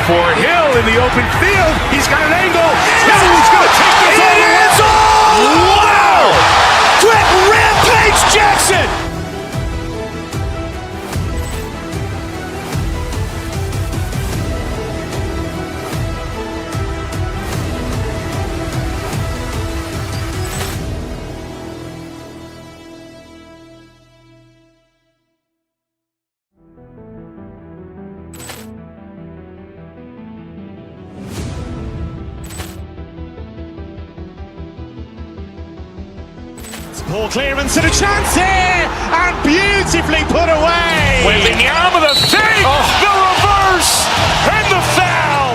for Hill in the open field. He's got an angle. Hill's going to take this all the way. It is all! Wow! Quick Rampage Jackson! Ball clearance and a chance here, and beautifully put away. Wembanyama the fake, the reverse, and the foul.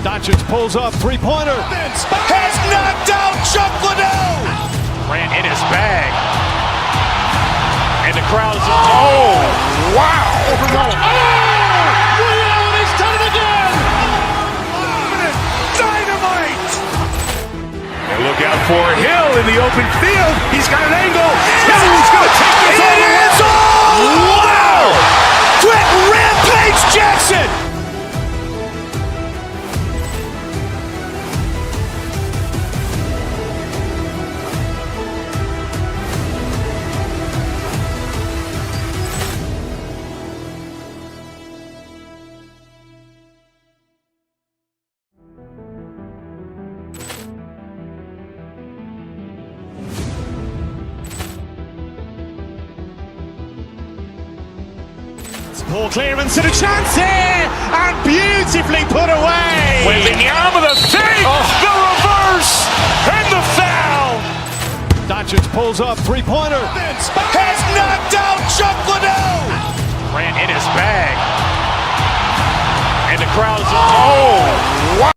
Doncic pulls up, three-pointer. Has knocked out Chuck Liddell. Ran in his bag. And the crowd is, oh, wow. Overwhelmed. Oh, Liddell, he's done it again. Dynamite. And look out for Hill in the open field. He's got an angle. Hill's going to take this all the way. It is all! Wow! Quick Rampage Jackson! Ball clearance and a chance here, and beautifully put away. Wembanyama the fake, the reverse, and the foul. Doncic pulls up, three-pointer. Has knocked out Chuck Liddell. Ran in his bag. And the crowd is, oh, wow.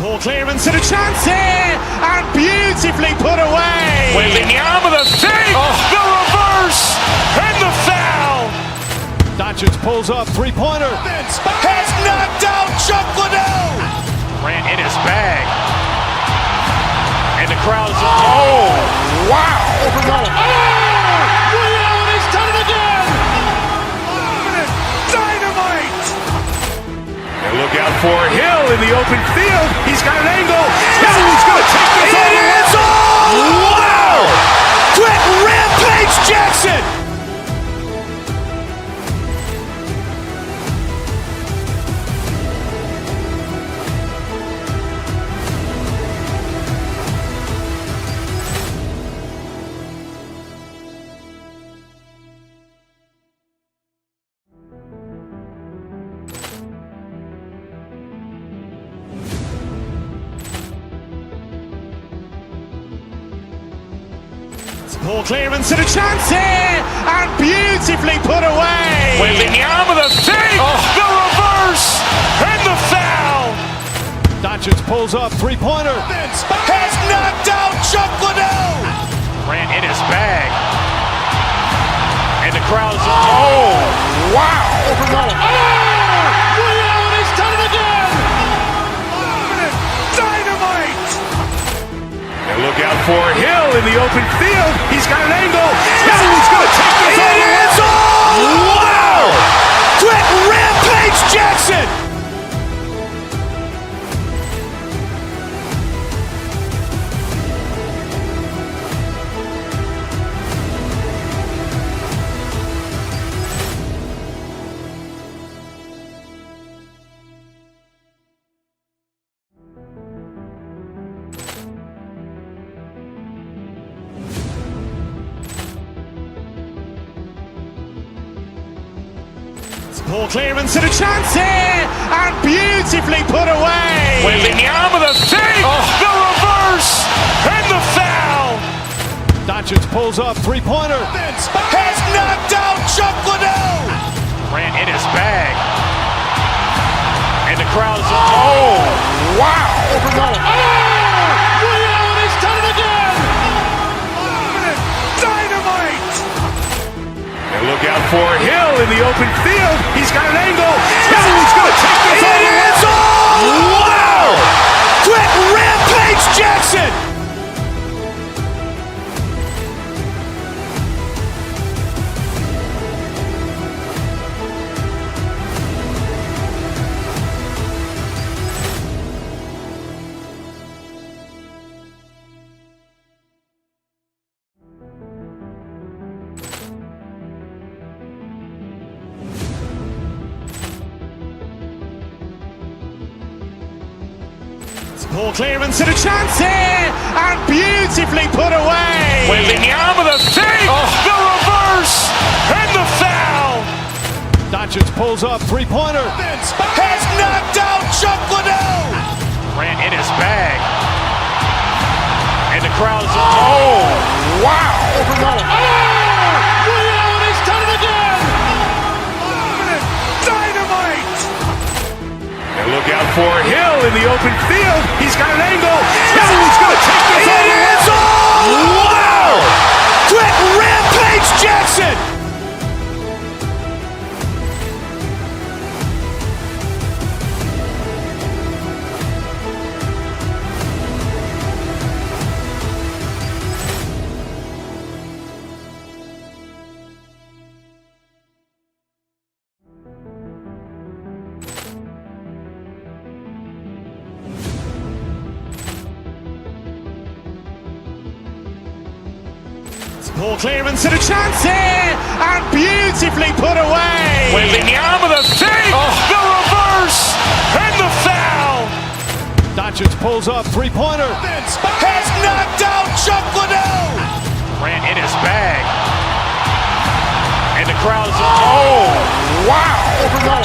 Ball clearance and a chance here, and beautifully put away. Waving the arm of the thing, the reverse, and the foul. Doncic pulls up, three-pointer. Has knocked out Chuck Liddell. Ran in his bag. And the crowd's oh, wow. Liddell has done it again. Dynamite. And look out for Hill in the open field. He's got an angle. Hill's going to take this all the way. Wow! Quick Rampage Jackson. Ball clearance and a chance here, and beautifully put away. Waving the arm of the thing, the reverse, and the foul. Doncic pulls up, three-pointer. Has knocked out Chuck Liddell. Ran in his bag. And the crowd's oh, wow. Liddell has done it again. Dynamite. And look out for Hill in the open field. He's got an angle. Hill's going to take this all the way. Wow! Quick Rampage Jackson. Ball clearance and a chance here, and beautifully put away. Waving the arm of the thing, the reverse, and the foul. Doncic pulls up, three-pointer. Has knocked out Chuck Liddell. Ran in his bag. And the crowd's oh, wow. Liddell has done it again. Dynamite. And look out for Hill in the open field. He's got an angle. Hill's going to take this all the way. Wow! Quick Rampage Jackson. Ball clearance and a chance here, and beautifully put away. Waving the arm of the thing, the reverse, and the foul. Doncic pulls up, three-pointer. Has knocked out Chuck Liddell. Ran in his bag. And the crowd's oh, wow. Liddell has done it again. Dynamite. And look out for Hill in the open field. He's got an angle. Hill's going to take this all the way. Wow! Quick Rampage Jackson. Ball clearance and a chance here, and beautifully put away. Waving the arm of the thing, the reverse, and the foul. Doncic pulls up, three-pointer. Has knocked out Chuck Liddell. Ran in his bag. And the crowd's oh, wow. Liddell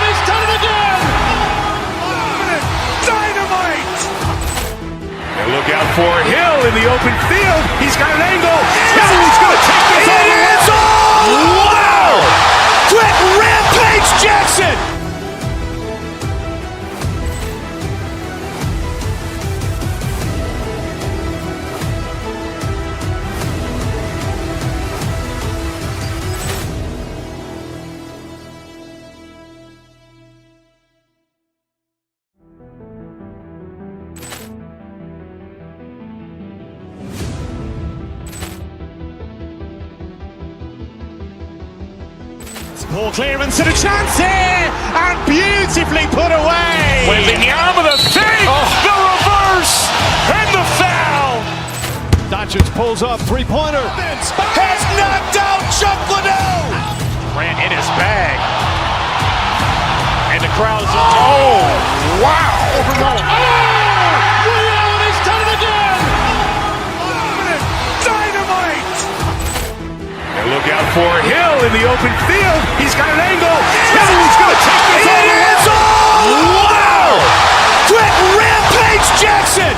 has done it again. Dynamite. And look out for Hill in the open field. He's got an angle. Hill's going to take this all the way. Wow! Quick Rampage Jackson. Ball clearance and a chance here, and beautifully put away. Wembanyama the fake, the reverse, and the foul. Doncic pulls up, three-pointer. Has knocked out Chuck Liddell. Grant in his bag. And the crowd's wow! He's done it again. Dynamite! And look out for Hill in the open field. He's got an angle. Hill's going to take this all the way. Wow! Quick Rampage Jackson.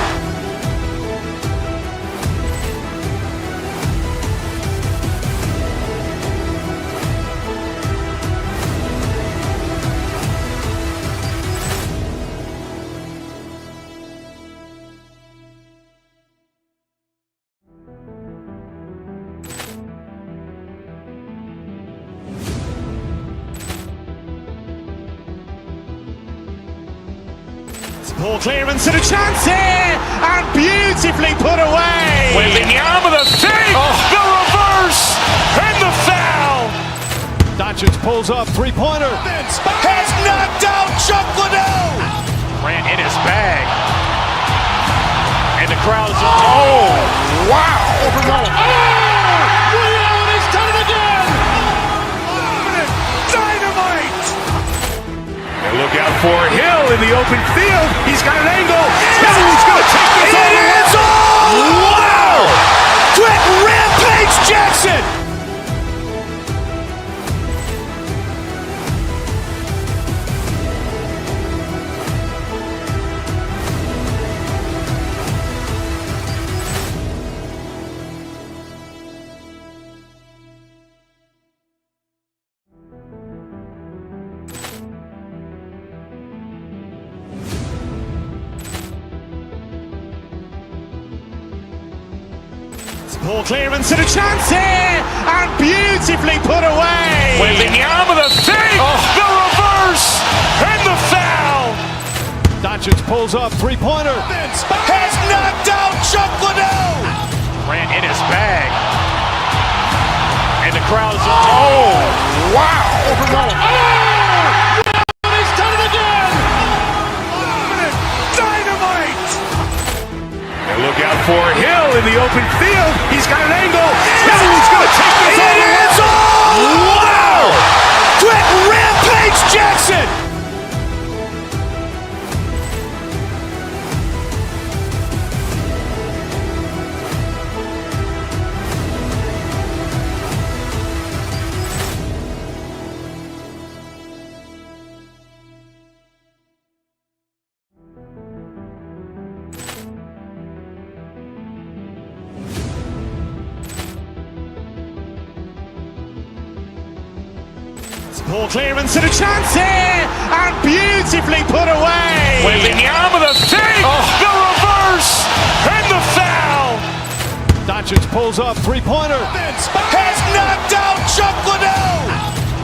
Ball clearance and a chance here, and beautifully put away. Wembanyama the fake, the reverse, and the foul. Doncic pulls up, three-pointer. Has knocked out Chuck Liddell. Grant in his bag. And the crowd's wow! He's done it again. Dynamite! And look out for Hill in the open field. He's got an angle. Hill's going to take this all the way. Wow! Quick Rampage Jackson. Ball clearance and a chance here, and beautifully put away. Wembanyama the fake, the reverse, and the foul. Doncic pulls up, three-pointer. Has knocked out Chuck Liddell. Grant in his bag. And the crowd's wow! He's done it again. Dynamite! And look out for Hill in the open field. He's got an angle. Hill's going to take this all the way. Wow! Quick Rampage Jackson. Ball clearance and a chance here, and beautifully put away. Wembanyama the fake, the reverse, and the foul. Doncic pulls up, three-pointer. Has knocked out Chuck Liddell.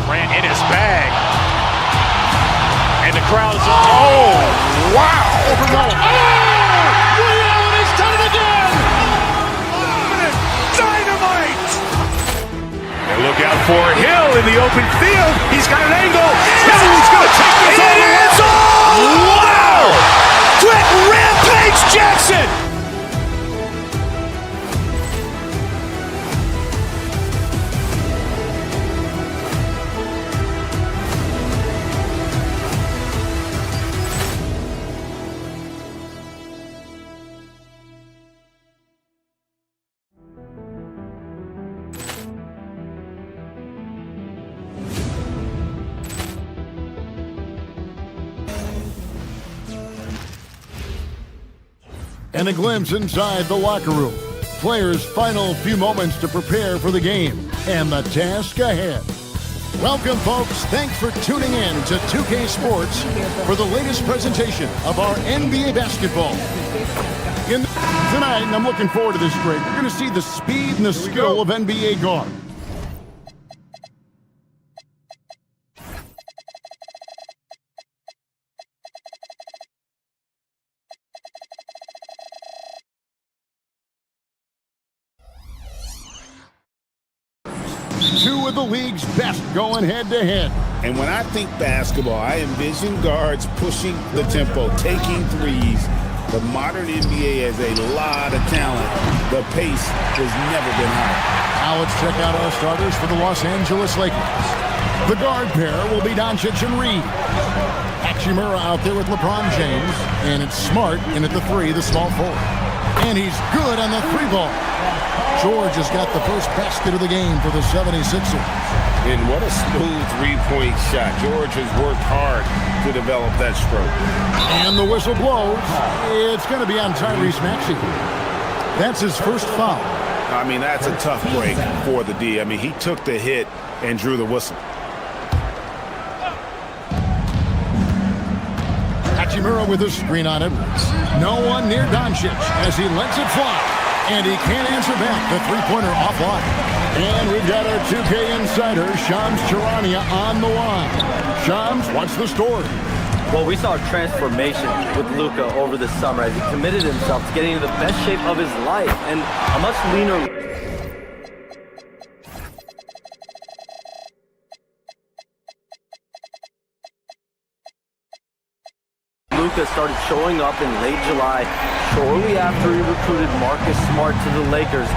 Grant in his bag. And the crowd's wow! He's done it again. Dynamite! And look out for Hill in the open field. He's got an angle. Hill's going to take this all the way. Wow! Quick Rampage Jackson. And a glimpse inside the locker room. Players' final few moments to prepare for the game and the task ahead. Welcome, folks. Thanks for tuning in to 2K Sports for the latest presentation of our NBA basketball. Tonight, and I'm looking forward to this break, we're going to see the speed and the skill of NBA guard. Two of the league's best going head-to-head. And when I think basketball, I envision guards pushing the tempo, taking threes. The modern NBA has a lot of talent. The pace has never been higher. Now let's check out our starters for the Los Angeles Lakers. The guard pair will be Doncic and Reed. Hachimura out there with LeBron James. And it's Smart in at the three, the small forward. And he's good on the three ball. George has got the first basket of the game for the 76ers. And what a smooth three-point shot. George has worked hard to develop that stroke. And the whistle blows. It's going to be on Tyrese Maxey. That's his first foul. I mean, that's a tough break for the D. I mean, he took the hit and drew the whistle. Hachimura with a screen on Edwards. No one near Doncic as he lets it fly. And he can't answer back. The three-pointer offline. And we've got our 2K insider, Shams Charania, on the line. Shams, what's the story? Well, we saw a transformation with Luka over the summer as he committed himself to getting into the best shape of his life and a much leaner. Luka started showing up in late July, shortly after he recruited Marcus Smart to the Lakers.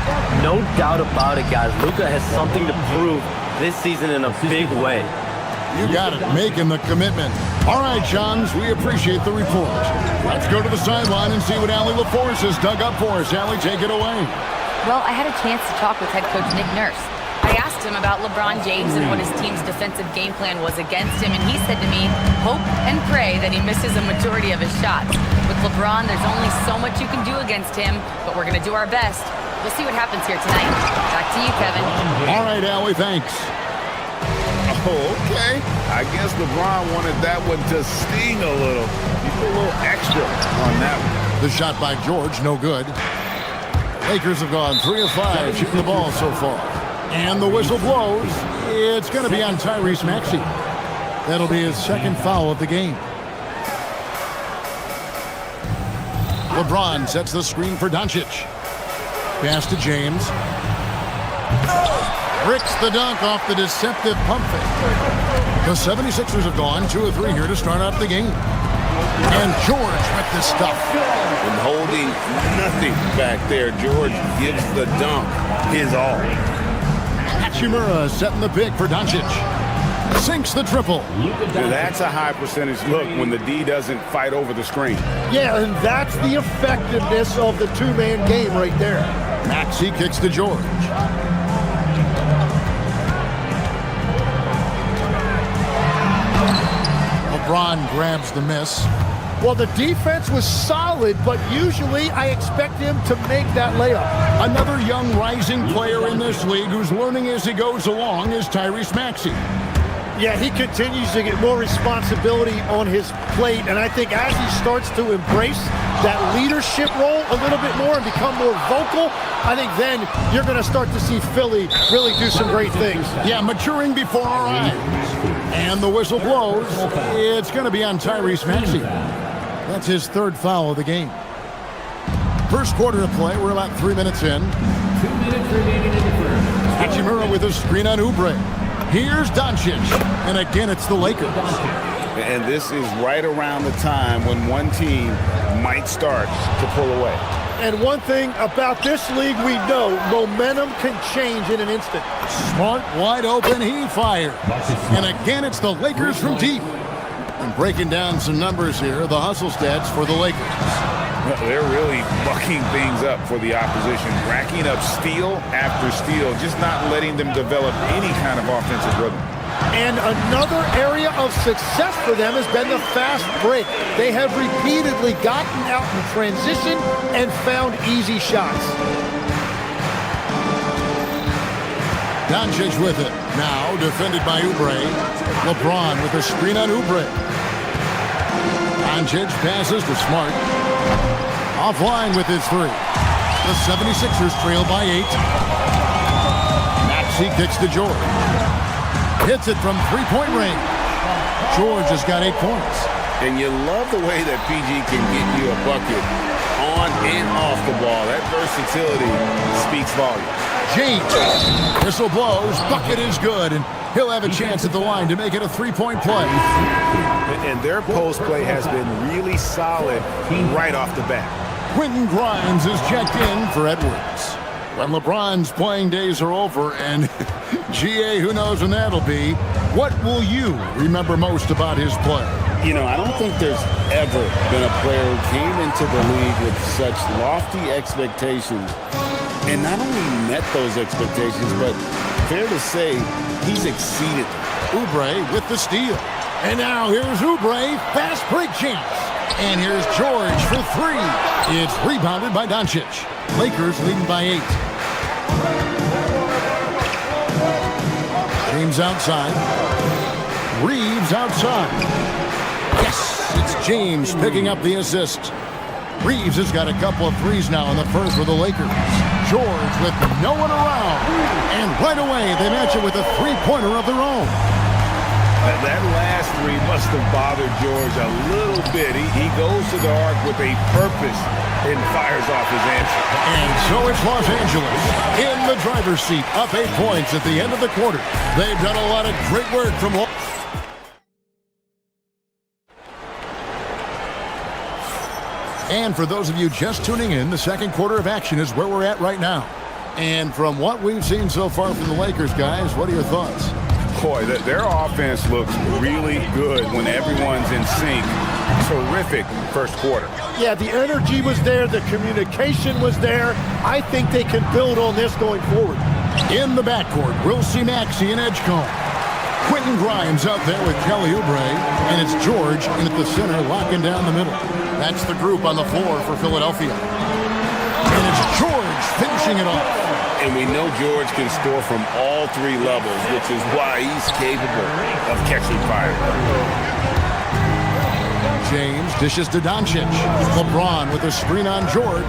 No doubt about it, guys. Luka has something to prove this season in a big way. You got it, making the commitment. All right, Shams, we appreciate the report. Let's go to the sideline and see what Allie LaForce has dug up for us. Allie, take it away. Well, I had a chance to talk with head coach Nick Nurse. I asked him about LeBron James and what his team's defensive game plan was against him, and he said to me, hope and pray that he misses a majority of his shots. With LeBron, there's only so much you can do against him, but we're going to do our best. We'll see what happens here tonight. Back to you, Kevin. All right, Allie, thanks. Oh, okay. I guess LeBron wanted that one to sting a little. He put a little extra on that one. The shot by George, no good. Lakers have gone 3 of 5 shooting the ball so far. And the whistle blows. It's going to be on Tyrese Maxey. That'll be his second foul of the game. LeBron sets the screen for Doncic. Pass to James. Bricks the dunk off the deceptive pump fake. The 76ers have gone 2 of 3 here to start out the game. And George with the stuff. And holding nothing back there, George gives the dunk his all. Hachimura setting the pick for Doncic. Sinks the triple. Now that's a high percentage look when the D doesn't fight over the screen. Yeah, and that's the effectiveness of the two-man game right there. Maxey kicks to George. LeBron grabs the miss. Well, the defense was solid, but usually I expect him to make that layup. Another young rising player in this league who's learning as he goes along is Tyrese Maxey. Yeah, he continues to get more responsibility on his plate, and I think as he starts to embrace that leadership role a little bit more and become more vocal, I think then you're going to start to see Philly really do some great things. Yeah, maturing before our eyes. And the whistle blows. It's going to be on Tyrese Maxey. That's his third foul of the game. First quarter of play, we're about 3 minutes in. 2 minutes remaining in the first. Hachimura with a screen on Oubre. Here's Doncic, and again it's the Lakers. And this is right around the time when one team might start to pull away. And one thing about this league we know, momentum can change in an instant. Smart, wide open, he fired. And again it's the Lakers from deep. And breaking down some numbers here, the hustle stats for the Lakers. They're really bucking things up for the opposition, racking up steal after steal, just not letting them develop any kind of offensive rhythm. And another area of success for them has been the fast break. They have repeatedly gotten out in transition and found easy shots. Doncic with it. Now defended by Oubre. LeBron with a screen on Oubre. Doncic passes to Smart. Offline with his three. The 76ers trail by 8. Maxey kicks to George. Hits it from three-point range. George has got 8 points. And you love the way that PG can get you a bucket on and off the ball. That versatility speaks volumes. James, whistle blows, bucket is good, and he'll have a chance at the line to make it a three-point play. And their post play has been really solid right off the bat. Quentin Grimes is checked in for Edwards. When LeBron's playing days are over, and GA, who knows when that'll be, what will you remember most about his play? You know, I don't think there's ever been a player who came into the league with such lofty expectations and not only met those expectations, but fair to say, he's exceeded them. Oubre with the steal. And now here's Oubre, fast break chance. And here's George for three. It's rebounded by Doncic. Lakers leading by 8. James outside. Reeves outside. Yes, it's James picking up the assist. Reeves has got a couple of threes now in the first for the Lakers. George with no one around. And right away, they match it with a three-pointer of their own. That last three must have bothered George a little bit. He goes to the arc with a purpose and fires off his answer. And so it's Los Angeles in the driver's seat, up 8 points at the end of the quarter. They've done a lot of great work from... And for those of you just tuning in, the second quarter of action is where we're at right now. And from what we've seen so far from the Lakers, guys, what are your thoughts? Boy, their offense looks really good when everyone's in sync. Terrific first quarter. Yeah, the energy was there. The communication was there. I think they can build on this going forward. In the backcourt, we'll see Maxey and Edgecombe. Quentin Grimes out there with Kelly Oubre. And it's George in at the center, locking down the middle. That's the group on the floor for Philadelphia. And it's George finishing it off. And we know George can score from all three levels, which is why he's capable of catching fire. James dishes to Doncic. LeBron with a screen on George.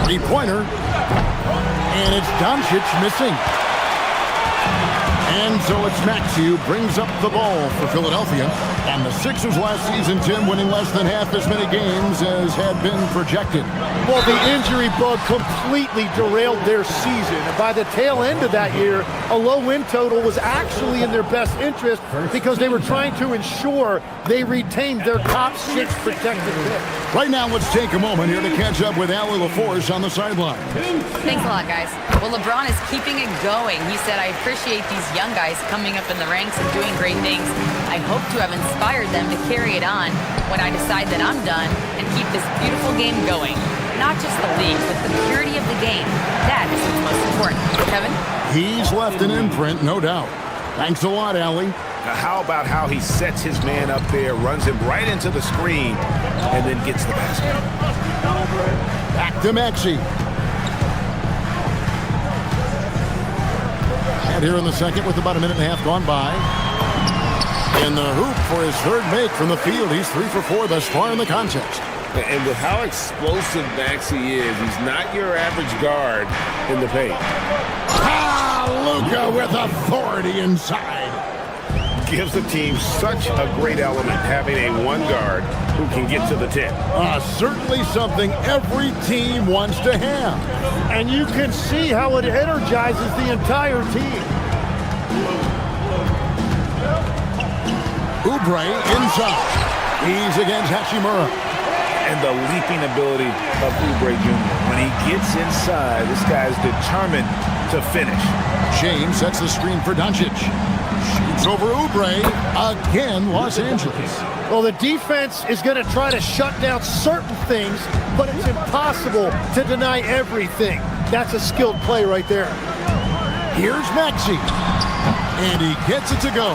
Three-pointer. And it's Doncic missing. And so it's Maxey who brings up the ball for Philadelphia. And the Sixers last season, Tim, winning less than half as many games as had been projected. Well, the injury bug completely derailed their season. And by the tail end of that year, a low win total was actually in their best interest because they were trying to ensure they retained their top 6 protected pick. Right now, let's take a moment here to catch up with Allie LaForce on the sideline. Thanks a lot, guys. Well, LeBron is keeping it going. He said, I appreciate these young guys coming up in the ranks and doing great things. I hope to have inspired them to carry it on when I decide that I'm done and keep this beautiful game going. Not just the league, but the purity of the game. That is what's most important. Kevin? He's left an imprint, no doubt. Thanks a lot, Allie. Now, how about how he sets his man up there, runs him right into the screen, and then gets the basket. Back to Maxey. And here in the second with about a minute and a half gone by. In the hoop for his third make from the field. He's 3 for 4 thus far in the contest. And with how explosive Maxey is, he's not your average guard in the paint. Luka with authority inside. Gives the team such a great element having a one guard who can get to the tip. Certainly something every team wants to have. And you can see how it energizes the entire team. Oubre inside. He's against Hachimura. And the leaping ability of Oubre Jr. When he gets inside, this guy's determined to finish. James sets the screen for Doncic. Shoots over Oubre. Again, Los Angeles. Well, the defense is going to try to shut down certain things, but it's impossible to deny everything. That's a skilled play right there. Here's Maxey. And he gets it to go.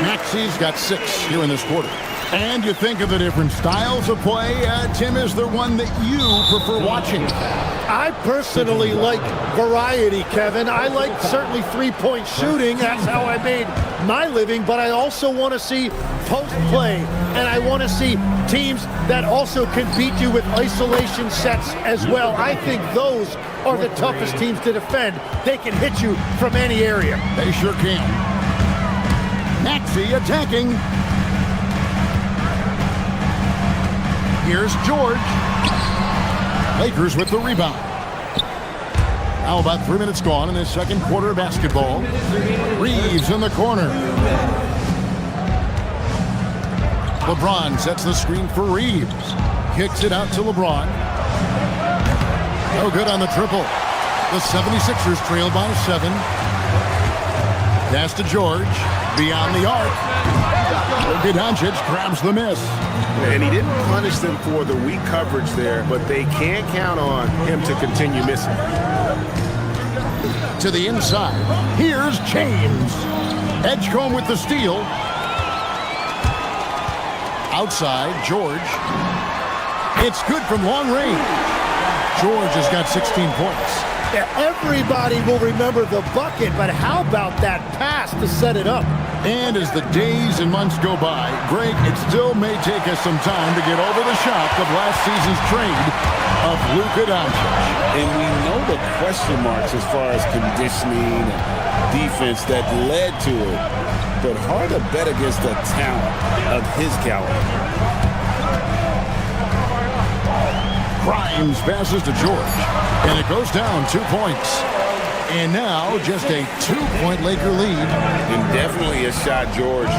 Maxey's got 6 here in this quarter. And you think of the different styles of play. Tim, is there one that you prefer watching? I personally like variety, Kevin. I like certainly three-point shooting. That's how I made my living. But I also want to see post play. And I want to see teams that also can beat you with isolation sets as well. I think those are the toughest teams to defend. They can hit you from any area. They sure can. Maxey attacking. Here's George. Lakers with the rebound. Now about 3 minutes gone in this second quarter of basketball. Reeves in the corner. LeBron sets the screen for Reeves. Kicks it out to LeBron. No good on the triple. The 76ers trail by 7. Pass to George. Beyond the arc. Luka Doncic grabs the miss. And he didn't punish them for the weak coverage there, but they can't count on him to continue missing. To the inside. Here's James. Edgecombe with the steal. Outside, George. It's good from long range. George has got 16 points. Yeah, everybody will remember the bucket, but how about that pass to set it up? And as the days and months go by, Greg, it still may take us some time to get over the shock of last season's trade of Luka Doncic. And we know the question marks as far as conditioning and defense that led to it. But hard to bet against the talent of his caliber. Grimes passes to George. And it goes down 2 points. And now just a 2-point Laker lead. And definitely a shot George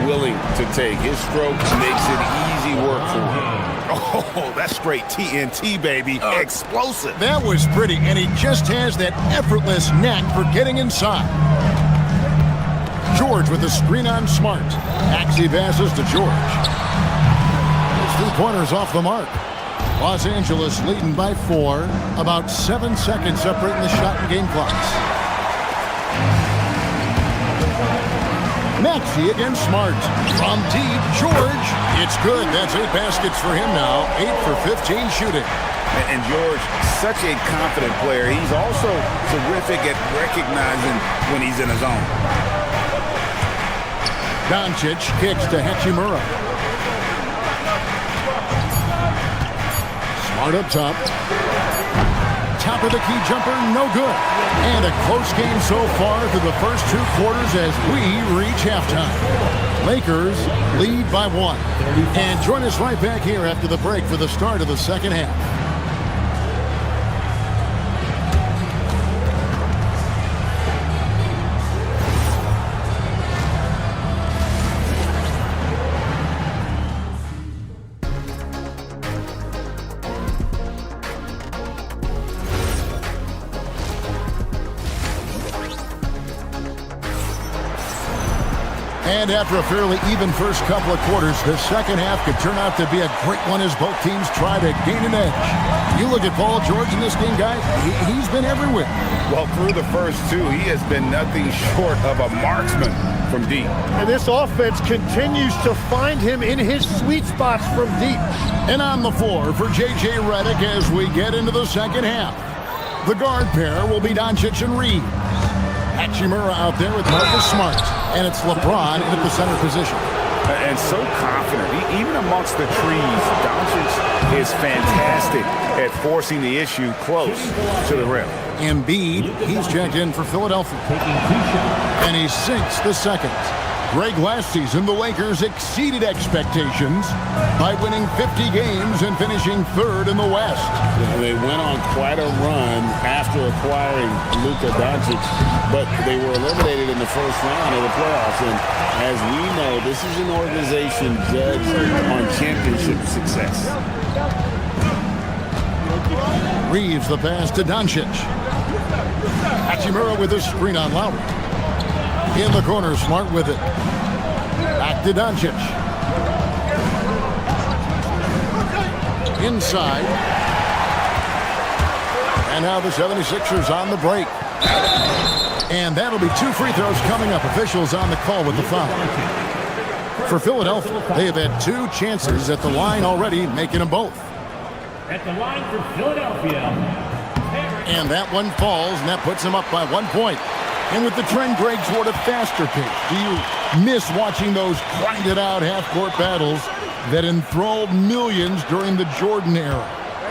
willing to take. His stroke makes it easy work for him. Oh, that's straight TNT, baby. Explosive. That was pretty, and he just has that effortless knack for getting inside. George with the screen on Smart. Axie passes to George. Those 3 pointers off the mark. Los Angeles leading by 4. About 7 seconds separating the shot and game clocks. Maxey against Smart. From deep, George. It's good. That's 8 baskets for him now. 8 for 15 shooting. And George, such a confident player. He's also terrific at recognizing when he's in his zone. Doncic kicks to Hachimura. Smart up top. Top of the key jumper, no good. And a close game so far through the first 2 quarters as we reach halftime. Lakers lead by 1. And join us right back here after the break for the start of the second half. And after a fairly even first couple of quarters, the second half could turn out to be a great one as both teams try to gain an edge. You look at Paul George in this game, guys, he's been everywhere. Well, through the first 2, he has been nothing short of a marksman from deep. And this offense continues to find him in his sweet spots from deep. And on the floor for J.J. Redick as we get into the second half. The guard pair will be Doncic and Reeves. Hachimura out there with Marcus Smart. And it's LeBron in at the center position. And so confident. Even amongst the trees, Doncic is fantastic at forcing the issue close to the rim. Embiid, he's checked in for Philadelphia. And he sinks the second. Greg, last season, the Lakers exceeded expectations by winning 50 games and finishing 3rd in the West. They went on quite a run after acquiring Luka Doncic, but they were eliminated in the first round of the playoffs. And as we know, this is an organization judged on championship success. Reeves the pass to Doncic. Hachimura with a screen on Lowry. In the corner, Smart with it. Back to Doncic. Inside. And now the 76ers on the break. And that'll be 2 free throws coming up. Officials on the call with the foul. For Philadelphia, they have had 2 chances at the line already, making them both. At the line for Philadelphia. And that one falls, and that puts them up by 1 point. And with the trend, Greg, toward a faster pace, do you miss watching those grinded-out half-court battles that enthralled millions during the Jordan era?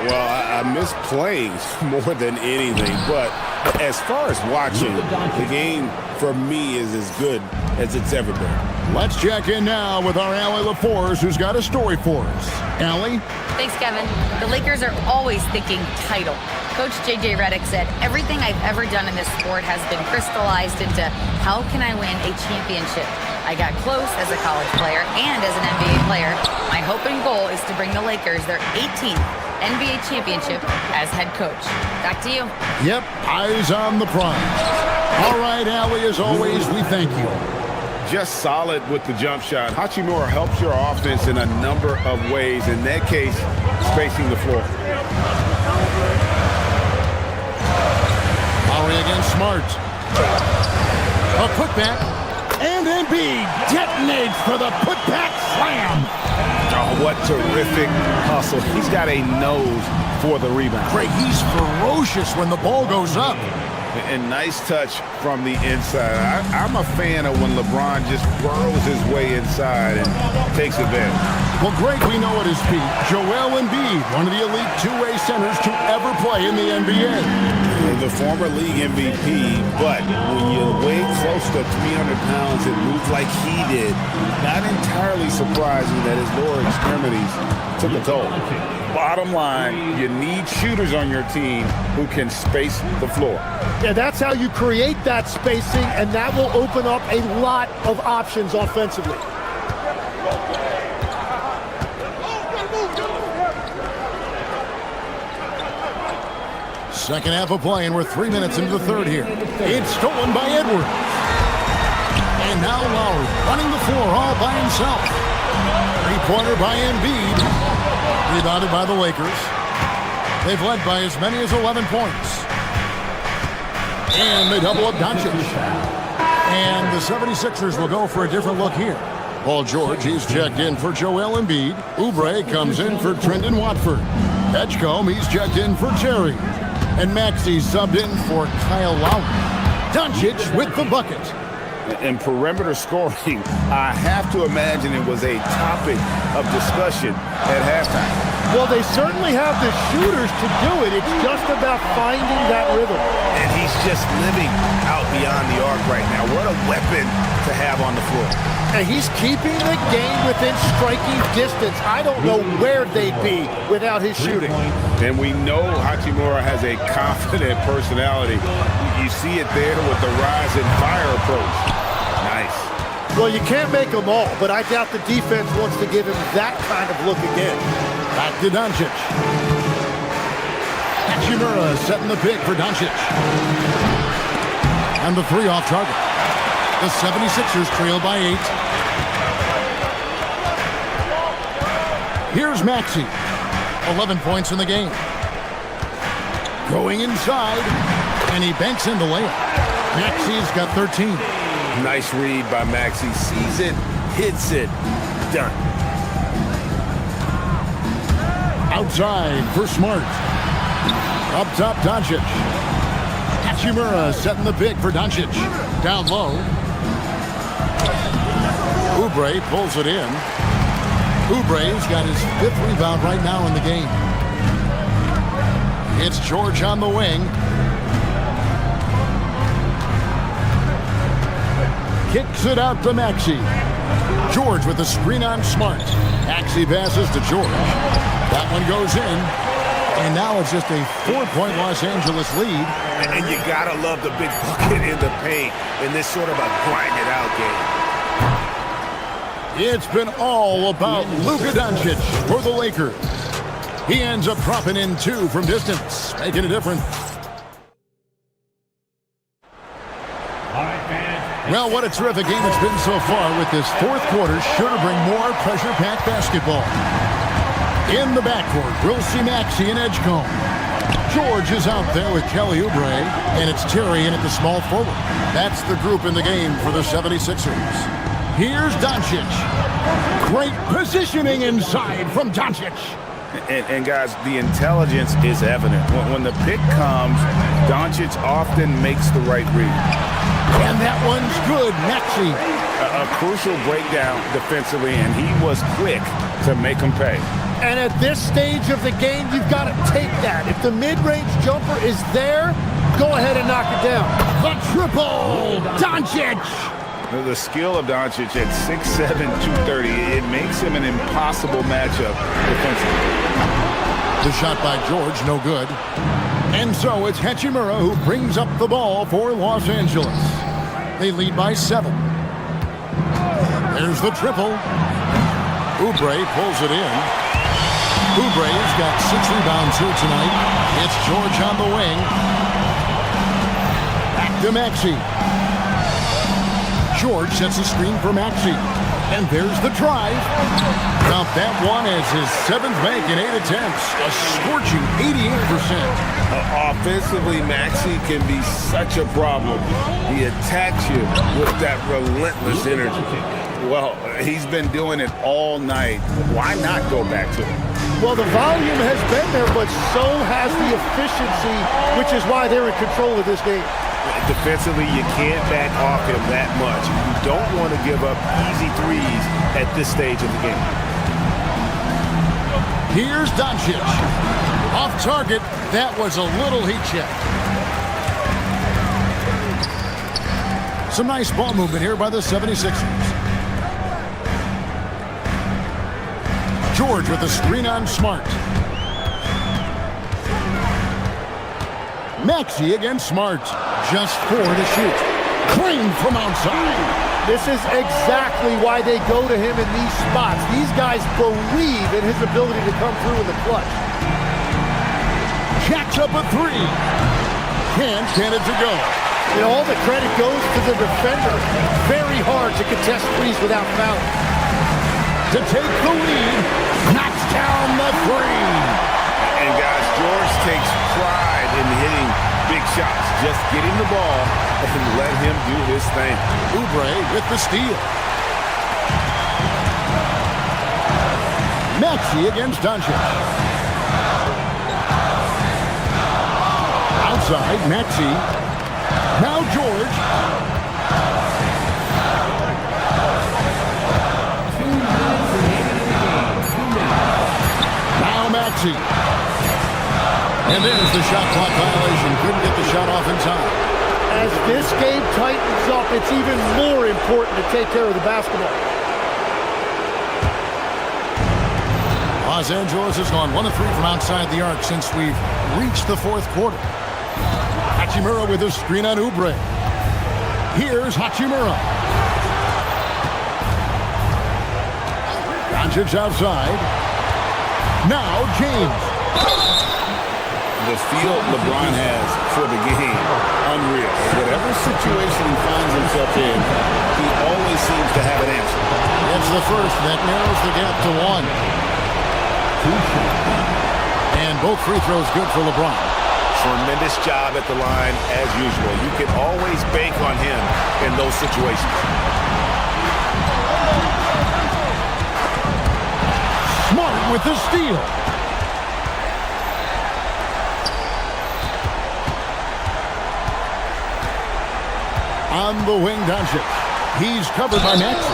Well, I miss playing more than anything, but as far as watching, the game for me is as good as it's ever been. Let's check in now with our Allie LaForce, who's got a story for us. Allie? Thanks, Kevin. The Lakers are always thinking title. Coach J.J. Redick said, everything I've ever done in this sport has been crystallized into how can I win a championship? I got close as a college player and as an NBA player. My hope and goal is to bring the Lakers their 18th NBA championship as head coach. Back to you. Yep, eyes on the prize. All right, Allie, as always, we thank you. Just solid with the jump shot. Hachimura helps your offense in a number of ways. In that case, spacing the floor. Lowry against Smart. A putback. And Embiid detonates for the putback slam. Oh, what terrific hustle. He's got a nose for the rebound. Craig, he's ferocious when the ball goes up. And nice touch from the inside. I'm a fan of when LeBron just burrows his way inside and takes advantage. Well, Greg, we know at his feet, Joel Embiid, one of the elite two-way centers to ever play in the NBA. The former league MVP, but when you weigh close to 300 pounds and move like he did, not entirely surprising that his lower extremities took a toll. Bottom line, you need shooters on your team who can space the floor. Yeah, that's how you create that spacing, and that will open up a lot of options offensively. Second half of play, and we're 3 minutes into the third here. It's stolen by Edwards. And now Lowry running the floor all by himself. Three-pointer by Embiid. Rebounded by the Lakers. They've led by as many as 11 points. And they double up Doncic. And the 76ers will go for a different look here. Paul George, he's checked in for Joel Embiid. Oubre comes in for Trendon Watford. Edgecombe, he's checked in for Terry. And Maxey subbed in for Kyle Lowry. Doncic with the bucket. And perimeter scoring, I have to imagine it was a topic of discussion at halftime. Well, they certainly have the shooters to do it. It's just about finding that rhythm. And he's just living out beyond the arc right now. What a weapon to have on the floor. And he's keeping the game within striking distance. I don't know where they'd be without his shooting. And we know Hachimura has a confident personality. You see it there with the rise and fire approach. Nice. Well, you can't make them all, but I doubt the defense wants to give him that kind of look again. Back to Doncic. Hachimura setting the pick for Doncic. And the three off target. The 76ers trail by 8. Here's Maxey. 11 points in the game. Going inside. And he banks in the layup. Maxey's got 13. Nice read by Maxey. Sees it, hits it, done. Outside for Smart. Up top, Doncic. Hachimura setting the pick for Doncic. Down low. Oubre pulls it in. Oubre's got his 5th rebound right now in the game. It's George on the wing. Kicks it out to Maxey. George with the screen on Smart. Maxey passes to George. That one goes in. And now it's just a 4-point Los Angeles lead. And you gotta love the big bucket in the paint in this sort of a grind-it-out game. It's been all about Luka Doncic for the Lakers. He ends up dropping in 2 from distance, making a difference. Well, what a terrific game it's been so far, with this 4th quarter sure to bring more pressure-packed basketball. In the backcourt, we'll see Maxey and Edgecombe. George is out there with Kelly Oubre, and it's Terry in at the small forward. That's the group in the game for the 76ers. Here's Doncic. Great positioning inside from Doncic. And guys, the intelligence is evident. When the pick comes, Doncic often makes the right read. And that one's good, Maxey. A crucial breakdown defensively, and he was quick to make him pay. And at this stage of the game, you've got to take that. If the mid-range jumper is there, go ahead and knock it down. The triple! Doncic! The skill of Doncic at 6'7", 230, it makes him an impossible matchup defensively. The shot by George, no good. And so it's Hachimura who brings up the ball for Los Angeles. They lead by 7. There's the triple. Oubre pulls it in. Oubre's got 6 rebounds here tonight. It's George on the wing. Back to Maxey. George sets a screen for Maxey. And there's the drive. Now that one is his 7th make in 8 attempts. A scorching 88%. Offensively, Maxey can be such a problem. He attacks you with that relentless energy. Well, he's been doing it all night. Why not go back to him? Well, the volume has been there, but so has the efficiency, which is why they're in control of this game. Defensively, you can't back off him that much. You don't want to give up easy threes at this stage of the game. Here's Doncic. Off target. That was a little heat check. Some nice ball movement here by the 76ers. George with a screen on Smart. Maxey against Smart. Just 4 to shoot. Clean from outside. This is exactly why they go to him in these spots. These guys believe in his ability to come through in the clutch. Jacks up a 3. Can't get it to go. And all the credit goes to the defender. Very hard to contest threes without fouling. To take the lead, knocks down the 3. And guys, George takes pride in hitting big shots. Just get him the ball and let him do his thing. Oubre with the steal. Maxey against Doncic. Outside, Maxey. Now George. Now Maxey. And there's the shot clock violation. Couldn't get the shot off in time. As this game tightens up, it's even more important to take care of the basketball. Los Angeles has gone 1 of 3 from outside the arc since we've reached the 4th quarter. Hachimura with a screen on Oubre. Here's Hachimura. Doncic outside. Now James. The feel LeBron has for the game, unreal. Whatever situation he finds himself in, he always seems to have an answer. That's the first. That narrows the gap to 1. And both free throws good for LeBron. Tremendous job at the line, as usual. You can always bank on him in those situations. Smart with the steal. On the wing, Doncic. He's covered by Maxey.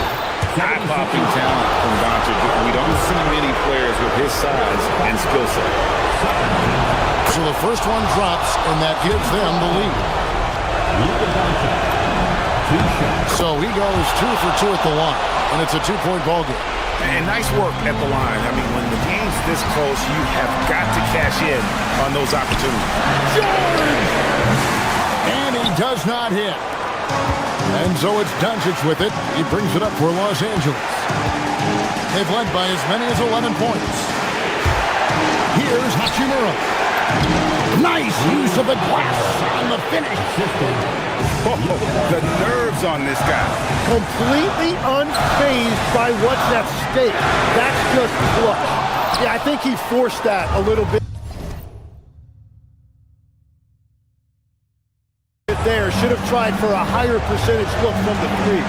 Eye-popping talent from Doncic. We don't see many players with his size and skill set. So the first one drops, and that gives them the lead. So he goes 2 for 2 at the line, and it's a 2-point ball game. And nice work at the line. I mean, when the game's this close, you have got to cash in on those opportunities. George! And he does not hit. And so it's Doncic with it. He brings it up for Los Angeles. They've led by as many as 11 points. Here's Hachimura. Nice use of the glass on the finish. Oh, the nerves on this guy. Completely unfazed by what's at stake. That's just clutch. Yeah, I think he forced that a little bit there. Should have tried for a higher percentage look from the 3.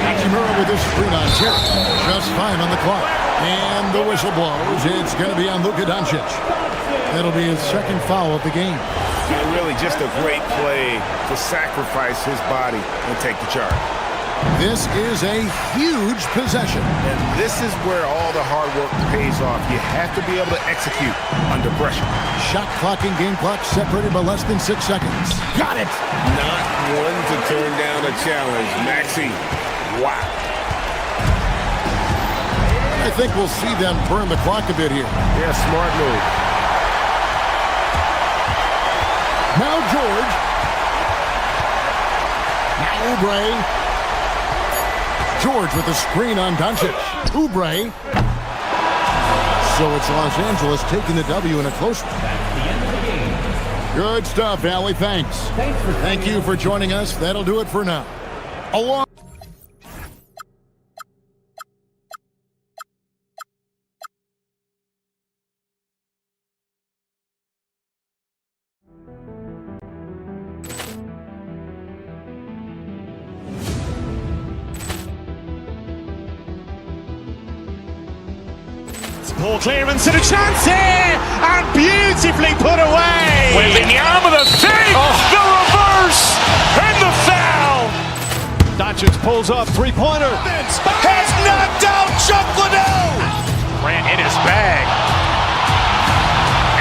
Hachimura with his screen on Terry. Just 5 on the clock. And the whistle blows. It's going to be on Luka Doncic. That'll be his 2nd foul of the game. Really just a great play to sacrifice his body and take the charge. This is a huge possession. And this is where all the hard work pays off. You have to be able to execute under pressure. Shot clock and game clock separated by less than 6 seconds. Got it! Not one to turn down a challenge. Maxey, wow. I think we'll see them burn the clock a bit here. Yeah, smart move. Now George. Now Oubre. George with the screen on Doncic. Oubre. So it's Los Angeles taking the W in a close one. That's the end of the game. Good stuff, Allie. Thanks. Thank you for joining us. That'll do it for now. Along. Poor clearance and a chance here, and beautifully put away. Wembanyama the fake, the reverse, and the foul. Doncic pulls up, three-pointer. Has knocked out Chuck Liddell. Grant in his bag.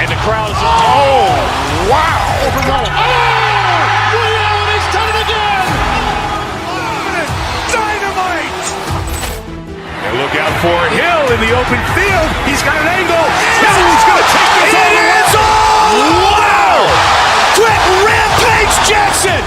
And the crowd is, oh, wow. He's done it again. Dynamite. And look out for Hill in the open field. He's got an angle. He's going to take this all the way. Wow! Quick Rampage Jackson.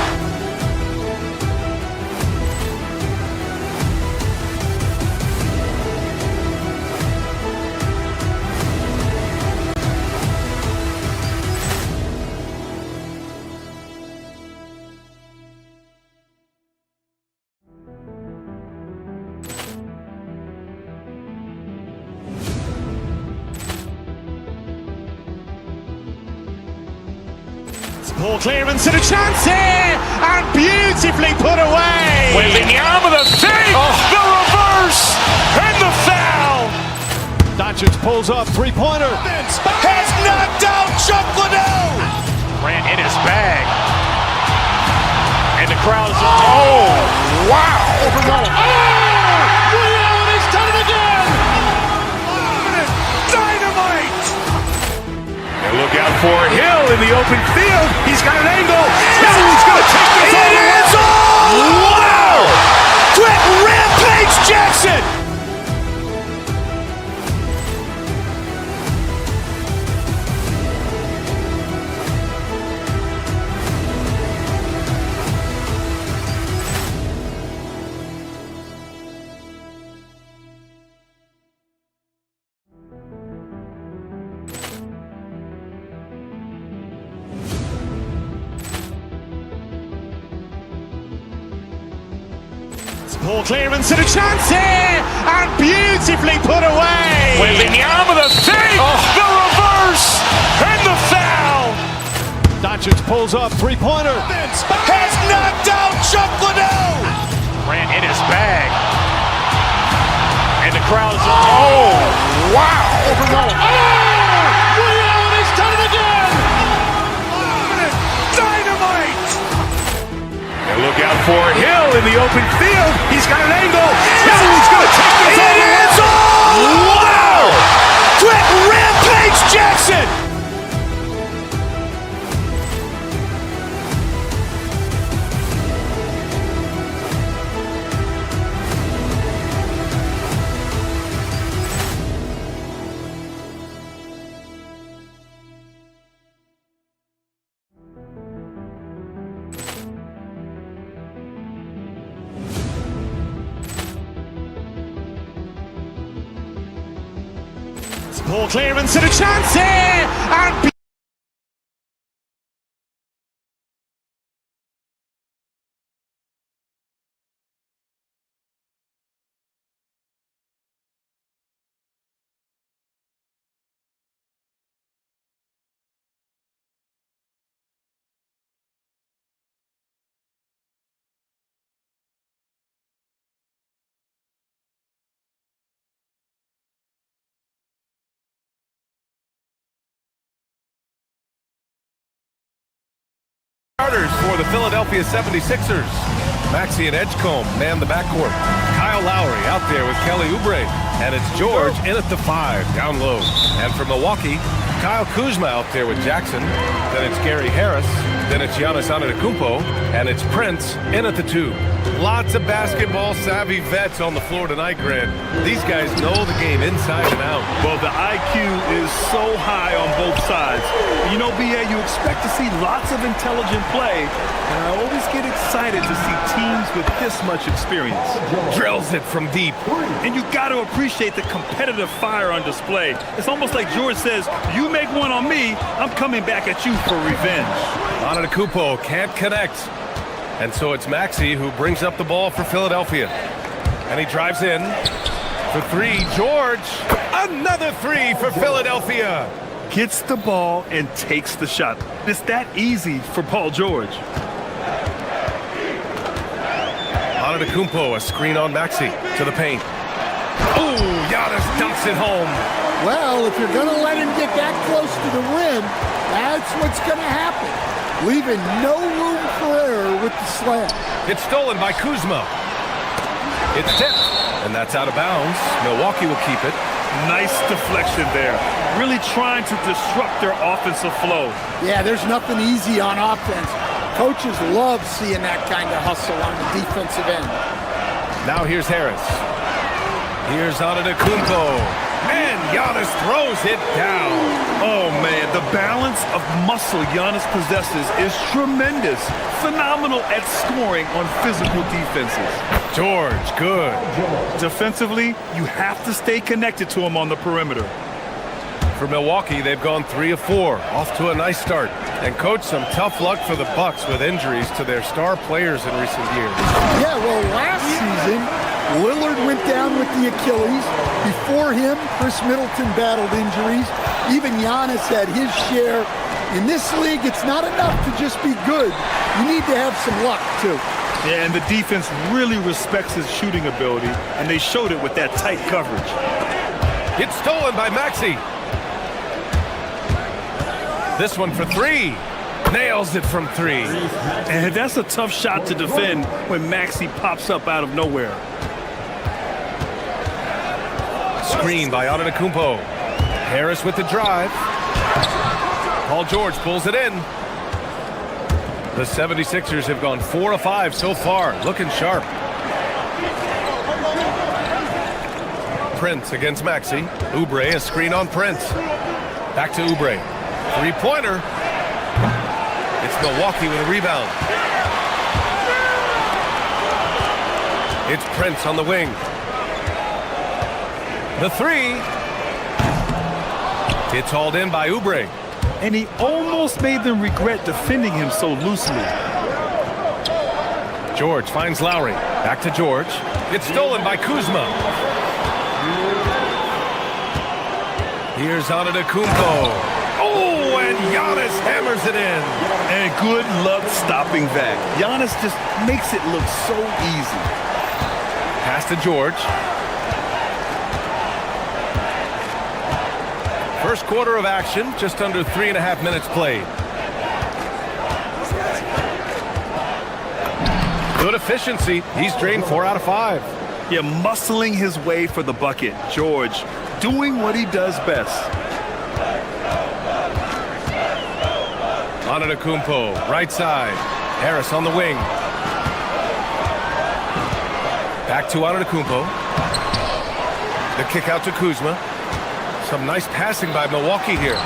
Poor clearance and a chance here, and beautifully put away. Wembanyama the fake, the reverse, and the foul. Doncic pulls up, three-pointer. Has knocked out Chuck Liddell. Grant in his bag. And the crowd is, oh, wow. He's done it again. Dynamite. And look out for Hill in the open field. He's got an angle. He's going to take this all the way. Wow! Quick Rampage Jackson. Poor clearance and a chance here, and beautifully put away. Wembanyama the fake, the reverse, and the foul. Doncic pulls up, three-pointer. Has knocked out Chuck Liddell. Grant in his bag. And the crowd is, oh, wow. He's done it again. Dynamite. And look out for Hill in the open field. He's got an angle. He's going to take this all the way. Wow! Quick Rampage Jackson. Poor clearance and a chance here, and starters for the Philadelphia 76ers. Maxey and Edgecombe man the backcourt. Kyle Lowry out there with Kelly Oubre. And it's George in at the 5, down low. And from Milwaukee, Kyle Kuzma out there with Jackson. Then it's Gary Harris. Then it's Giannis Antetokounmpo. And it's Prince in at the 2. Lots of basketball-savvy vets on the floor tonight, Grant. These guys know the game inside and out. Well, the IQ is so high on both sides. You know, B.A., you expect to see lots of intelligent play, and I always get excited to see teams with this much experience. Drills it from deep. And you got to appreciate the competitive fire on display. It's almost like George says, you make one on me, I'm coming back at you for revenge. Antetokounmpo can't connect. And so it's Maxey who brings up the ball for Philadelphia. And he drives in for 3. George, another 3 for Philadelphia. Gets the ball and takes the shot. It's that easy for Paul George. Antetokounmpo, a screen on Maxey to the paint. Ooh, Giannis dunks it home. Well, if you're going to let him get that close to the rim, that's what's going to happen. Leaving no room for error with the slam. It's stolen by Kuzma. It's tipped, and that's out of bounds. Milwaukee will keep it. Nice deflection there. Really trying to disrupt their offensive flow. Yeah, there's nothing easy on offense. Coaches love seeing that kind of hustle on the defensive end. Now here's Harris. Here's Antetokounmpo. And Giannis throws it down. Oh, man, the balance of muscle Giannis possesses is tremendous. Phenomenal at scoring on physical defenses. George, good. Defensively, you have to stay connected to him on the perimeter. For Milwaukee, they've gone 3 of 4, off to a nice start. And coach, some tough luck for the Bucks with injuries to their star players in recent years. Yeah, well, last season, Lillard went down with the Achilles. Before him, Chris Middleton battled injuries. Even Giannis had his share. In this league, it's not enough to just be good. You need to have some luck, too. Yeah, and the defense really respects his shooting ability, and they showed it with that tight coverage. It's stolen by Maxey. This one for 3. Nails it from 3. And that's a tough shot to defend when Maxey pops up out of nowhere. Screen by Antetokounmpo. Harris with the drive. Paul George pulls it in. The 76ers have gone 4 of 5 so far, looking sharp. Prince against Maxey. Oubre, a screen on Prince. Back to Oubre. 3-pointer. It's Milwaukee with a rebound. It's Prince on the wing. The 3. It's hauled in by Oubre. And he almost made them regret defending him so loosely. George finds Lowry. Back to George. It's stolen by Kuzma. Here's Antetokounmpo. Oh, and Giannis hammers it in. And good luck stopping that. Giannis just makes it look so easy. Pass to George. First quarter of action, just under 3.5 minutes played. Good efficiency. He's drained 4 out of 5. Yeah, muscling his way for the bucket. George doing what he does best. Antetokounmpo, right side. Harris on the wing. Back to Antetokounmpo. The kick out to Kuzma. Some nice passing by Milwaukee here.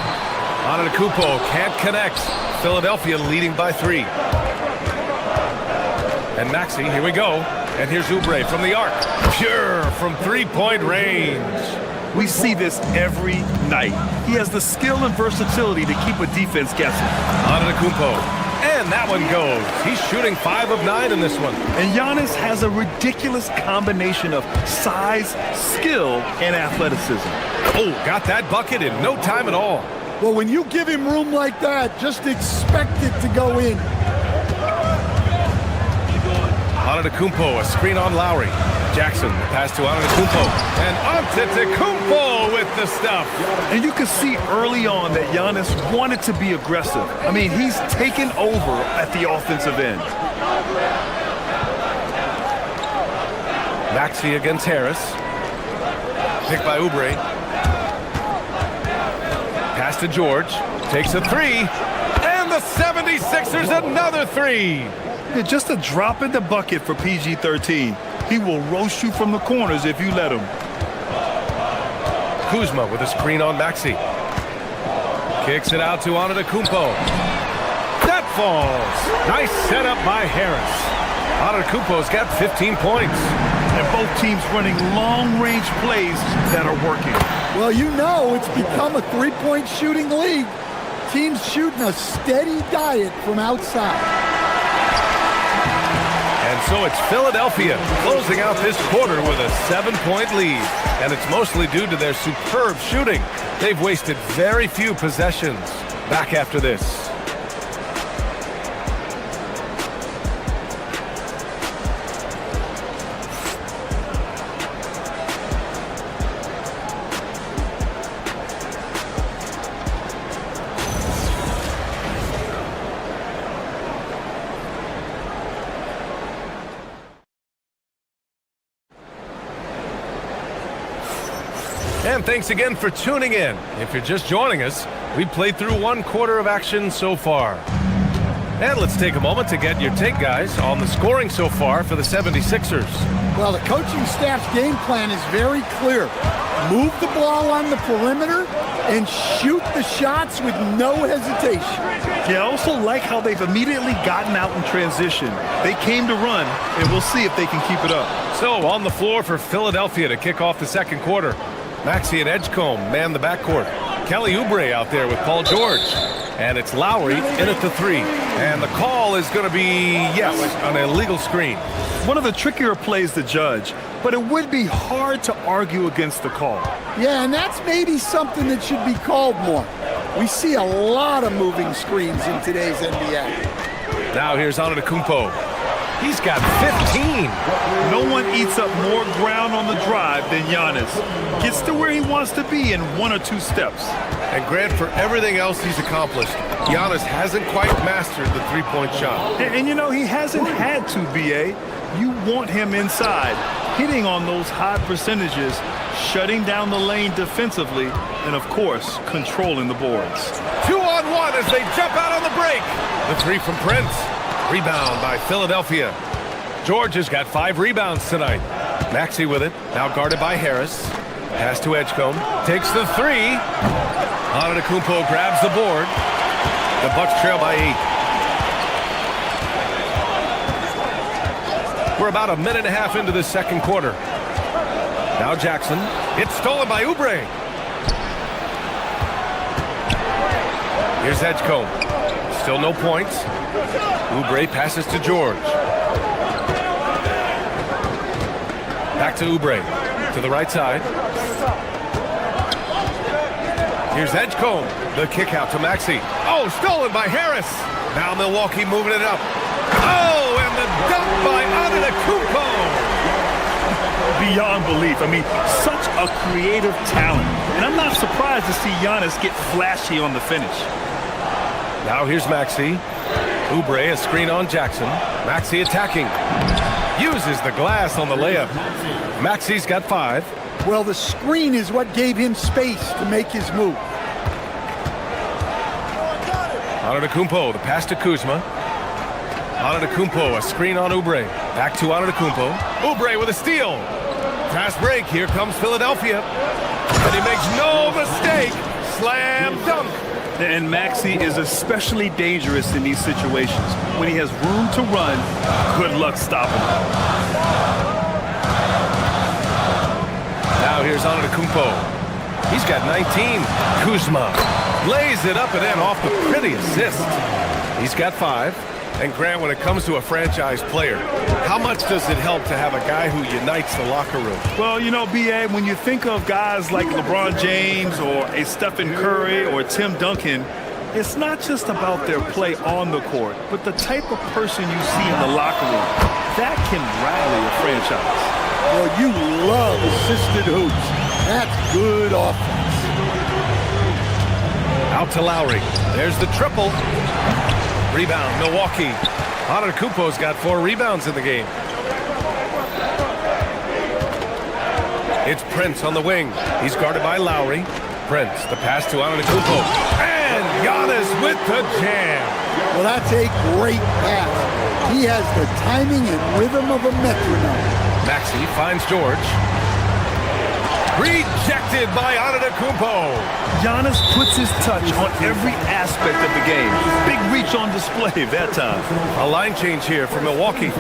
Antetokounmpo can't connect. Philadelphia leading by 3. And Maxey, here we go. And here's Oubre from the arc. Pure from 3-point range. We see this every night. He has the skill and versatility to keep a defense guessing. Antetokounmpo. And that one goes. He's shooting 5 of 9 in this one. And Giannis has a ridiculous combination of size, skill, and athleticism. Oh, got that bucket in no time at all. Well, when you give him room like that, just expect it to go in. Antetokounmpo, a screen on Lowry. Jackson, the pass to Antetokounmpo. And Antetokounmpo with the stuff. And you can see early on that Giannis wanted to be aggressive. I mean, he's taken over at the offensive end. Maxey against Harris. Picked by Oubre. Pass to George. Takes a three. And the 76ers another three. Yeah, just a drop in the bucket for PG-13. He will roast you from the corners if you let him. Kuzma with a screen on Maxey. Kicks it out to Antetokounmpo. That falls. Nice setup by Harris. Antetokounmpo's got 15 points. And both teams running long-range plays that are working. Well, you know it's become a three-point shooting league. Teams shooting a steady diet from outside. And so it's Philadelphia closing out this quarter with a 7-point lead. And it's mostly due to their superb shooting. They've wasted very few possessions. Back after this. And thanks again for tuning in. If you're just joining us, we played through one quarter of action so far. And let's take a moment to get your take, guys, on the scoring so far for the 76ers. Well, the coaching staff's game plan is very clear. Move the ball on the perimeter and shoot the shots with no hesitation. Yeah, I also like how they've immediately gotten out in transition. They came to run, and we'll see if they can keep it up. So on the floor for Philadelphia to kick off the second quarter. Maxey and Edgecombe man the backcourt. Kelly Oubre out there with Paul George. And it's Lowry in at the three. And the call is going to be, yes, an illegal screen. One of the trickier plays to judge, but it would be hard to argue against the call. Yeah, and that's maybe something that should be called more. We see a lot of moving screens in today's NBA. Now here's Antetokounmpo. He's got 15. No one eats up more ground on the drive than Giannis. Gets to where he wants to be in 1 or 2 steps. And Grant, for everything else he's accomplished, Giannis hasn't quite mastered the three-point shot. And you know, he hasn't had to, B.A. You want him inside, hitting on those high percentages, shutting down the lane defensively, and, of course, controlling the boards. 2-on-1 as they jump out on the break. The three from Prince. Rebound by Philadelphia. George has got 5 rebounds tonight. Maxey with it, now guarded by Harris. Pass to Edgecombe, takes the three. Antetokounmpo grabs the board. The Bucks trail by 8. We're about a minute and a half into this second quarter. Now Jackson. It's stolen by Oubre. Here's Edgecombe. Still no points. Oubre passes to George. Back to Oubre. To the right side. Here's Edgecombe. The kick out to Maxey. Oh, stolen by Harris. Now Milwaukee moving it up. Oh, and the dunk by Antetokounmpo. Beyond belief. I mean, such a creative talent. And I'm not surprised to see Giannis get flashy on the finish. Now here's Maxey. Oubre, a screen on Jackson. Maxey attacking. Uses the glass on the layup. Maxey's got 5. Well, the screen is what gave him space to make his move. Antetokounmpo, the pass to Kuzma. Antetokounmpo, a screen on Oubre. Back to Antetokounmpo. Oubre with a steal. Fast break. Here comes Philadelphia. And he makes no mistake. Slam dunk. And Maxey is especially dangerous in these situations. When he has room to run, good luck stopping him. Now here's Antetokounmpo. He's got 19. Kuzma lays it up and in off the pretty assist. He's got 5. And Grant, when it comes to a franchise player, how much does it help to have a guy who unites the locker room? Well, you know, B.A., when you think of guys like LeBron James or a Stephen Curry or Tim Duncan, it's not just about their play on the court, but the type of person you see in the locker room. That can rally a franchise. Well, you love assisted hoops. That's good offense. Out to Lowry. There's the triple. Rebound, Milwaukee. Antetokounmpo's got 4 rebounds in the game. It's Prince on the wing. He's guarded by Lowry. Prince, the pass to Antetokounmpo. And Giannis with the jam. Well, that's a great pass. He has the timing and rhythm of a metronome. Maxey finds George. Rejected by Antetokounmpo. Giannis puts his touch on every aspect of the game. Big reach on display that time. A line change here for Milwaukee.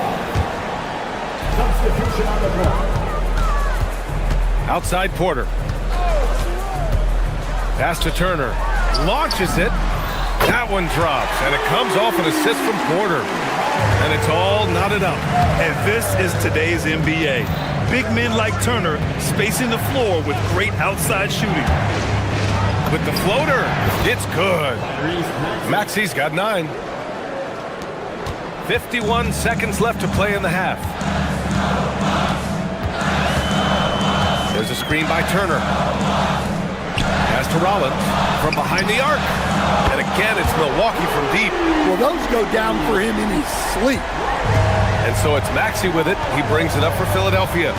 Outside Porter. Pass to Turner. Launches it. That one drops, and it comes off an assist from Porter. And it's all knotted up. And this is today's NBA. Big men like Turner spacing the floor with great outside shooting. With the floater, it's good. Maxey's got 9. 51 seconds left to play in the half. There's a screen by Turner. Pass to Rollins from behind the arc. And again, it's Milwaukee from deep. Well, those go down for him in his sleep. And so it's Maxey with it. He brings it up for Philadelphia.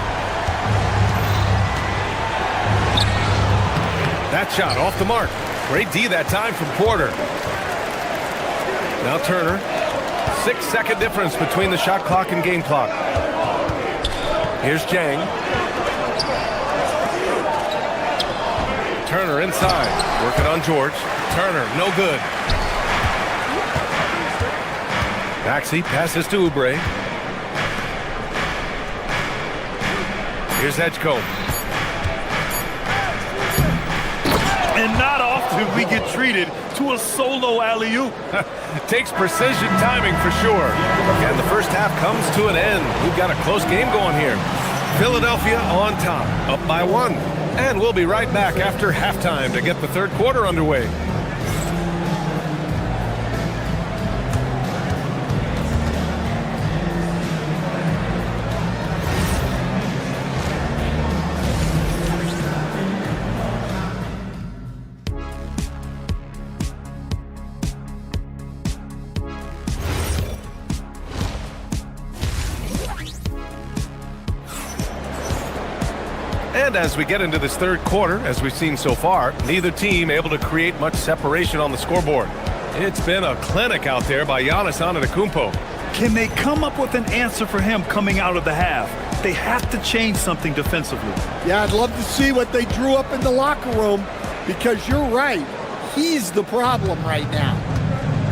That shot off the mark. Great D that time from Porter. Now Turner. 6-second difference between the shot clock and game clock. Here's Jang. Turner inside. Working on George. Turner, no good. Maxey passes to Oubre. Here's Edgecombe. And not often we get treated to a solo alley-oop. Takes precision timing for sure. And the first half comes to an end. We've got a close game going here. Philadelphia on top, up by 1. And we'll be right back after halftime to get the third quarter underway. And as we get into this third quarter, as we've seen so far, neither team able to create much separation on the scoreboard. It's been a clinic out there by Giannis Antetokounmpo. Can they come up with an answer for him coming out of the half? They have to change something defensively. Yeah, I'd love to see what they drew up in the locker room, because you're right. He's the problem right now.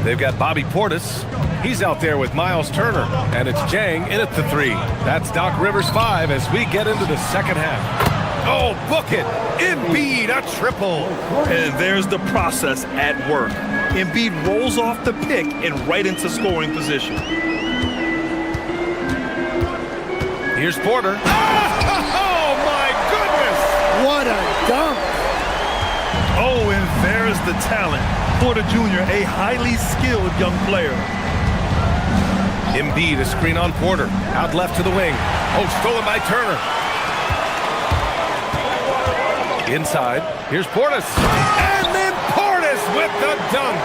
They've got Bobby Portis. He's out there with Miles Turner. And it's Jang in at the 3. That's Doc Rivers 5 as we get into the second half. Oh, book it. Embiid, a triple. And there's the process at work. Embiid rolls off the pick and right into scoring position. Here's Porter. Oh, my goodness. What a dunk. Oh, and there's the talent. Porter Jr., a highly skilled young player. Embiid, a screen on Porter. Out left to the wing. Oh, stolen by Turner. Inside, here's Portis. And then Portis with the dunk.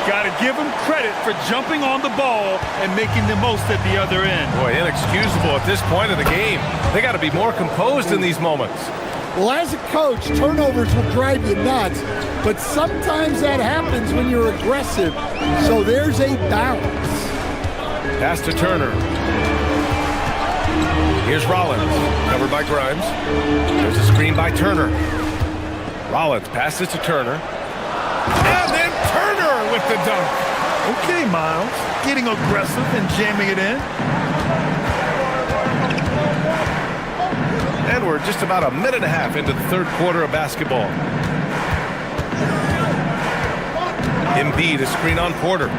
Got to give him credit for jumping on the ball and making the most at the other end. Boy, inexcusable at this point of the game. They got to be more composed in these moments. Well, as a coach, turnovers will drive you nuts, but sometimes that happens when you're aggressive. So there's a balance. Pass to Turner. Here's Rollins, covered by Grimes. There's a screen by Turner. Rollins passes to Turner. And then Turner with the dunk. Okay, Miles, getting aggressive and jamming it in. And we're just about a minute and a half into the third quarter of basketball. Embiid, a screen on Porter.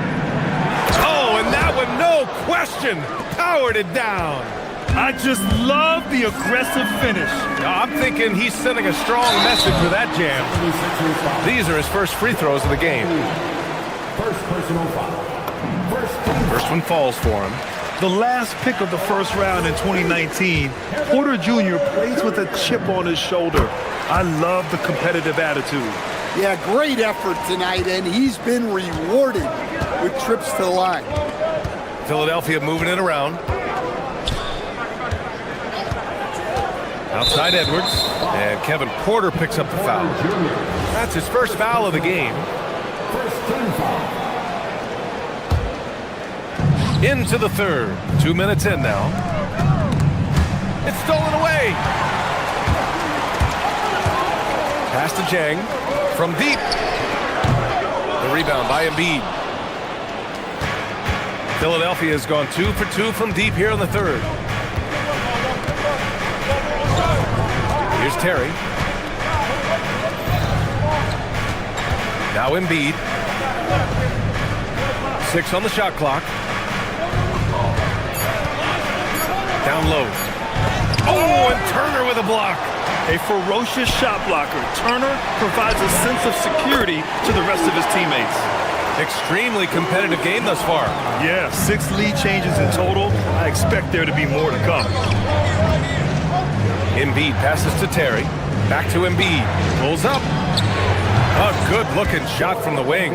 Oh, and that one, no question, powered it down. I just love the aggressive finish. I'm thinking he's sending a strong message with that jam. These are his first free throws of the game. First personal foul. First one falls for him. The last pick of the first round in 2019, Porter Jr. plays with a chip on his shoulder. I love the competitive attitude. Yeah, great effort tonight, and he's been rewarded with trips to the line. Philadelphia moving it around. Outside Edwards, and Kevin Porter picks up the foul. That's his first foul of the game. First team foul. Into the third. 2 minutes in now. It's stolen away. Pass to Jang from deep. The rebound by Embiid. Philadelphia has gone 2 for 2 from deep here in the third. Here's Terry. Now Embiid. 6 on the shot clock. Down low. Oh, and Turner with a block. A ferocious shot blocker. Turner provides a sense of security to the rest of his teammates. Extremely competitive game thus far. Yeah, 6 lead changes in total. I expect there to be more to come. Embiid passes to Terry. Back to Embiid. Pulls up. A good-looking shot from the wing.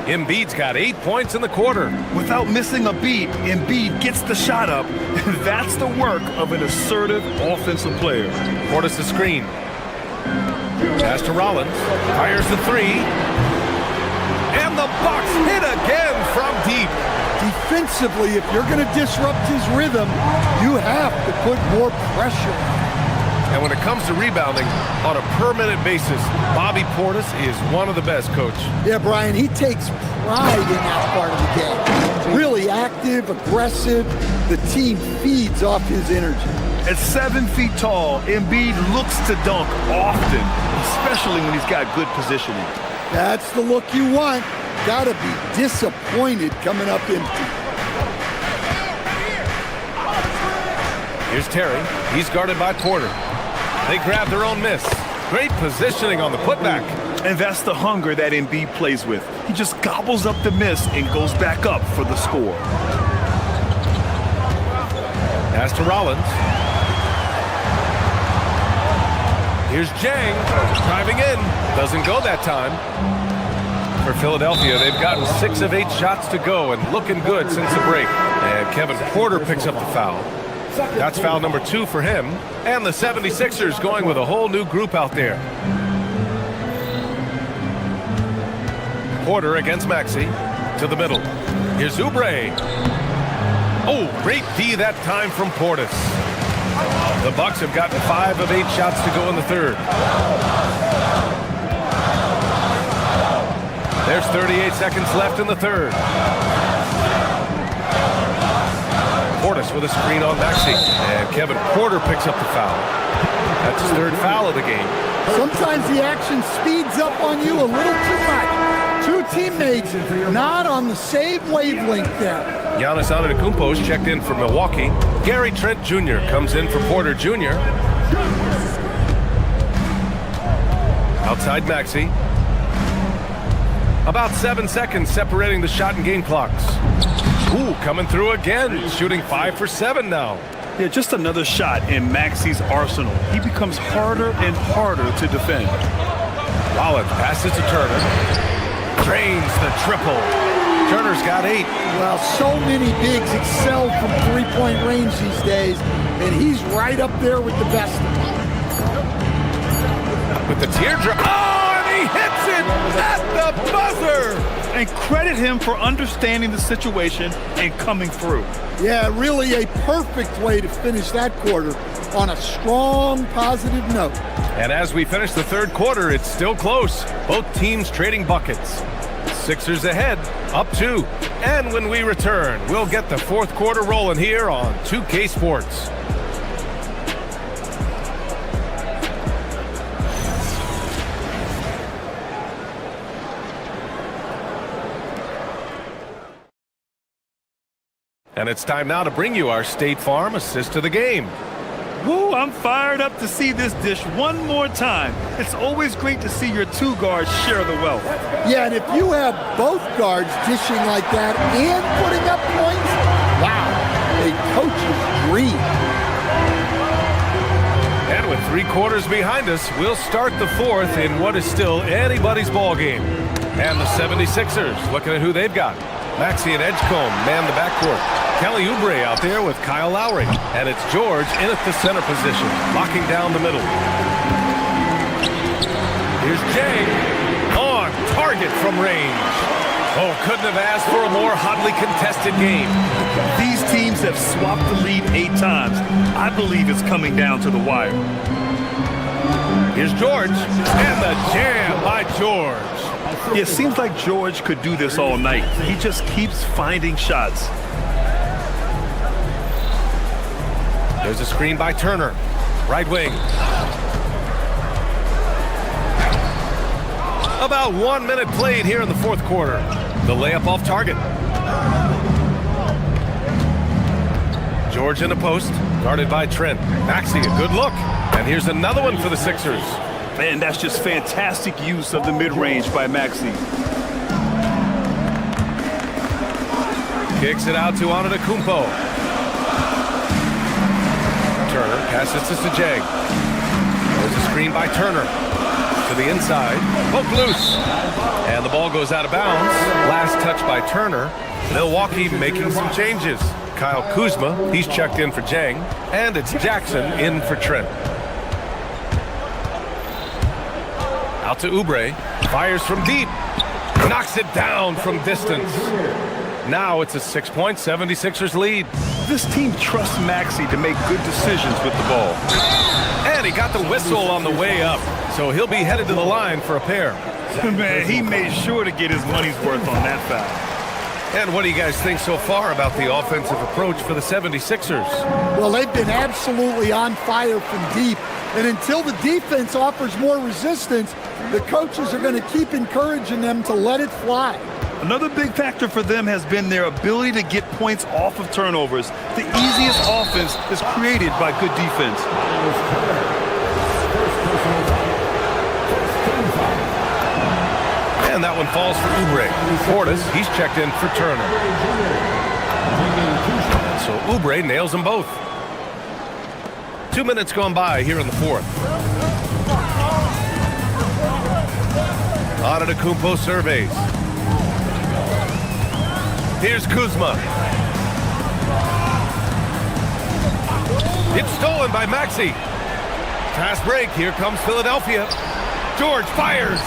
Embiid's got 8 points in the quarter. Without missing a beat, Embiid gets the shot up. And that's the work of an assertive offensive player. Portis a screen. Pass to Rollins. Fires the three. And the Bucks hit again from deep. Defensively, if you're going to disrupt his rhythm, you have to put more pressure on him. And when it comes to rebounding on a per-minute basis, Bobby Portis is one of the best, Coach. Yeah, Brian, he takes pride in that part of the game. Really active, aggressive. The team feeds off his energy. At 7 feet tall, Embiid looks to dunk often, especially when he's got good positioning. That's the look you want. Gotta be disappointed coming up empty. Here's Terry. He's guarded by Porter. They grab their own miss. Great positioning on the putback. And that's the hunger that Embiid plays with. He just gobbles up the miss and goes back up for the score. Pass to Rollins. Here's Jang driving in. Doesn't go that time. For Philadelphia, they've gotten 6 of 8 shots to go and looking good since the break. And Kevin Porter picks up the foul. That's foul number 2 for him. And the 76ers going with a whole new group out there. Porter against Maxey. To the middle. Here's Oubre. Oh, great D that time from Portis. The Bucks have gotten 5 of 8 shots to go in the third. There's 38 seconds left in the third. Portis with a screen on Maxey. And Kevin Porter picks up the foul. That's his 3rd foul of the game. Sometimes the action speeds up on you a little too much. 2 teammates not on the same wavelength there. Giannis Antetokounmpo's checked in for Milwaukee. Gary Trent Jr. comes in for Porter Jr. Outside Maxey. About 7 seconds separating the shot and game clocks. Ooh, coming through again, shooting 5 for 7 now. Yeah, just another shot in Maxey's arsenal. He becomes harder and harder to defend. Rollins passes to Turner. Drains the triple. Turner's got 8. Well, so many bigs excel from three-point range these days, and he's right up there with the best of them. With the teardrop. Oh, and he hits it at the buzzer. And credit him for understanding the situation and coming through. Yeah, really a perfect way to finish that quarter on a strong, positive note. And as we finish the third quarter, it's still close. Both teams trading buckets. Sixers ahead, up 2. And when we return, we'll get the fourth quarter rolling here on 2K Sports. And it's time now to bring you our State Farm assist of the game. Woo, I'm fired up to see this dish one more time. It's always great to see your 2 guards share the wealth. Yeah, and if you have both guards dishing like that and putting up points, wow, a coach's dream. And with 3 quarters behind us, we'll start the fourth in what is still anybody's ball game. And the 76ers looking at who they've got. Maxey and Edgecombe man the backcourt. Kelly Oubre out there with Kyle Lowry. And it's George in at the center position, locking down the middle. Here's Jay on target from range. Oh, couldn't have asked for a more hotly contested game. These teams have swapped the lead 8 times. I believe it's coming down to the wire. Here's George, and the jam by George. Yeah, it seems like George could do this all night. He just keeps finding shots. There's a screen by Turner, right wing. About 1 minute played here in the fourth quarter. The layup off target. George in the post, guarded by Trent. Maxey, a good look. And here's another one for the Sixers. Man, that's just fantastic use of the mid-range by Maxey. Kicks it out to Antetokounmpo. Turner passes to Sajang. There's a screen by Turner. To the inside, poke loose. And the ball goes out of bounds. Last touch by Turner. Milwaukee making some changes. Kyle Kuzma, he's checked in for Jang. And it's Jackson in for Trent. Out to Oubre. Fires from deep. Knocks it down from distance. Now it's a 6-point 76ers lead. This team trusts Maxey to make good decisions with the ball. And he got the whistle on the way up. So he'll be headed to the line for a pair. Man, he made sure to get his money's worth on that foul. And what do you guys think so far about the offensive approach for the 76ers? Well, they've been absolutely on fire from deep. And until the defense offers more resistance, the coaches are going to keep encouraging them to let it fly. Another big factor for them has been their ability to get points off of turnovers. The easiest offense is created by good defense. And that one falls for Oubre. Portis, he's checked in for Turner. And so Oubre nails them both. 2 minutes gone by here in the fourth. Antetokounmpo surveys. Here's Kuzma. It's stolen by Maxey. Fast break. Here comes Philadelphia. George fires.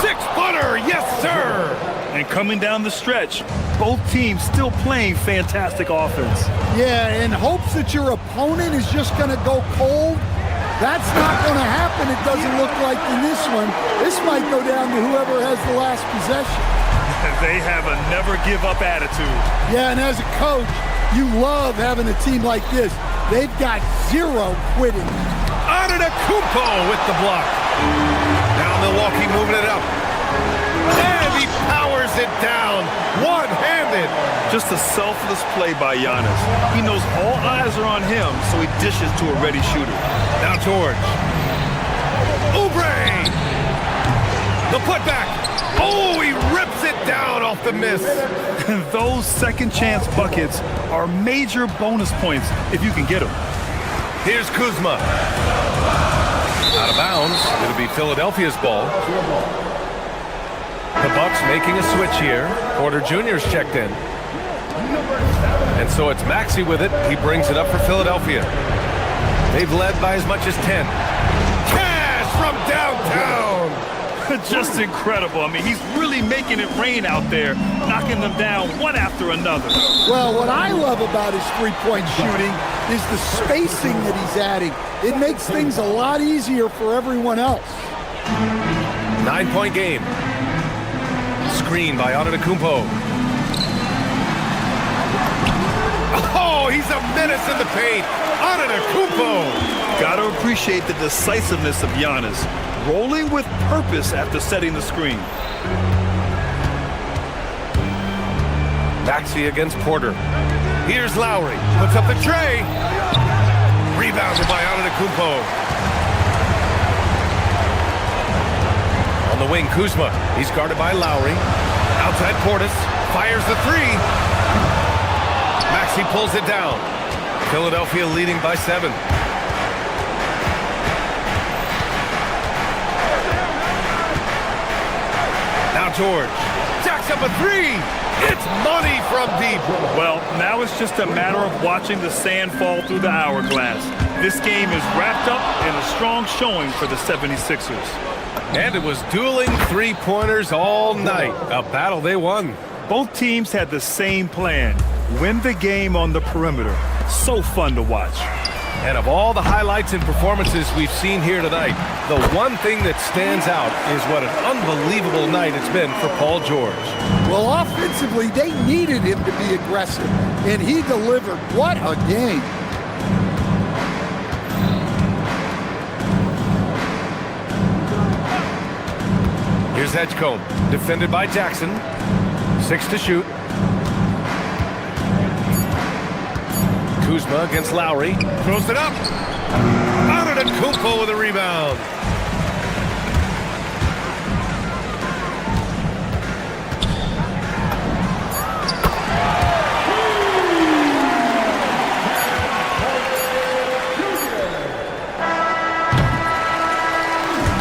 6-footer. Yes, sir. And coming down the stretch, both teams still playing fantastic offense. Yeah, in hopes that your opponent is just going to go cold. That's not going to happen, it doesn't look like in this one. This might go down to whoever has the last possession. They have a never-give-up attitude. Yeah, and as a coach, you love having a team like this. They've got zero quitting. Antetokounmpo with the block. Now Milwaukee moving it up. And he powers it down, one-handed. Just a selfless play by Giannis. He knows all eyes are on him, so he dishes to a ready shooter. Now George. Oubre! The putback. Oh, he rips it down off the miss. Those second-chance buckets are major bonus points if you can get them. Here's Kuzma. Out of bounds. It'll be Philadelphia's ball. The Bucks making a switch here. Porter Jr.'s checked in. And so it's Maxey with it. He brings it up for Philadelphia. They've led by as much as 10. Cash from downtown. Just incredible. I mean, he's really making it rain out there, knocking them down one after another. Well, what I love about his three-point shooting is the spacing that he's adding. It makes things a lot easier for everyone else. 9-point game. Screen by Antetokounmpo. Oh, he's a menace in the paint. Antetokounmpo. Got to appreciate the decisiveness of Giannis, rolling with purpose after setting the screen. Maxey against Porter. Here's Lowry. Puts up the tray. Rebounded by Antetokounmpo. On the wing, Kuzma. He's guarded by Lowry. Outside Portis. Fires the three. Maxey pulls it down. Philadelphia leading by 7. Now George. Jacks up a three. It's money from deep. Well, now it's just a matter of watching the sand fall through the hourglass. This game is wrapped up in a strong showing for the 76ers. And it was dueling three-pointers all night. A battle they won. Both teams had the same plan. Win the game on the perimeter. So fun to watch. And of all the highlights and performances we've seen here tonight, the one thing that stands out is what an unbelievable night it's been for Paul George. Well, offensively, they needed him to be aggressive, and he delivered. What a game. Here's Edgecombe, defended by Jackson. 6 to shoot. Kuzma against Lowry. Throws it up. Antetokounmpo with a rebound.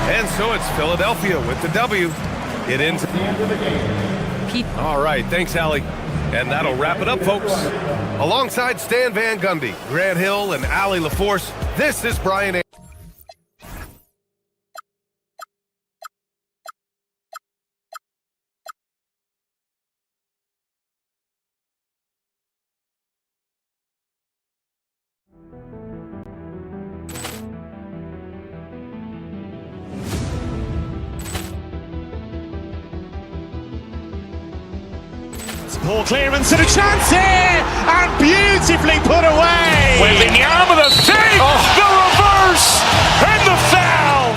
And so it's Philadelphia with the W. It ends at the end of the game. All right, thanks, Allie. And that'll wrap it up, folks. Alongside Stan Van Gundy, Grant Hill, and Allie LaForce, this is Brian A. Ball clearance and a chance here, and beautifully put away. Wembanyama the save, the reverse, and the foul.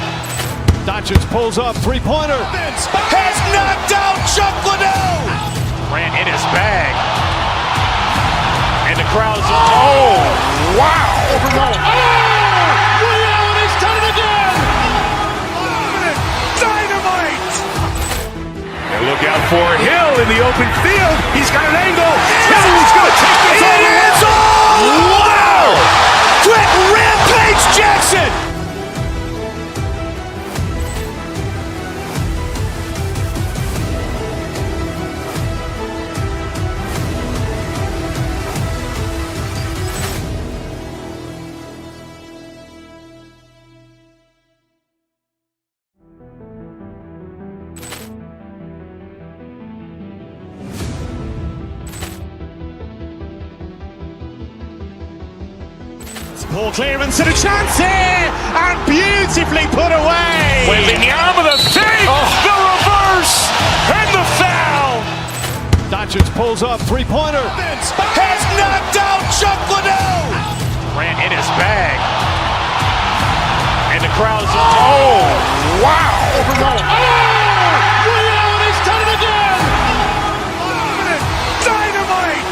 Doncic pulls up, three-pointer. Has knocked out Chuck Liddell. Ran in his bag, and the crowd's oh wow! Realty's done it again. Dynamite. And look out for Hill in the open field. He's got an angle. He's going to take this all the way. Wow! Quick rampage Jackson. Ball clearance and a chance here, and beautifully put away. Wembanyama the save, the reverse, and the foul. Doncic pulls up, three-pointer. Has knocked out Chuck Liddell. Ran in his bag, and the crowd's oh wow! Realty's done it again. Dynamite.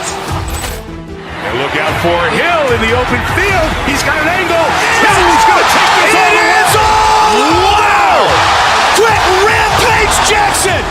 And look out for Hill in the open field. He's got an angle. He's going to take this all the way. Wow! Quick rampage Jackson.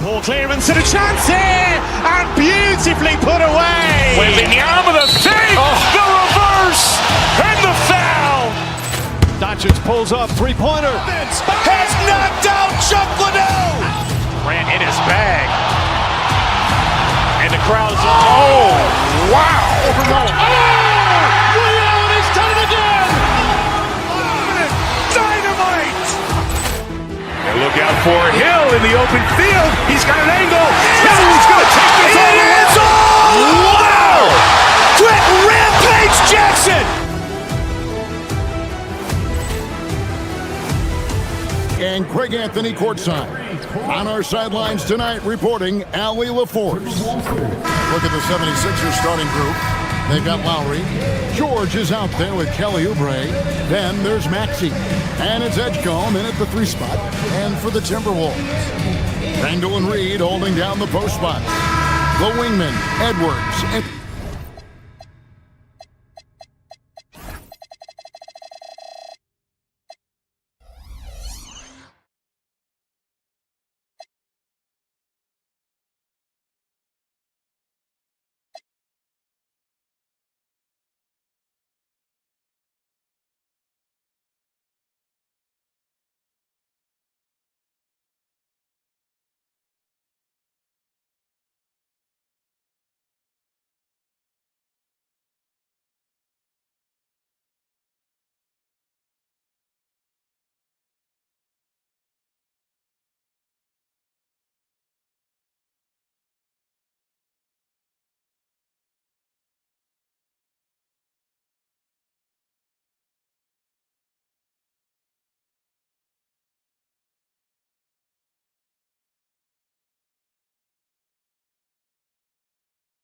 Ball clearance and a chance here, and beautifully put away. Wembanyama the save, the reverse, and the foul. Doncic pulls up, three-pointer. Has knocked out Chuck Liddell. Ran in his bag, and the crowd's oh wow! Realty's done it again. Dynamite. And look out for Hill in the open field. He's got an angle. He's going to take this all the way. Wow! Quick rampage Jackson. And Craig Anthony courtside. On our sidelines tonight, reporting Allie LaForce. Look at the 76ers starting group. They've got Lowry. George is out there with Kelly Oubre. Then there's Maxey. And it's Edgecombe in at the 3 spot. And for the Timberwolves, Randall and Reed holding down the post spot. The wingman, Edwards. And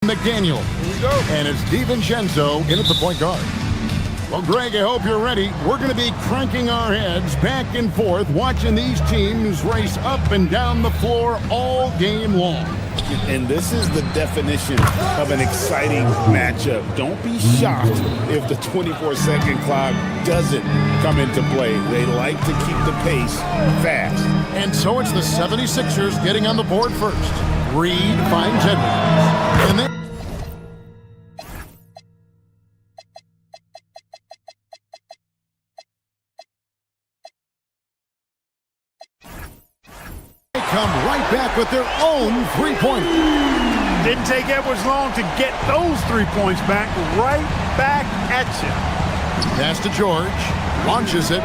McDaniel. And it's DiVincenzo in at the point guard. Well, Greg, I hope you're ready. We're going to be cranking our heads back and forth, watching these teams race up and down the floor all game long. And this is the definition of an exciting matchup. Don't be shocked if the 24-second clock doesn't come into play. They like to keep the pace fast. And so it's the 76ers getting on the board first. Reed finds Edwards. And then come right back with their own three-pointer. Didn't take Edwards long to get those 3 points back. Right back at you. Pass to George. Launches it.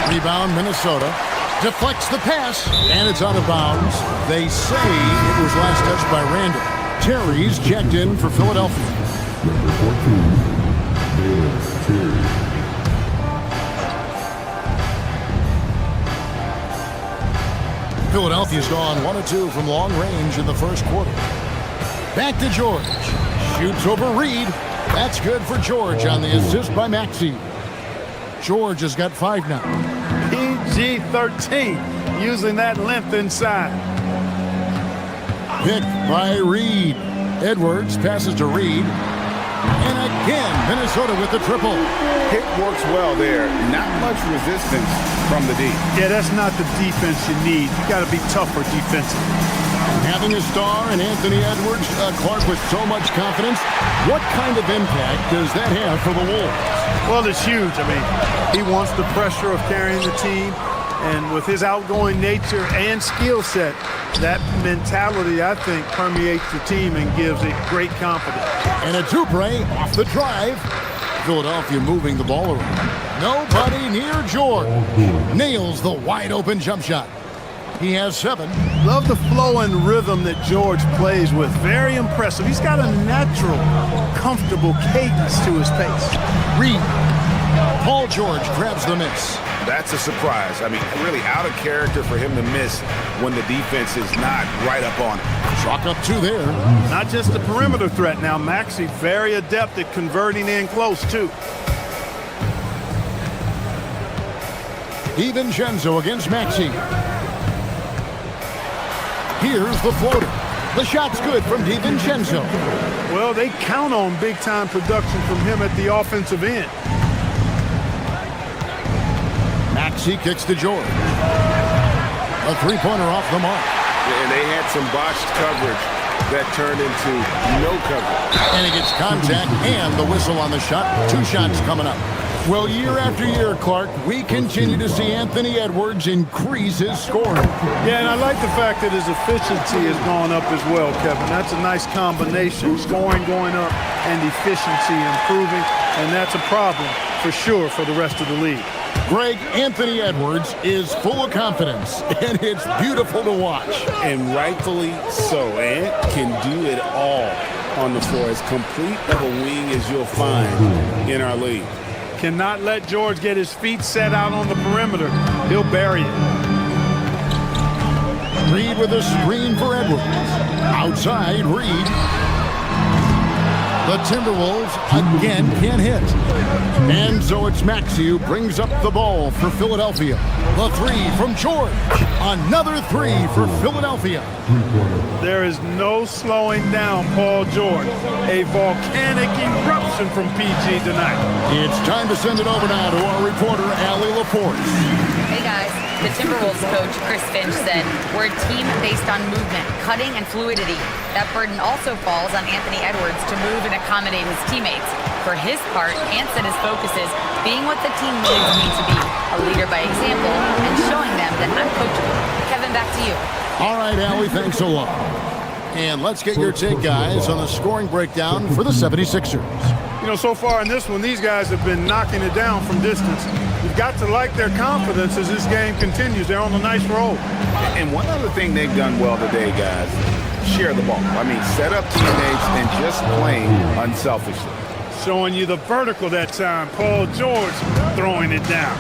Rebound, Minnesota. Deflects the pass, and it's out of bounds. They say it was last touched by Randall. Terry's checked in for Philadelphia. Number 14, Baylor, Terry. Philadelphia's gone 1 of 2 from long range in the first quarter. Back to George. Shoots over Reed. That's good for George on the assist by Maxey. George has got 5 now. PG-13, using that length inside. Picked by Reed. Edwards passes to Reed. And again, Minnesota with the triple. Pick works well there. Not much resistance from the D. Yeah, that's not the defense you need. You got to be tougher defensively. Having a star in Anthony Edwards, Clark, with so much confidence, what kind of impact does that have for the Wolves? Well, it's huge. I mean, he wants the pressure of carrying the team. And with his outgoing nature and skill set, that mentality, I think, permeates the team and gives it great confidence. And a Dupree off the drive. Philadelphia moving the ball around. Nobody near George. Nails the wide-open jump shot. He has 7. Love the flow and rhythm that George plays with. Very impressive. He's got a natural, comfortable cadence to his pace. Reed. Paul George grabs the miss. That's a surprise. I mean, really out of character for him to miss when the defense is not right up on him. Chalk up 2 there. Not just the perimeter threat now. Maxey very adept at converting in close, too. DiVincenzo against Maxey. Here's the floater. The shot's good from DiVincenzo. Well, they count on big-time production from him at the offensive end. Maxey kicks to George. A three-pointer off the mark. And they had some botched coverage that turned into no coverage. And he gets contact and the whistle on the shot. 2 shots coming up. Well, year after year, Clark, we continue to see Anthony Edwards increase his scoring. Yeah, and I like the fact that his efficiency has gone up as well, Kevin. That's a nice combination. Scoring going up and efficiency improving, and that's a problem for sure for the rest of the league. Greg, Anthony Edwards is full of confidence, and it's beautiful to watch. And rightfully so. Ant can do it all on the floor. As complete of a wing as you'll find in our league. Cannot let George get his feet set out on the perimeter. He'll bury it. Reed with a screen for Edwards. Outside, Reed. The Timberwolves again can't hit. And so it's Maxey who brings up the ball for Philadelphia. The 3 from George. Another 3 for Philadelphia. There is no slowing down Paul George. A volcanic eruption from PG tonight. It's time to send it over now to our reporter, Allie LaForce. Hey guys, the Timberwolves coach, Chris Finch, said, "We're a team based on movement, cutting, and fluidity. That burden also falls on Anthony Edwards to move and accommodate his teammates. For his part, Ant said his focus is being what the team needs me to be, a leader by example, and showing them that I'm coachable." Kevin, back to you. All right, Allie, thanks a lot. And let's get your take, guys, on the scoring breakdown for the 76ers. You know, so far in this one, these guys have been knocking it down from distance. You've got to like their confidence as this game continues. They're on a nice roll. And one other thing they've done well today, guys, share the ball. I mean, set up teammates and just playing unselfishly. Showing you the vertical that time. Paul George throwing it down.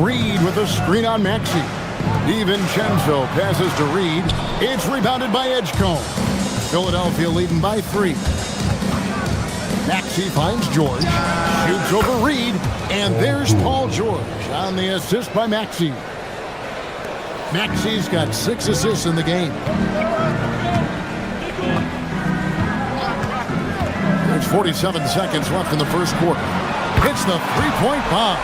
Reed with a screen on Maxey. DiVincenzo passes to Reed. It's rebounded by Edgecombe. Philadelphia leading by 3. Maxey finds George. Shoots over Reed. And there's Paul George on the assist by Maxey. Maxey's got 6 assists in the game. There's 47 seconds left in the first quarter. Hits the three-point bomb.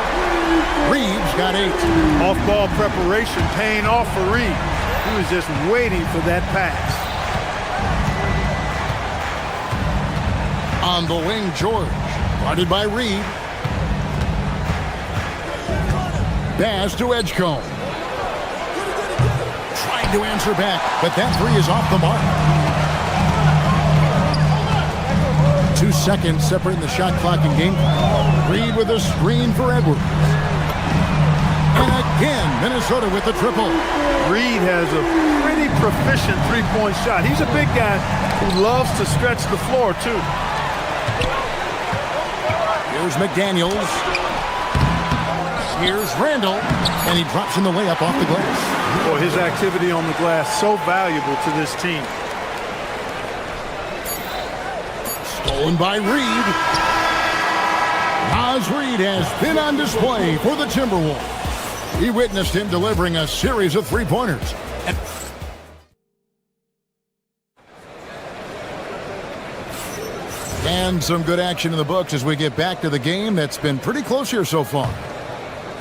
Reed's got 8. Off-ball preparation paying off for Reed. He was just waiting for that pass. On the wing, George. Guarded by Reed. Pass to Edgecombe. Trying to answer back, but that 3 is off the mark. 2 seconds separating the shot clock and game clock. Reed with a screen for Edwards. And again, Minnesota with the triple. Reed has a pretty proficient three-point shot. He's a big guy who loves to stretch the floor, too. Here's McDaniels. Here's Randall. And he drops in the layup off the glass. Boy, his activity on the glass so valuable to this team. Stolen by Reed. Naz Reed has been on display for the Timberwolves. He witnessed him delivering a series of three-pointers. And some good action in the books as we get back to the game that's been pretty close here so far.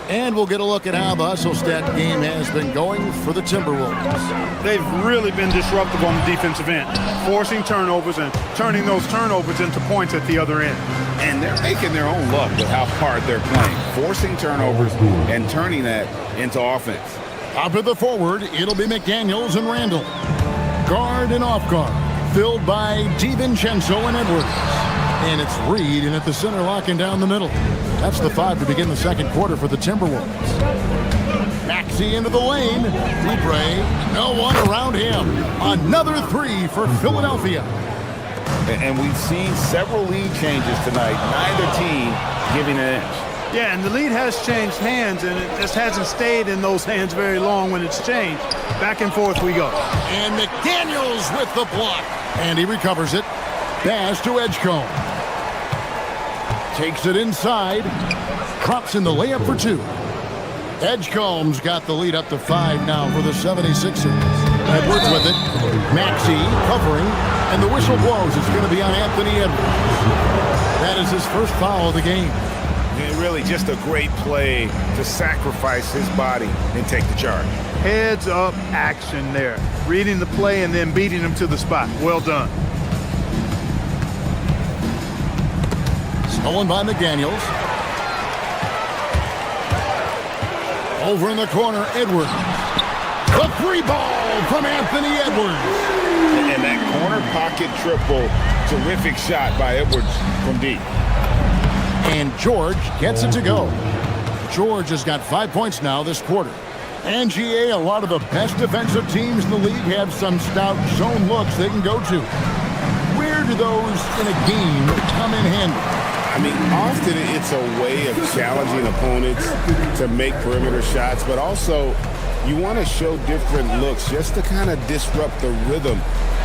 And we'll get a look at how the Hustle-Stat game has been going for the Timberwolves. They've really been disruptive on the defensive end, forcing turnovers and turning those turnovers into points at the other end. And they're making their own luck with how hard they're playing, forcing turnovers and turning that into offense. Up to the forward, it'll be McDaniels and Randall. Guard and off guard, filled by DiVincenzo and Edwards. And it's Reed in at the center, locking down the middle. That's the 5 to begin the second quarter for the Timberwolves. Maxey into the lane. Oubre, no one around him. Another 3 for Philadelphia. And we've seen several lead changes tonight. Neither team giving an inch. Yeah, and the lead has changed hands, and it just hasn't stayed in those hands very long when it's changed. Back and forth we go. And McDaniels with the block. And he recovers it. Pass to Edgecombe. Takes it inside. Drops in the layup for 2. Edgecombe's got the lead up to 5 now for the 76ers. Edwards with it. Maxey covering. And the whistle blows. It's going to be on Anthony Edwards. That is his first foul of the game. And really just a great play to sacrifice his body and take the charge. Heads up action there. Reading the play and then beating him to the spot. Well done. Stolen by McDaniels. Over in the corner, Edwards. The 3 ball from Anthony Edwards. And that corner pocket triple, terrific shot by Edwards from deep. And George gets it to go. George has got 5 points now this quarter. And GA, a lot of the best defensive teams in the league have some stout zone looks they can go to. Where do those in a game come in handy? I mean, often it's a way of challenging opponents to make perimeter shots, but also you want to show different looks just to kind of disrupt the rhythm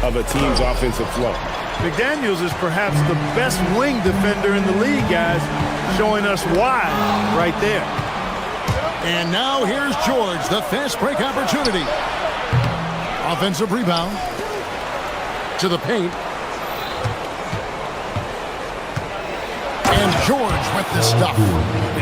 of a team's offensive flow. McDaniels is perhaps the best wing defender in the league, guys, showing us why right there. And now here's George, the fast break opportunity. Offensive rebound to the paint. And George with the stuff.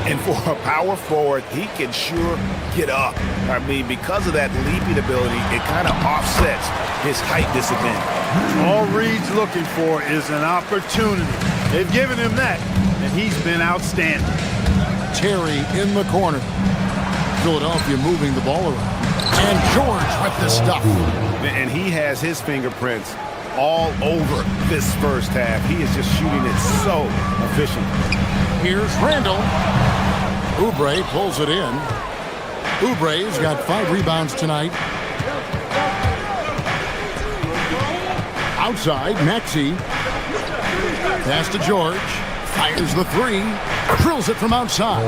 And for a power forward, he can sure get up. I mean, because of that leaping ability, it kind of offsets his height disadvantage. All Reed's looking for is an opportunity. They've given him that, and he's been outstanding. Terry in the corner. Philadelphia moving the ball around. And George with the stuff. And he has his fingerprints all over this first half. He is just shooting it so efficient. Here's Randall. Oubre pulls it in. Oubre's got 5 rebounds tonight. Outside, Maxey. Pass to George. Fires the 3. Drills it from outside.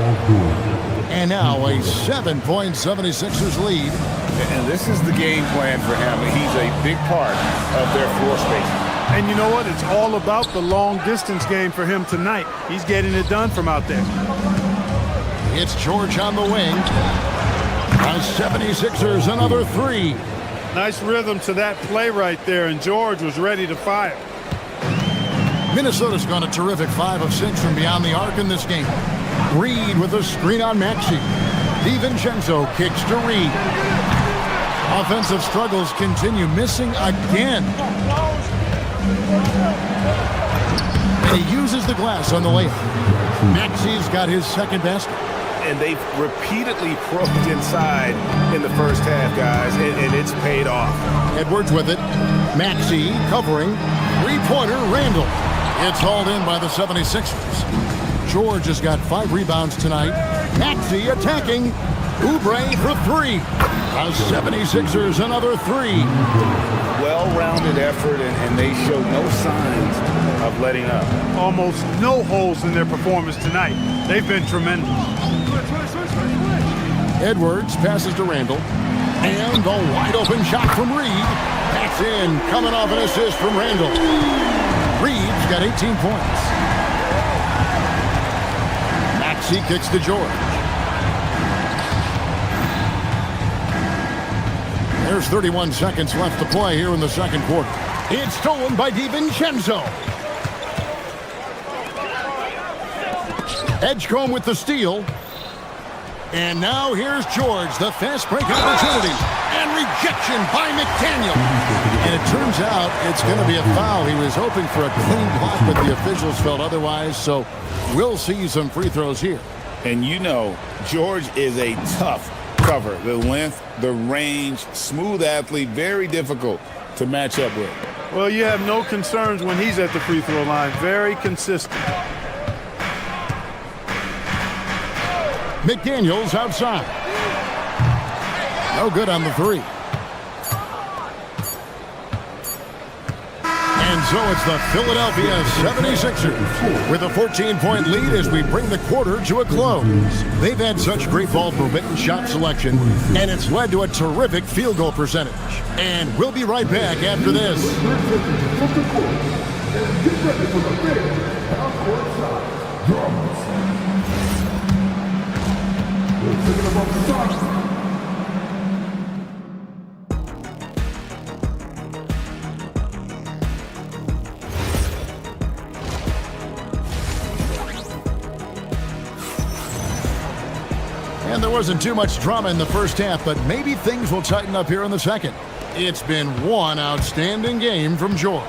And now a 7-point 76ers lead. And this is the game plan for him. He's a big part of their floor space. And you know what? It's all about the long-distance game for him tonight. He's getting it done from out there. It's George on the wing. The 76ers, another three. Nice rhythm to that play right there, and George was ready to fire. Minnesota's gone a terrific 5 of 6 from beyond the arc in this game. Reed with a screen on Maxey. DiVincenzo kicks to Reed. Offensive struggles continue, missing again. And he uses the glass on the layup. Maxey's got his second basket. And they've repeatedly probed inside in the first half, guys, and it's paid off. Edwards with it. Maxey covering. Three-pointer, Randall. It's hauled in by the 76ers. George has got 5 rebounds tonight. Maxey attacking. Oubre for 3. The 76ers, another 3. Well-rounded effort, and they show no signs of letting up. Almost no holes in their performance tonight. They've been tremendous. Edwards passes to Randall. And the wide-open shot from Reed. That's in, coming off an assist from Randall. Reed's got 18 points. Maxey kicks to George. There's 31 seconds left to play here in the second quarter. It's stolen by DiVincenzo. Edgecombe with the steal. And now here's George, the fast break opportunity. And rejection by McDaniel. And it turns out it's going to be a foul. He was hoping for a clean block, but the officials felt otherwise. So we'll see some free throws here. And you know, George is a tough cover. The length, the range, smooth athlete, very difficult to match up with. Well, you have no concerns when he's at the free throw line. Very consistent. McDaniels outside. No good on the 3. And so it's the Philadelphia 76ers with a 14-point lead as we bring the quarter to a close. They've had such great ball movement and shot selection, and it's led to a terrific field goal percentage. And we'll be right back after this. And there wasn't too much drama in the first half, but maybe things will tighten up here in the second. It's been one outstanding game from George.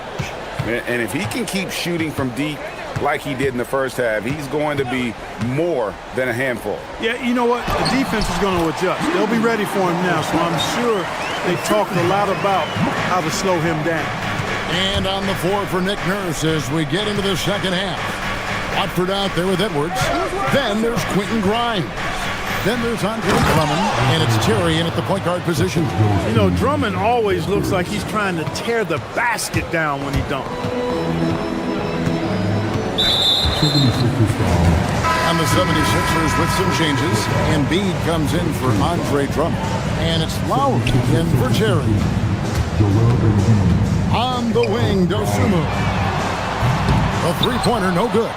And if he can keep shooting from deep like he did in the first half, he's going to be more than a handful. Yeah, you know what? The defense is going to adjust. They'll be ready for him now, so I'm sure they talked a lot about how to slow him down. And on the floor for Nick Nurse as we get into the second half. Watford out there with Edwards. Then there's Quentin Grimes. Then there's Andre Drummond, and it's Terry in at the point guard position. You know, Drummond always looks like he's trying to tear the basket down when he dunks. And the 76ers with some changes. Embiid comes in for Andre Drummond. And it's Lowry in for Terry. On the wing, Dosunmu. A three-pointer, no good.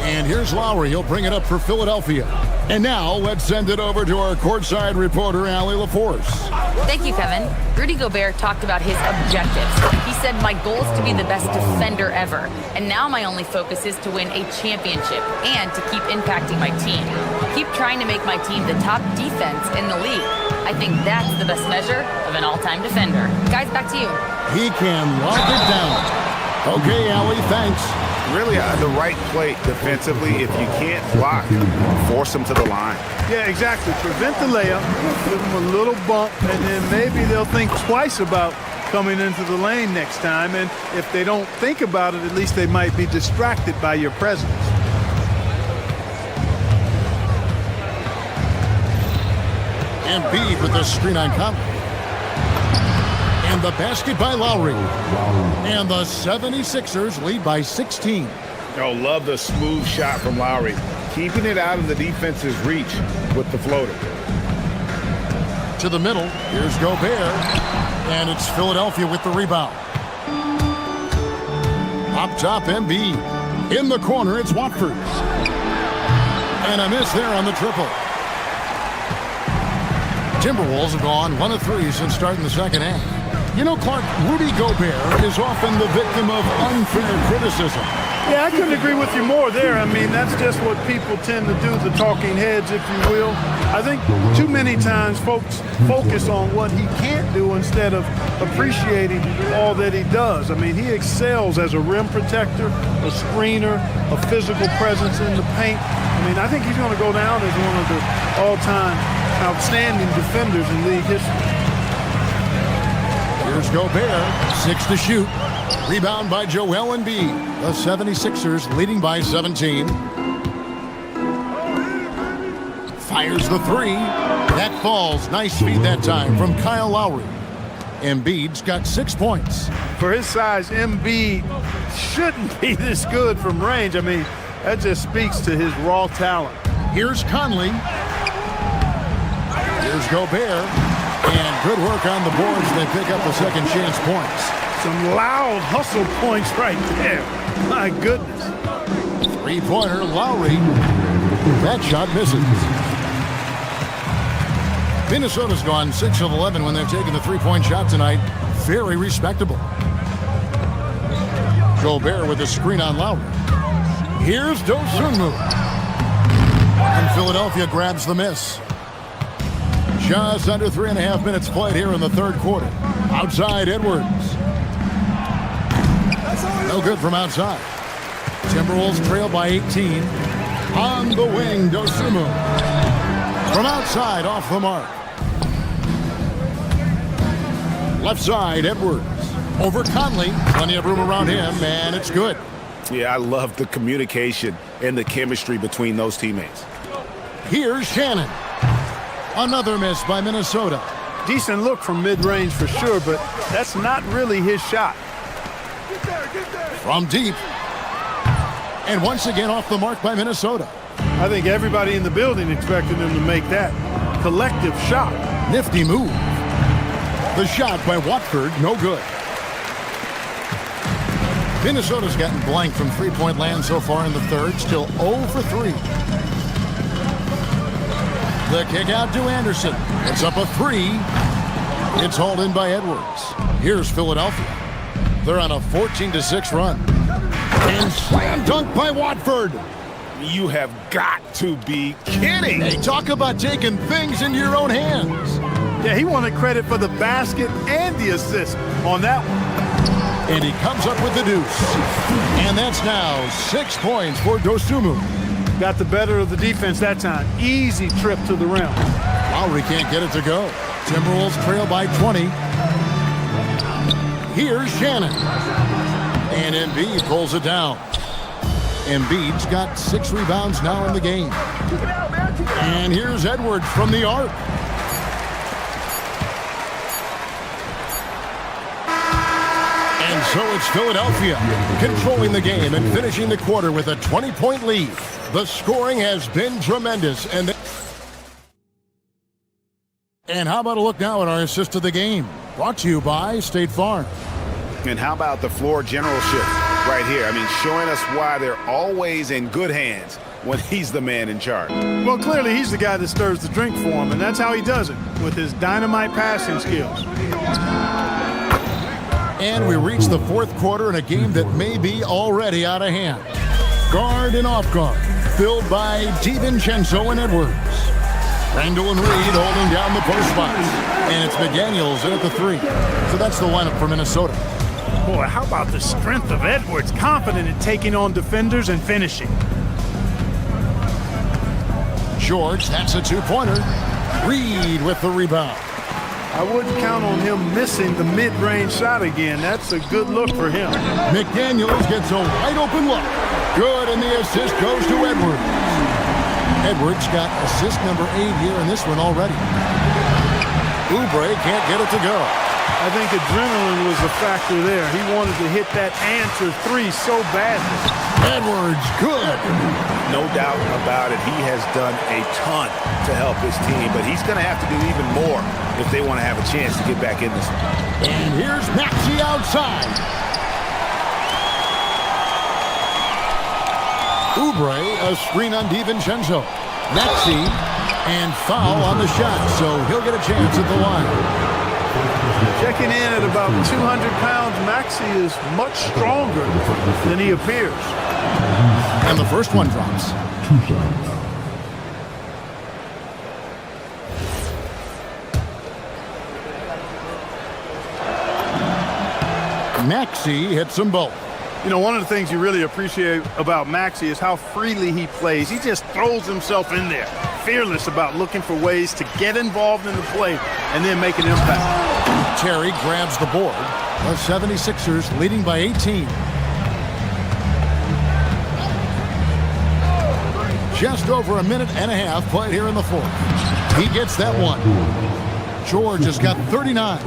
And here's Lowry. He'll bring it up for Philadelphia. And now let's send it over to our courtside reporter, Allie LaForce. Thank you, Kevin. Rudy Gobert talked about his objectives. He said, my goal is to be the best defender ever. And now my only focus is to win a championship and to keep impacting my team. Keep trying to make my team the top defense in the league. I think that's the best measure of an all-time defender. Guys, back to you. He can lock it down. Okay, Allie, thanks. Really the right play defensively. If you can't block, force them to the line. Yeah, exactly. Prevent the layup, give them a little bump, and then maybe they'll think twice about coming into the lane next time. And if they don't think about it, at least they might be distracted by your presence. Embiid with the screen on Conley. And the basket by Lowry. And the 76ers lead by 16. Oh, love the smooth shot from Lowry. Keeping it out of the defense's reach with the floater. To the middle. Here's Gobert. And it's Philadelphia with the rebound. Up top, Embiid. In the corner, it's Watford. And a miss there on the triple. Timberwolves have gone 1 of 3 since starting the second half. You know, Clark, Rudy Gobert is often the victim of unfair criticism. Yeah, I couldn't agree with you more there. I mean, that's just what people tend to do, the talking heads, if you will. I think too many times folks focus on what he can't do instead of appreciating all that he does. I mean, he excels as a rim protector, a screener, a physical presence in the paint. I mean, I think he's going to go down as one of the all-time outstanding defenders in league history. Here's Gobert, 6 to shoot. Rebound by Joel Embiid. The 76ers leading by 17. Fires the 3. That falls. Nice feed that time from Kyle Lowry. Embiid's got 6 points. For his size, Embiid shouldn't be this good from range. I mean, that just speaks to his raw talent. Here's Conley. Here's Gobert. And good work on the boards. They pick up the second chance points. Some loud hustle points right there. My goodness. Three-pointer, Lowry. That shot misses. Minnesota's gone 6 of 11 when they've taken the three-point shot tonight. Very respectable. Gobert with a screen on Lowry. Here's Dosunmu. And Philadelphia grabs the miss. Just under 3.5 minutes played here in the third quarter. Outside, Edwards. No good from outside. Timberwolves trail by 18. On the wing, Dosunmu. From outside, off the mark. Left side, Edwards. Over Conley. Plenty of room around him, and it's good. Yeah, I love the communication and the chemistry between those teammates. Here's Shannon. Another miss by Minnesota. Decent look from mid-range for sure, but that's not really his shot. From deep. And once again off the mark by Minnesota. I think everybody in the building expected him to make that collective shot. Nifty move. The shot by Watford, no good. Minnesota's gotten blank from three-point land so far in the third, still 0 for 3. The kick out to Anderson. It's up a 3. It's hauled in by Edwards. Here's Philadelphia. They're on a 14-6 run. And slam dunk by Watford. You have got to be kidding. Hey, talk about taking things into your own hands. Yeah, he wanted credit for the basket and the assist on that one. And he comes up with the deuce. And that's now 6 points for Dosunmu. Got the better of the defense that time. Easy trip to the rim. Lowry can't get it to go. Timberwolves trail by 20. Here's Shannon. And Embiid pulls it down. Embiid's got 6 rebounds now in the game. And here's Edwards from the arc. And so it's Philadelphia controlling the game and finishing the quarter with a 20-point lead. The scoring has been tremendous. And how about a look now at our assist of the game? Brought to you by State Farm. And how about the floor generalship right here? I mean, showing us why they're always in good hands when he's the man in charge. Well, clearly he's the guy that stirs the drink for him, and that's how he does it, with his dynamite passing skills. And we reach the fourth quarter in a game that may be already out of hand. Guard and off guard, filled by DiVincenzo and Edwards. Randall and Reed holding down the post spots. And it's McDaniels in at the 3. So that's the lineup for Minnesota. Boy, how about the strength of Edwards, confident in taking on defenders and finishing. George, that's a 2-pointer. Reed with the rebound. I wouldn't count on him missing the mid-range shot again. That's a good look for him. McDaniels gets a wide open look. Good, and the assist goes to Edwards. Edwards got assist number 8 here in this one already. Oubre can't get it to go. I think adrenaline was a factor there. He wanted to hit that answer three so badly. Edwards, good. No doubt about it. He has done a ton to help his team, but he's going to have to do even more if they want to have a chance to get back in this one. And here's Maxey outside. Oubre, a screen on DiVincenzo. Maxey, and foul on the shot, so he'll get a chance at the line. Checking in at about 200 pounds, Maxey is much stronger than he appears. And the first one drops. 2 shots. Maxey hits them both. You know, one of the things you really appreciate about Maxey is how freely he plays. He just throws himself in there, fearless about looking for ways to get involved in the play and then make an impact. Terry grabs the board. The 76ers leading by 18. Just over a minute and a half played here in the fourth. He gets that one. George has got 39.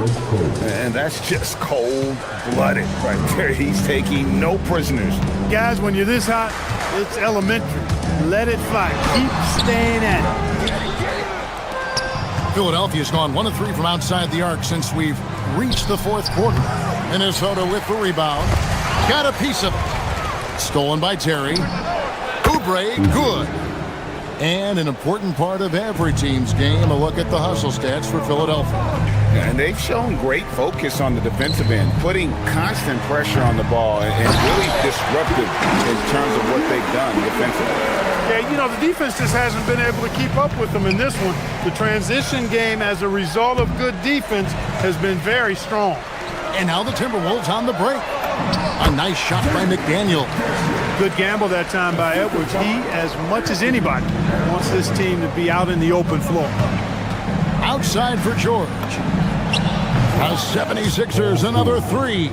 And that's just cold-blooded right there. He's taking no prisoners. Guys, when you're this hot, it's elementary. Let it fly. Keep staying at it. Philadelphia's gone 1 of 3 from outside the arc since we've reached the fourth quarter. Minnesota with the rebound. Got a piece of it. Stolen by Terry. Oubre, good. And an important part of every team's game, a look at the hustle stats for Philadelphia. And they've shown great focus on the defensive end, putting constant pressure on the ball and really disruptive in terms of what they've done defensively. Yeah, you know, the defense just hasn't been able to keep up with them in this one. The transition game, as a result of good defense, has been very strong. And now the Timberwolves on the break. A nice shot by McDaniel. Good gamble that time by Edwards. He, as much as anybody, wants this team to be out in the open floor. Outside for George. The 76ers, another 3.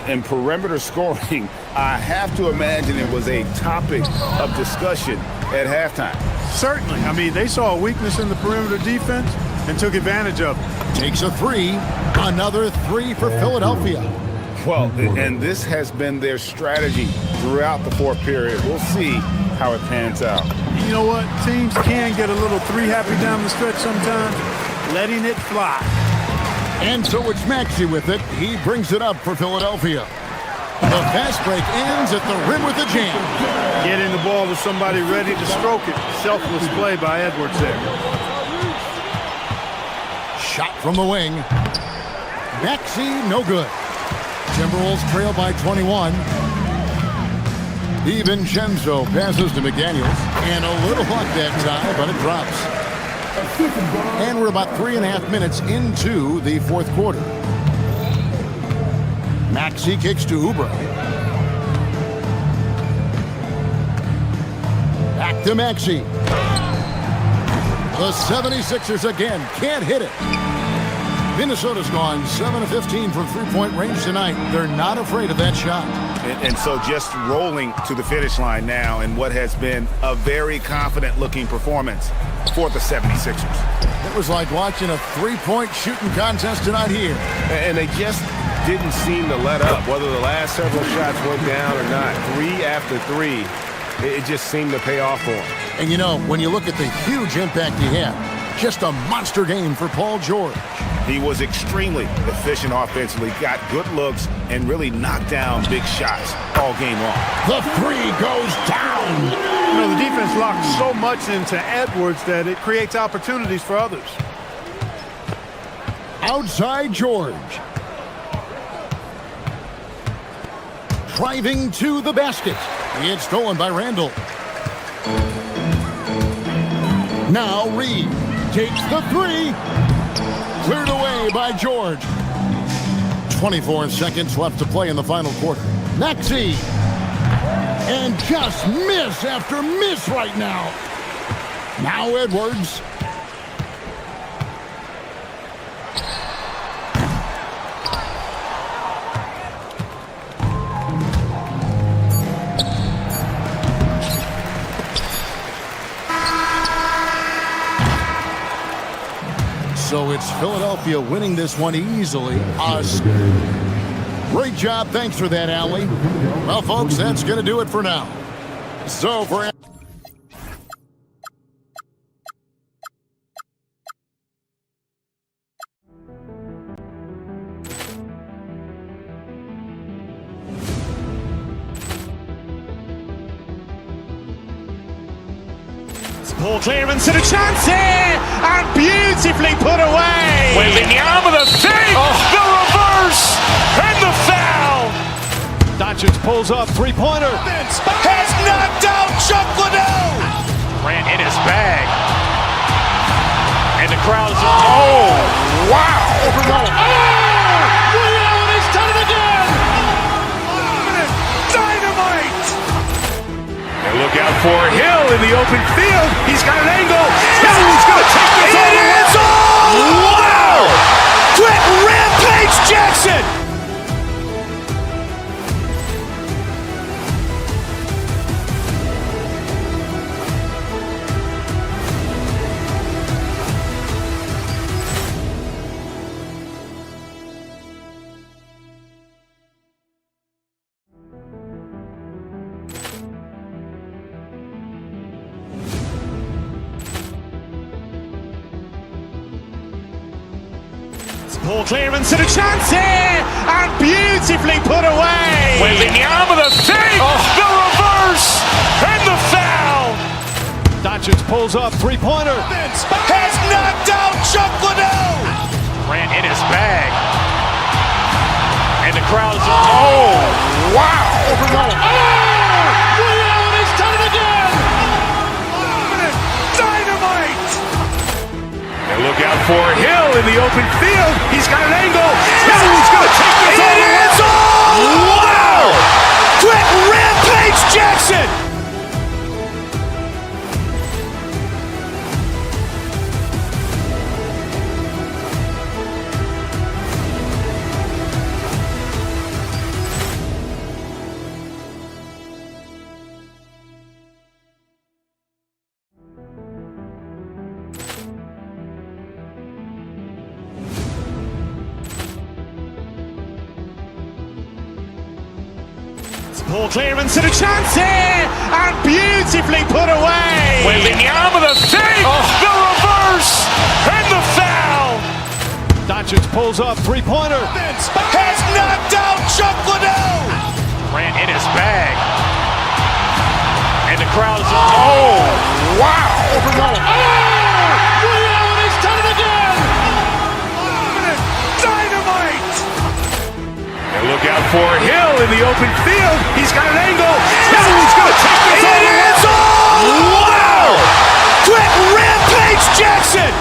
And perimeter scoring, I have to imagine it was a topic of discussion at halftime. Certainly. I mean, they saw a weakness in the perimeter defense and took advantage of it. Takes a 3. Another 3 for Philadelphia. Well, and this has been their strategy throughout the fourth period. We'll see how it pans out. You know what? Teams can get a little 3-happy down the stretch sometimes, letting it fly. And so it's Maxey with it. He brings it up for Philadelphia. The fast break ends at the rim with a jam. Getting the ball to somebody ready to stroke it. Selfless play by Edwards there. Shot from the wing. Maxey, no good. Timberwolves trail by 21. DiVincenzo passes to McDaniels. And a little luck that time, but it drops. And we're about 3.5 minutes into the fourth quarter. Maxey kicks to Oubre. Back to Maxey. The 76ers again can't hit it. Minnesota's gone 7 of 15 from three-point range tonight. They're not afraid of that shot. And so just rolling to the finish line now in what has been a very confident-looking performance for the 76ers. It was like watching a three-point shooting contest tonight here. And they just didn't seem to let up, whether the last several shots went down or not. 3 after 3, it just seemed to pay off for them. And you know, when you look at the huge impact he had, just a monster game for Paul George. He was extremely efficient offensively, got good looks, and really knocked down big shots all game long. The 3 goes down. You know, the defense locks so much into Edwards that it creates opportunities for others. Outside George. Driving to the basket. It's stolen by Randall. Now Reed takes the 3. Cleared away by George. 24 seconds left to play in the final quarter. Maxey. And just miss after miss right now. Now Edwards. So it's Philadelphia winning this one easily. Great job. Thanks for that, Allie. Well, folks, that's going to do it for now. So for Ball clearance and a chance here, and beautifully put away. Waving the arm of the thing, the reverse, and the foul. Doncic pulls up, three-pointer. Has knocked out Chuck Liddell. Ran in his bag. And the crowd is, oh, wow. Ray Allen has done it again. Dynamite. And look out for Hill in the open field. He's got an angle. He's going to take this all the way. Wow! Quick Rampage Jackson. Ball clearance and a chance here, and beautifully put away. Waving the arm of the thing, the reverse, and the foul. Doncic pulls up, three-pointer. Has knocked out Chuck Liddell. Ran in his bag. And the crowd is, oh, wow. Ray Allen has done it again. Dynamite. And look out for Hill in the open field. He's got an angle. He's going to take this all the way. Wow! Quick Rampage Jackson. Ball clearance and a chance here, and beautifully put away. Waving the arm of the thing, the reverse, and the foul. Doncic pulls up, three-pointer. Has knocked out Chuck Liddell. Ran in his bag. And the crowd is, oh, wow. Ray Allen has done it again. Dynamite. And look out for Hill in the open field. He's got an angle. He's going to take this all the way. Wow! Quick Rampage Jackson.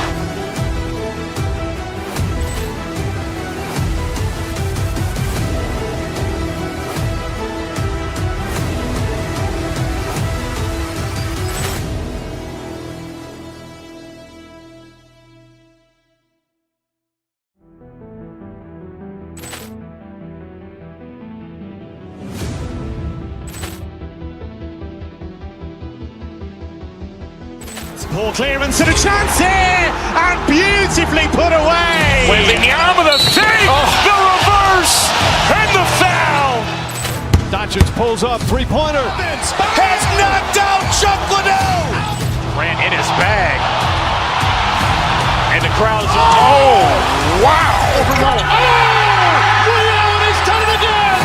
Ball clearance and a chance here, and beautifully put away. Waving the arm of the thing, the reverse, and the foul. Doncic pulls up, three-pointer. Has knocked out Chuck Liddell. Ran in his bag. And the crowd is, oh, wow. Ray Allen has done it again.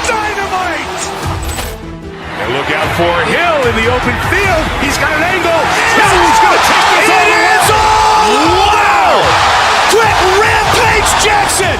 Dynamite. And look out for Hill in the open field. He's got an angle. He's going to take this all the way. Wow! Quick Rampage Jackson.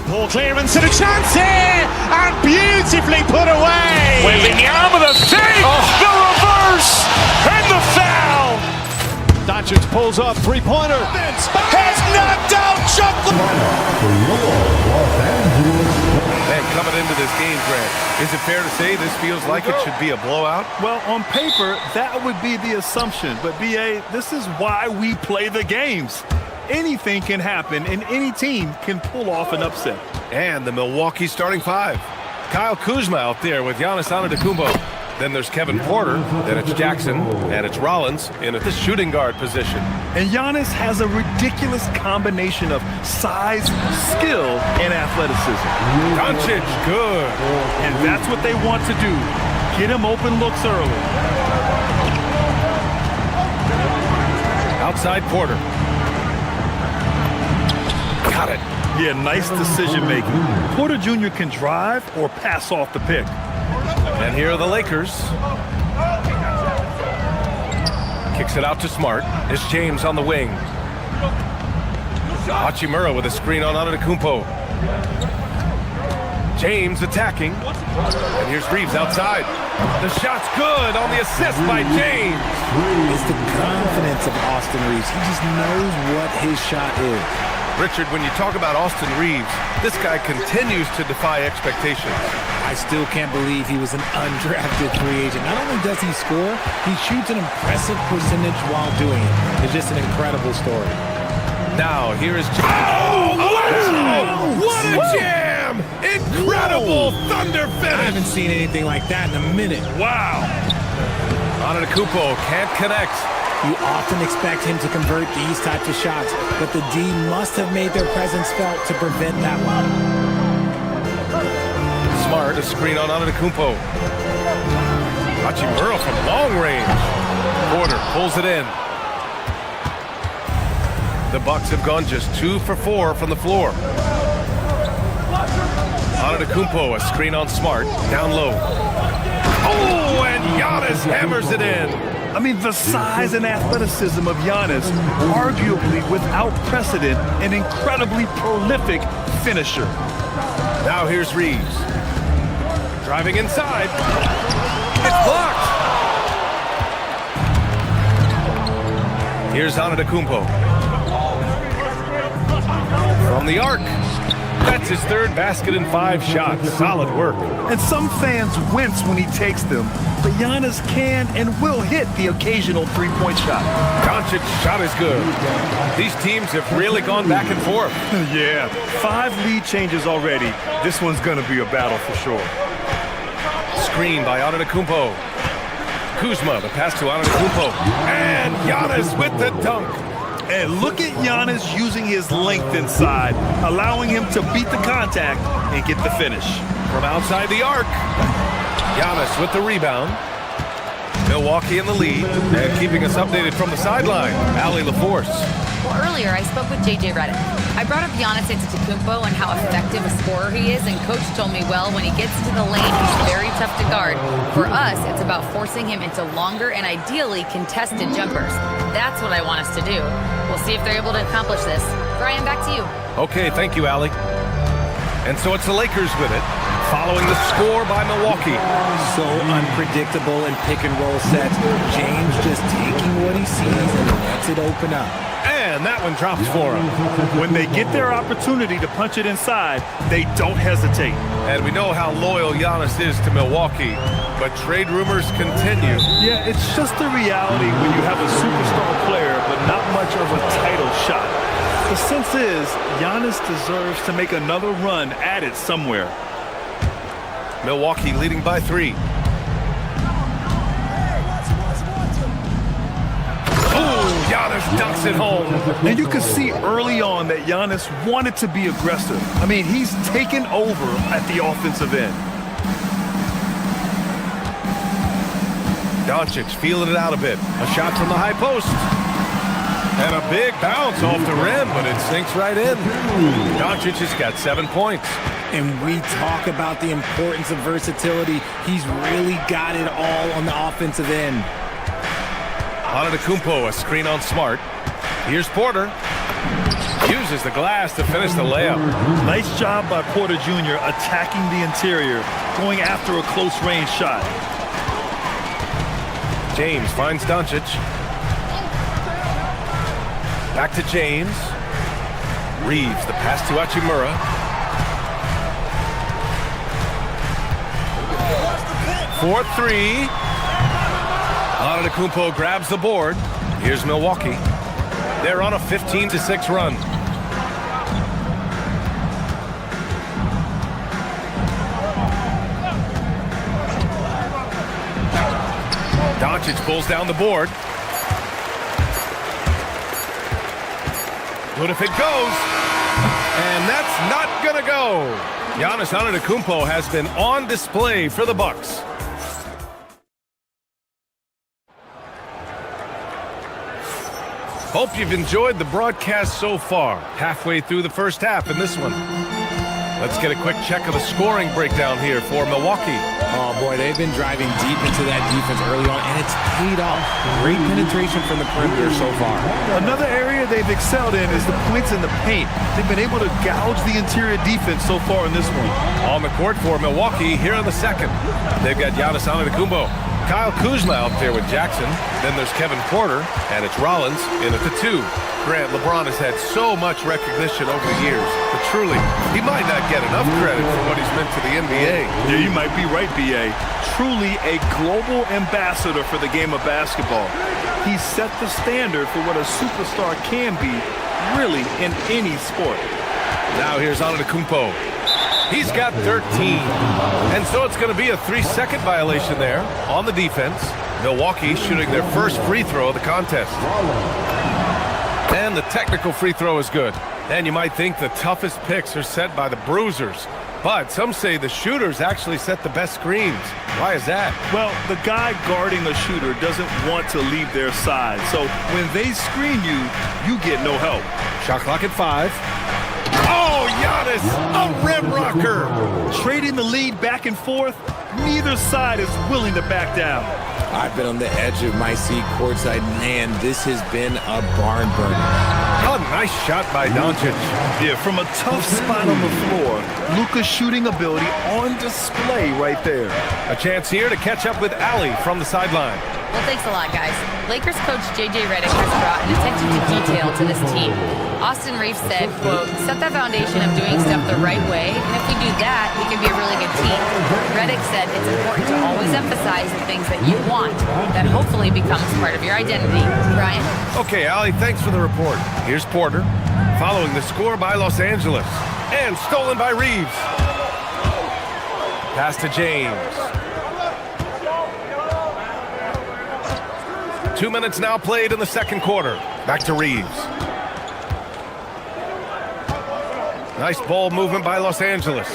Ball clearance and a chance here, and beautifully put away. Waving the arm of the thing, the reverse, and the foul. Doncic pulls up, three-pointer. Has knocked out Chuck. Man, coming into this game, Grant, is it fair to say this feels like it should be a blowout? Well, on paper, that would be the assumption. But, B.A., this is why we play the games. Anything can happen, and any team can pull off an upset. And the Milwaukee starting five. Kyle Kuzma out there with Giannis Antetokounmpo. Then there's Kevin Porter, then it's Jackson, and it's Rollins in the shooting guard position. And Giannis has a ridiculous combination of size, skill, and athleticism. Doncic, good. And that's what they want to do. Get him open looks early. Outside Porter. Got it. Yeah, nice decision making. Porter Jr. can drive or pass off the pick. And here are the Lakers. Kicks it out to Smart. It's James on the wing. Hachimura with a screen on Antetokounmpo. James attacking. And here's Reeves outside. The shot's good on the assist by James. It's the confidence of Austin Reeves. He just knows what his shot is. Richard, when you talk about Austin Reeves, this guy continues to defy expectations. I still can't believe he was an undrafted free agent. Not only does he score, he shoots an impressive percentage while doing it. It's just an incredible story. Now, here is James. What a jam! Incredible thunder finish! I haven't seen anything like that in a minute. Wow! Antetokounmpo can't connect. You often expect him to convert these types of shots, but the D must have made their presence felt to prevent that one. Smart, a screen on Antetokounmpo. Hachimura from long range. Porter pulls it in. The Bucks have gone just 2 for 4 from the floor. Antetokounmpo, a screen on Smart, down low. Oh, and Giannis hammers it in. I mean, the size and athleticism of Giannis, arguably without precedent, an incredibly prolific finisher. Now here's Reeves. Driving inside. It's blocked. Here's Antetokounmpo. From the arc. That's his third basket in 5 shots. Solid work. And some fans wince when he takes them, but Giannis can and will hit the occasional three-point shot. Doncic's shot is good. These teams have really gone back and forth. Yeah, 5 lead changes already. This one's going to be a battle for sure. Screen by Antetokounmpo. Kuzma, the pass to Antetokounmpo. And Giannis with the dunk. And look at Giannis using his length inside, allowing him to beat the contact and get the finish. From outside the arc, Giannis with the rebound. Milwaukee in the lead, and keeping us updated from the sideline, Allie LaForce. Well, earlier I spoke with J.J. Redick. I brought up Giannis Antetokounmpo and how effective a scorer he is, and Coach told me, well, when he gets to the lane, he's very tough to guard. For us, it's about forcing him into longer and ideally contested jumpers. That's what I want us to do. We'll see if they're able to accomplish this. Brian, back to you. Okay, thank you, Allie. And so it's the Lakers with it, following the score by Milwaukee. So unpredictable in pick-and-roll sets. James just taking what he sees and lets it open up. And that one drops for him. When they get their opportunity to punch it inside, they don't hesitate. And we know how loyal Giannis is to Milwaukee, but trade rumors continue. Yeah, it's just the reality when you have a superstar player, but not much of a title shot. The sense is, Giannis deserves to make another run at it somewhere. Milwaukee leading by 3. Giannis dunks it home. And you can see early on that Giannis wanted to be aggressive. I mean, he's taken over at the offensive end. Doncic feeling it out a bit. A shot from the high post. And a big bounce off the rim, but it sinks right in. Doncic has got 7 points. And we talk about the importance of versatility. He's really got it all on the offensive end. Antetokounmpo, a screen on Smart. Here's Porter. Uses the glass to finish the layup. Nice job by Porter Jr. attacking the interior, going after a close-range shot. James finds Doncic. Back to James. Reeves, the pass to Hachimura. For three. Antetokounmpo grabs the board. Here's Milwaukee. They're on a 15-6 run. Doncic pulls down the board. Good if it goes. And that's not gonna go. Giannis Antetokounmpo has been on display for the Bucks. Hope you've enjoyed the broadcast so far. Halfway through the first half in this one. Let's get a quick check of the scoring breakdown here for Milwaukee. Oh, boy, they've been driving deep into that defense early on, and it's paid off. Great penetration from the perimeter so far. Another area they've excelled in is the points in the paint. They've been able to gouge the interior defense so far in this one. On the court for Milwaukee here in the second. They've got Giannis Antetokounmpo. Kyle Kuzma out there with Jackson. Then there's Kevin Porter, and it's Rollins in at the 2. Grant, LeBron has had so much recognition over the years, but truly, he might not get enough credit for what he's meant to the NBA. Yeah, you might be right, B.A. Truly a global ambassador for the game of basketball. He set the standard for what a superstar can be, really, in any sport. Now here's Antetokounmpo. He's got 13. And so it's going to be a 3-second violation there on the defense. Milwaukee shooting their first free throw of the contest. And the technical free throw is good. And you might think the toughest picks are set by the bruisers. But some say the shooters actually set the best screens. Why is that? Well, the guy guarding a shooter doesn't want to leave their side. So when they screen you, you get no help. Shot clock at 5. Oh, Giannis, a rim rocker. Trading the lead back and forth, neither side is willing to back down. I've been on the edge of my seat courtside. Man, this has been a barn burner. Oh, nice shot by Doncic. Yeah, from a tough spot on the floor. Luka's shooting ability on display right there. A chance here to catch up with Allie from the sideline. Well, thanks a lot, guys. Lakers coach J.J. Redick has brought an attention to detail to this team. Austin Reeves said, quote, set that foundation of doing stuff the right way, and if we do that, we can be a really good team. Redick said it's important to always emphasize the things that you want. That hopefully becomes part of your identity. Brian? Okay, Allie, thanks for the report. Here's Porter, following the score by Los Angeles, and stolen by Reeves. Pass to James. 2 minutes now played in the second quarter. Back to Reeves. Nice ball movement by Los Angeles.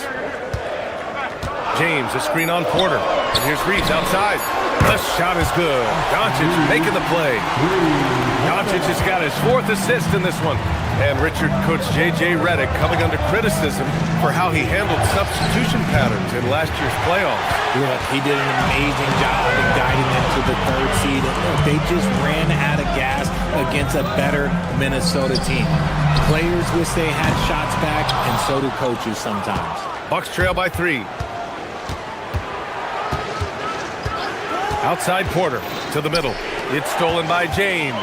James, a screen on Porter. And here's Reeves outside. The shot is good. Doncic making the play. Doncic has got his 4th assist in this one. And Richard coach J.J. Redick coming under criticism for how he handled substitution patterns in last year's playoffs. Look, he did an amazing job in guiding them to the 3rd seed. And look, they just ran out of gas against a better Minnesota team. Players wish they had shots back, and so do coaches sometimes. Bucks trail by 3. Outside Porter to the middle. It's stolen by James.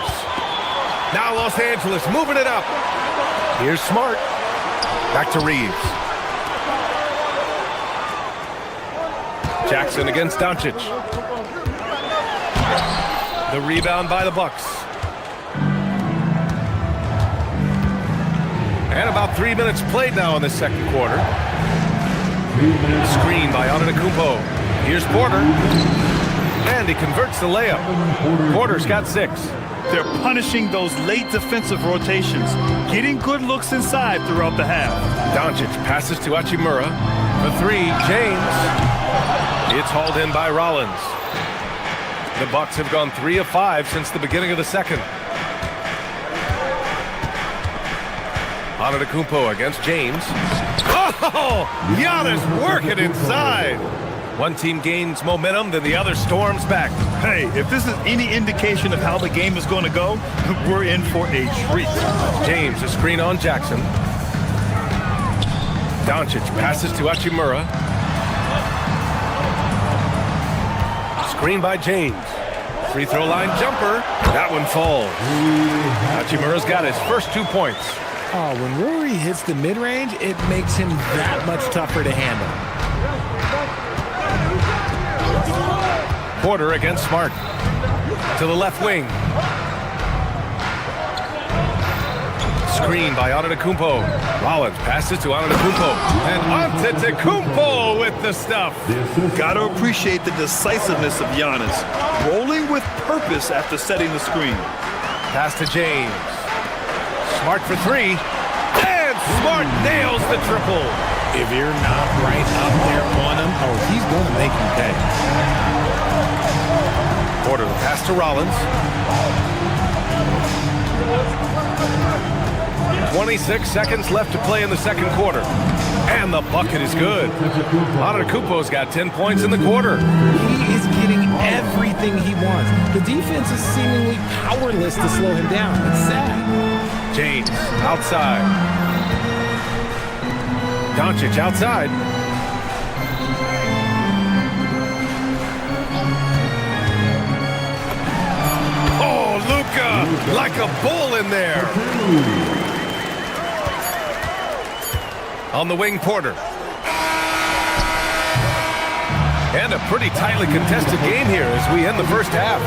Now Los Angeles moving it up. Here's Smart. Back to Reeves. Jackson against Doncic. The rebound by the Bucks. And about 3 minutes played now in the second quarter. Screen by Antetokounmpo. Here's Porter. And he converts the layup. Porter's got 6. They're punishing those late defensive rotations, getting good looks inside throughout the half. Doncic passes to Hachimura. For 3, James. It's hauled in by Rollins. The Bucks have gone 3 of 5 since the beginning of the second. Antetokounmpo against James. Oh! Giannis working inside. One team gains momentum, then the other storms back. Hey, if this is any indication of how the game is going to go, we're in for a treat. James, a screen on Jackson. Doncic passes to Hachimura. Screen by James. Free throw line jumper. That one falls. Hachimura's got his first 2 points. Oh, when Rory hits the mid-range, it makes him that much tougher to handle. Porter against Smart. To the left wing. Screen by Antetokounmpo. Rollins passes to Antetokounmpo. And Antetokounmpo with the stuff. Got to appreciate the decisiveness of Giannis. Rolling with purpose after setting the screen. Pass to James. Smart for three. And Smart nails the triple. If you're not right up there on him, oh, he's going to make you pay. Porter the pass to Rollins. 26 seconds left to play in the second quarter. And the bucket is good. Antetokounmpo's got 10 points in the quarter. He is getting everything he wants. The defense is seemingly powerless to slow him down. It's sad. James outside. Doncic outside. Oh, Luka, like a bull in there. On the wing, Porter. And a pretty tightly contested game here as we end the first half.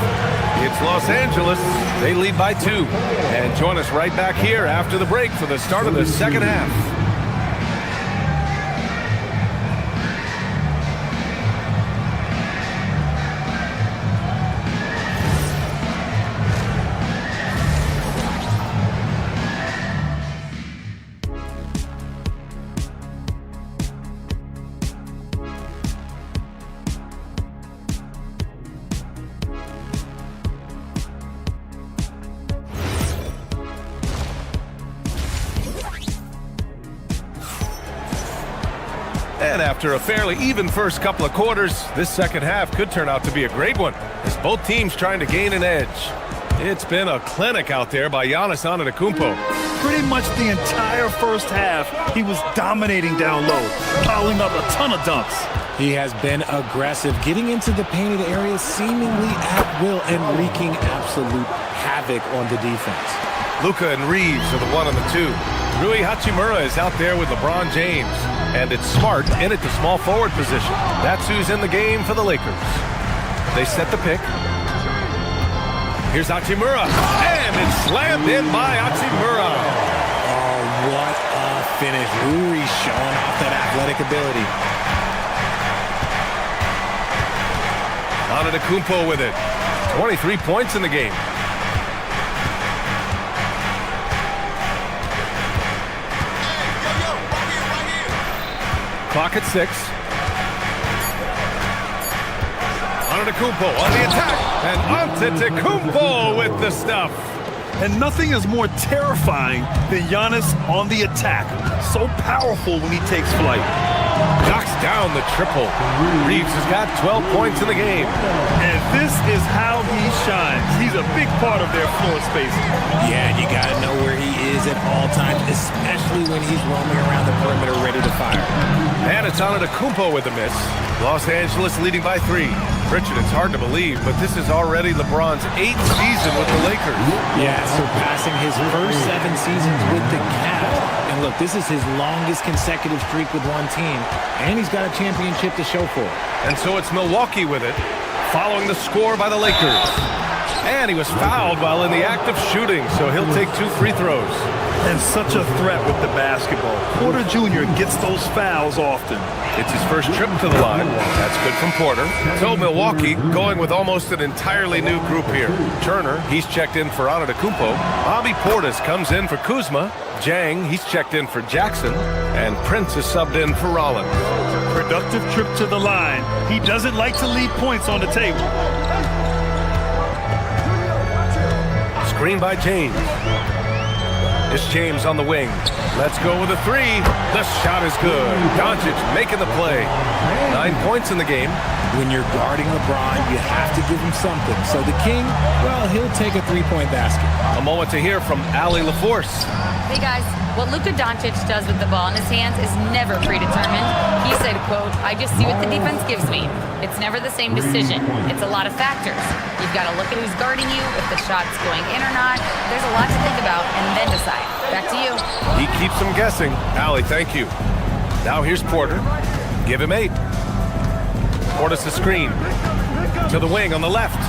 It's Los Angeles. They lead by 2. And join us right back here after the break for the start of the second half. And after a fairly even first couple of quarters, this second half could turn out to be a great one, as both teams trying to gain an edge. It's been a clinic out there by Giannis Antetokounmpo. Pretty much the entire first half, he was dominating down low, piling up a ton of dunks. He has been aggressive, getting into the painted area seemingly at will and wreaking absolute havoc on the defense. Luka and Reeves are the 1 and the 2. Rui Hachimura is out there with LeBron James. And it's Smart in at the small forward position. That's who's in the game for the Lakers. They set the pick. Here's Hachimura. And it's slammed in by Hachimura. Oh, what a finish. Rui showing off that athletic ability. Antetokounmpo with it. 23 points in the game. Clock at 6. Antetokounmpo on the attack. And Antetokounmpo with the stuff. And nothing is more terrifying than Giannis on the attack. So powerful when he takes flight. Knocks down the triple. Reeves has got 12 points in the game. And this is how he shines. He's a big part of their floor space. Yeah, and you got to know where he is at all times, especially when he's roaming around the perimeter ready to fire. And it's Antetokounmpo with a miss. Los Angeles leading by 3. Richard, it's hard to believe, but this is already LeBron's 8th season with the Lakers. Yeah, surpassing his first 7 seasons with the Cavs. And look, this is his longest consecutive streak with one team, and he's got a championship to show for it. And so it's Milwaukee with it, following the score by the Lakers. And he was fouled while in the act of shooting, so he'll take 2 free throws. And such a threat with the basketball. Porter Jr. gets those fouls often. It's his first trip to the line. That's good from Porter. So Milwaukee going with almost an entirely new group here. Turner, he's checked in for Antetokounmpo. Bobby Portis comes in for Kuzma. Jang, he's checked in for Jackson. And Prince is subbed in for Rollins. Productive trip to the line. He doesn't like to leave points on the table. Screen by James. It's James on the wing. Let's go with a three. The shot is good. Doncic making the play. 9 points in the game. When you're guarding LeBron, you have to give him something. So the King, well, he'll take a three-point basket. A moment to hear from Allie LaForce. Hey guys, what Luka Doncic does with the ball in his hands is never predetermined. He said, quote, "I just see what the defense gives me. It's never the same decision. It's a lot of factors. You've got to look at who's guarding you, if the shot's going in or not. There's a lot to think about and then decide. Back to you." He keeps them guessing. Allie, thank you. Now here's Porter. Give him 8. Portis a screen. To the wing on the left.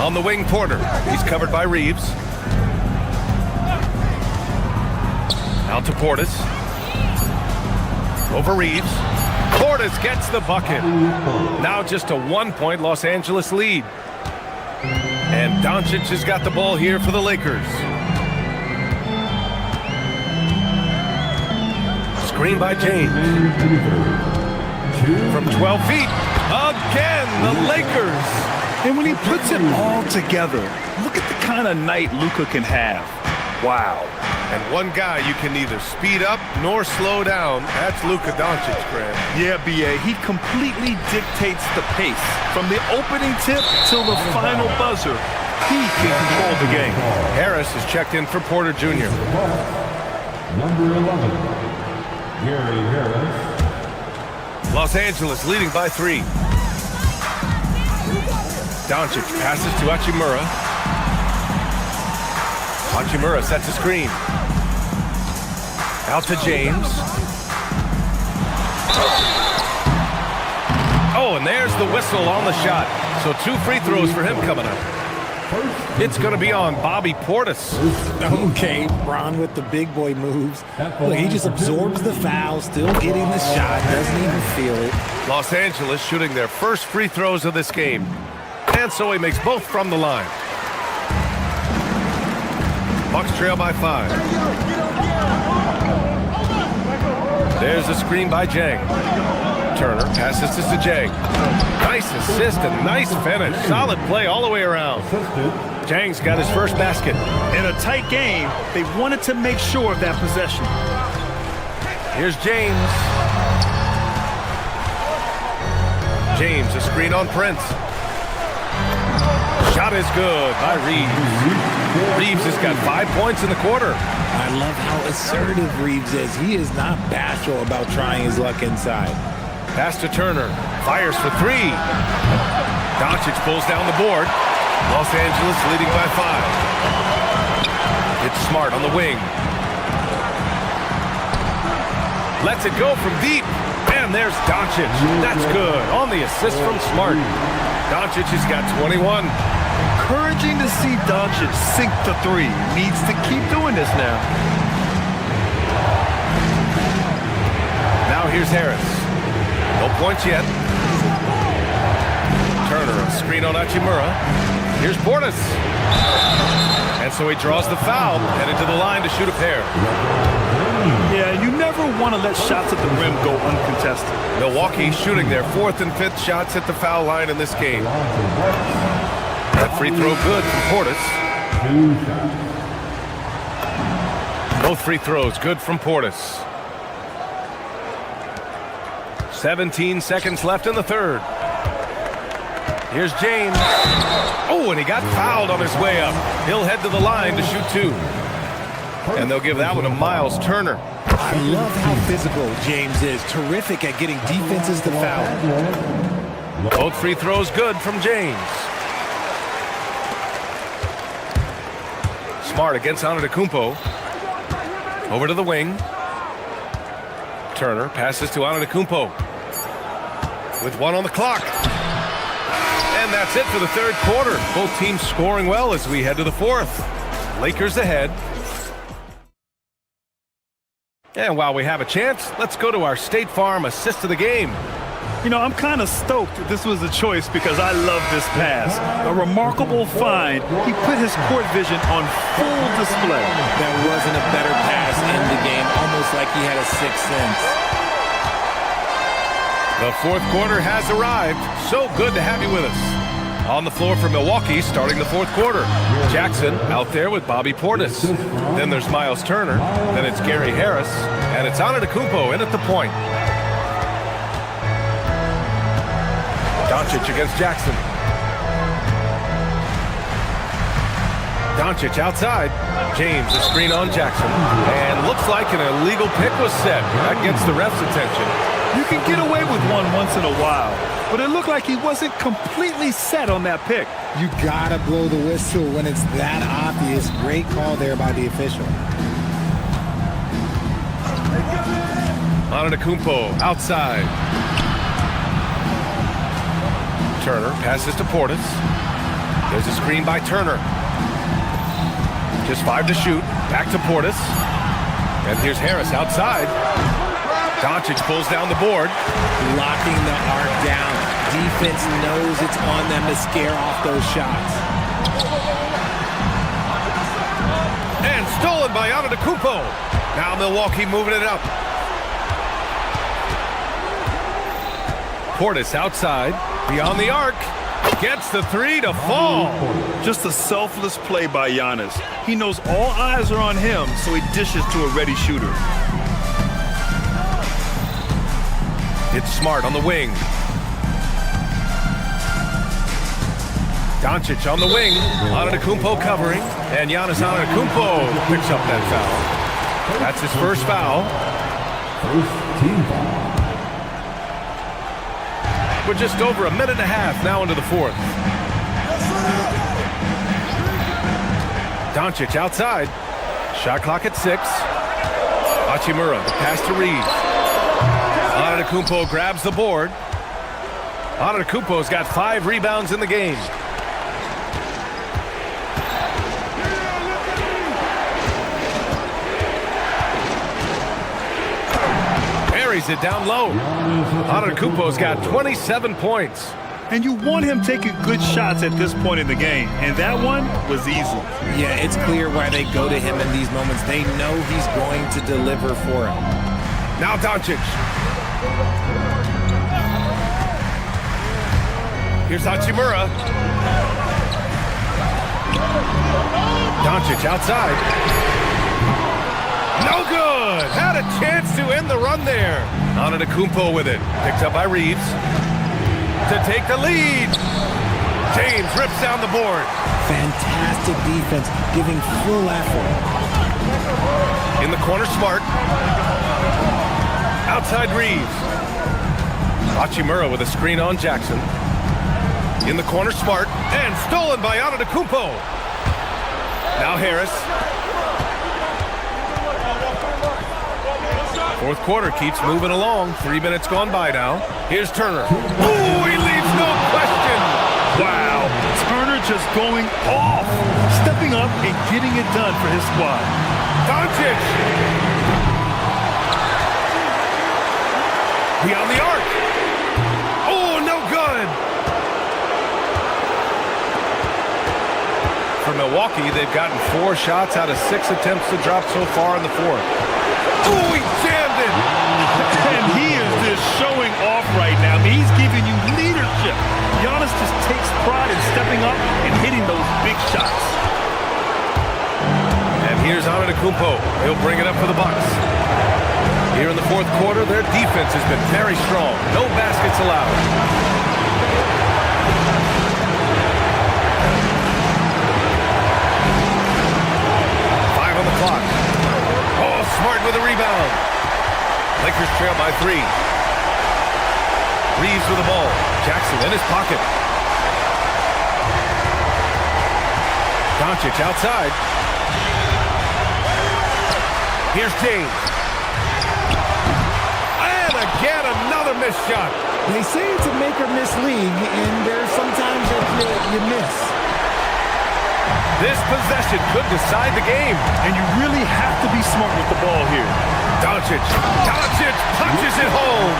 On the wing, Porter. He's covered by Reeves. Out to Portis. Over Reeves. Portis gets the bucket. Now just a 1-point Los Angeles lead. And Doncic has got the ball here for the Lakers. Screen by James. From 12 feet. Again, the Lakers. And when he puts it all together, look at the kind of night Luka can have. Wow. And one guy you can neither speed up nor slow down. That's Luka Doncic, Graham. Yeah, B.A., he completely dictates the pace. From the opening tip till the final buzzer, he can control the game. Harris is checked in for Porter Jr. Number 11, Gary Harris. Los Angeles leading by 3. Doncic passes to Hachimura. Hachimura sets a screen. Out to James. Oh, and there's the whistle on the shot. So 2 free throws for him coming up. It's going to be on Bobby Portis. Okay, Bron with the big boy moves. Look, he just absorbs the foul, still getting the shot, doesn't even feel it. Los Angeles shooting their first free throws of this game. And so he makes both from the line. Bucks trail by 5. There's a screen by Jang. Turner passes to Jang. Nice assist and nice finish. Solid play all the way around. Jang's got his first basket. In a tight game, they wanted to make sure of that possession. Here's James. James, a screen on Prince. Shot is good by Reeves. Reeves has got 5 points in the quarter. I love how assertive Reeves is. He is not bashful about trying his luck inside. Pass to Turner. Fires for 3. Doncic pulls down the board. Los Angeles leading by 5. It's Smart on the wing. Lets it go from deep. And there's Doncic. That's good. On the assist from Smart. Doncic has got 21. Encouraging to see Doncic sink the 3. Needs to keep doing this now. Now here's Harris. No points yet. Turner, a screen on Hachimura. Here's Portis. And so he draws the foul, headed to the line to shoot a pair. Yeah, you never want to let shots at the rim go uncontested. Milwaukee shooting their 4th and 5th shots at the foul line in this game. That free throw good from Portis. Both free throws good from Portis. 17 seconds left in the 3rd. Here's James. Oh, and he got fouled on his way up. He'll head to the line to shoot 2. And they'll give that one to Miles Turner. I love how physical James is. Terrific at getting defenses to foul. Both free throws good from James. Smart against Antetokounmpo. Over to the wing. Turner passes to Antetokounmpo. With 1 on the clock. And that's it for the 3rd quarter. Both teams scoring well as we head to the 4th. Lakers ahead. And while we have a chance, let's go to our State Farm assist of the game. You know, I'm kind of stoked that this was a choice because I love this pass. A remarkable find. He put his court vision on full display. There wasn't a better pass in the game, almost like he had a 6th sense. The 4th quarter has arrived. So good to have you with us. On the floor for Milwaukee starting the fourth quarter. Jackson out there with Bobby Portis. Then there's Miles Turner. Then it's Gary Harris. And it's Antetokounmpo in at the point. Doncic against Jackson. Doncic outside. James, a screen on Jackson. And looks like an illegal pick was set. That gets the ref's attention. You can get away with one once in a while, but it looked like he wasn't completely set on that pick. You gotta blow the whistle when it's that obvious. Great call there by the official. Antetokounmpo outside. Turner passes to Portis. There's a screen by Turner. Just 5 to shoot. Back to Portis. And here's Harris outside. Doncic pulls down the board. Locking the arc down. Defense knows it's on them to scare off those shots. And stolen by Antetokounmpo. Now Milwaukee moving it up. Portis outside. Beyond the arc. Gets the three to fall. Just a selfless play by Giannis. He knows all eyes are on him, so he dishes to a ready shooter. It's Smart on the wing. Doncic on the wing. Antetokounmpo covering. And Giannis Antetokounmpo picks up that foul. That's his first foul. First team foul. We're just over a minute and a half now into the fourth. Doncic outside. Shot clock at 6. Hachimura, the pass to Reeves. Antetokounmpo grabs the board. Antetokounmpo's got 5 rebounds in the game. Buries it down low. Antetokounmpo's got 27 points. And you want him taking good shots at this point in the game. And that one was easy. Yeah, it's clear why they go to him in these moments. They know he's going to deliver for him. Now Doncic. Here's Hachimura. Doncic outside. No good. Had a chance to end the run there. Antetokounmpo with it. Picked up by Reeves. To take the lead. James rips down the board. Fantastic defense, giving full effort. In the corner, Smart. Outside Reeves. Hachimura with a screen on Jackson. In the corner, Smart. And stolen by Antetokounmpo. Now Harris. Fourth quarter keeps moving along. 3 minutes gone by now. Here's Turner. Ooh, he leaves no question. Wow. Turner just going off. Stepping up and getting it done for his squad. Doncic. Beyond the arc. Oh, no good. For Milwaukee, they've gotten 4 shots out of 6 attempts to drop so far in the fourth. Oh, he jammed it. And he is just showing off right now. I mean, he's giving you leadership. Giannis just takes pride in stepping up and hitting those big shots. And here's Antetokounmpo. He'll bring it up for the Bucks. Here in the fourth quarter, their defense has been very strong. No baskets allowed. Clock. Oh, Smart with a rebound. Lakers trail by 3. Reeves with the ball. Jackson in his pocket. Doncic outside. Here's James. And again, another missed shot. They say it's a make or miss league, and there's sometimes you miss. This possession could decide the game. And you really have to be smart with the ball here. Doncic punches it home.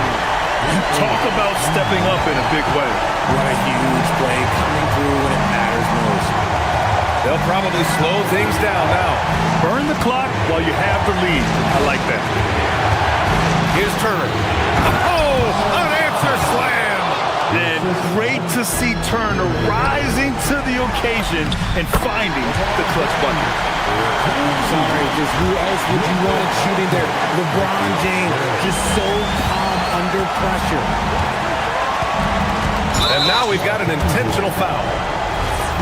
You talk about stepping up in a big way. What a huge play coming through when it matters most. They'll probably slow things down now. Burn the clock while you have the lead. I like that. Here's Turner. Oh, unanswered slam. And Great to see Turner rising to the occasion and finding the clutch bucket. Sorry, just who else would you want shooting there? LeBron James, just so calm under pressure. And now we've got an intentional foul.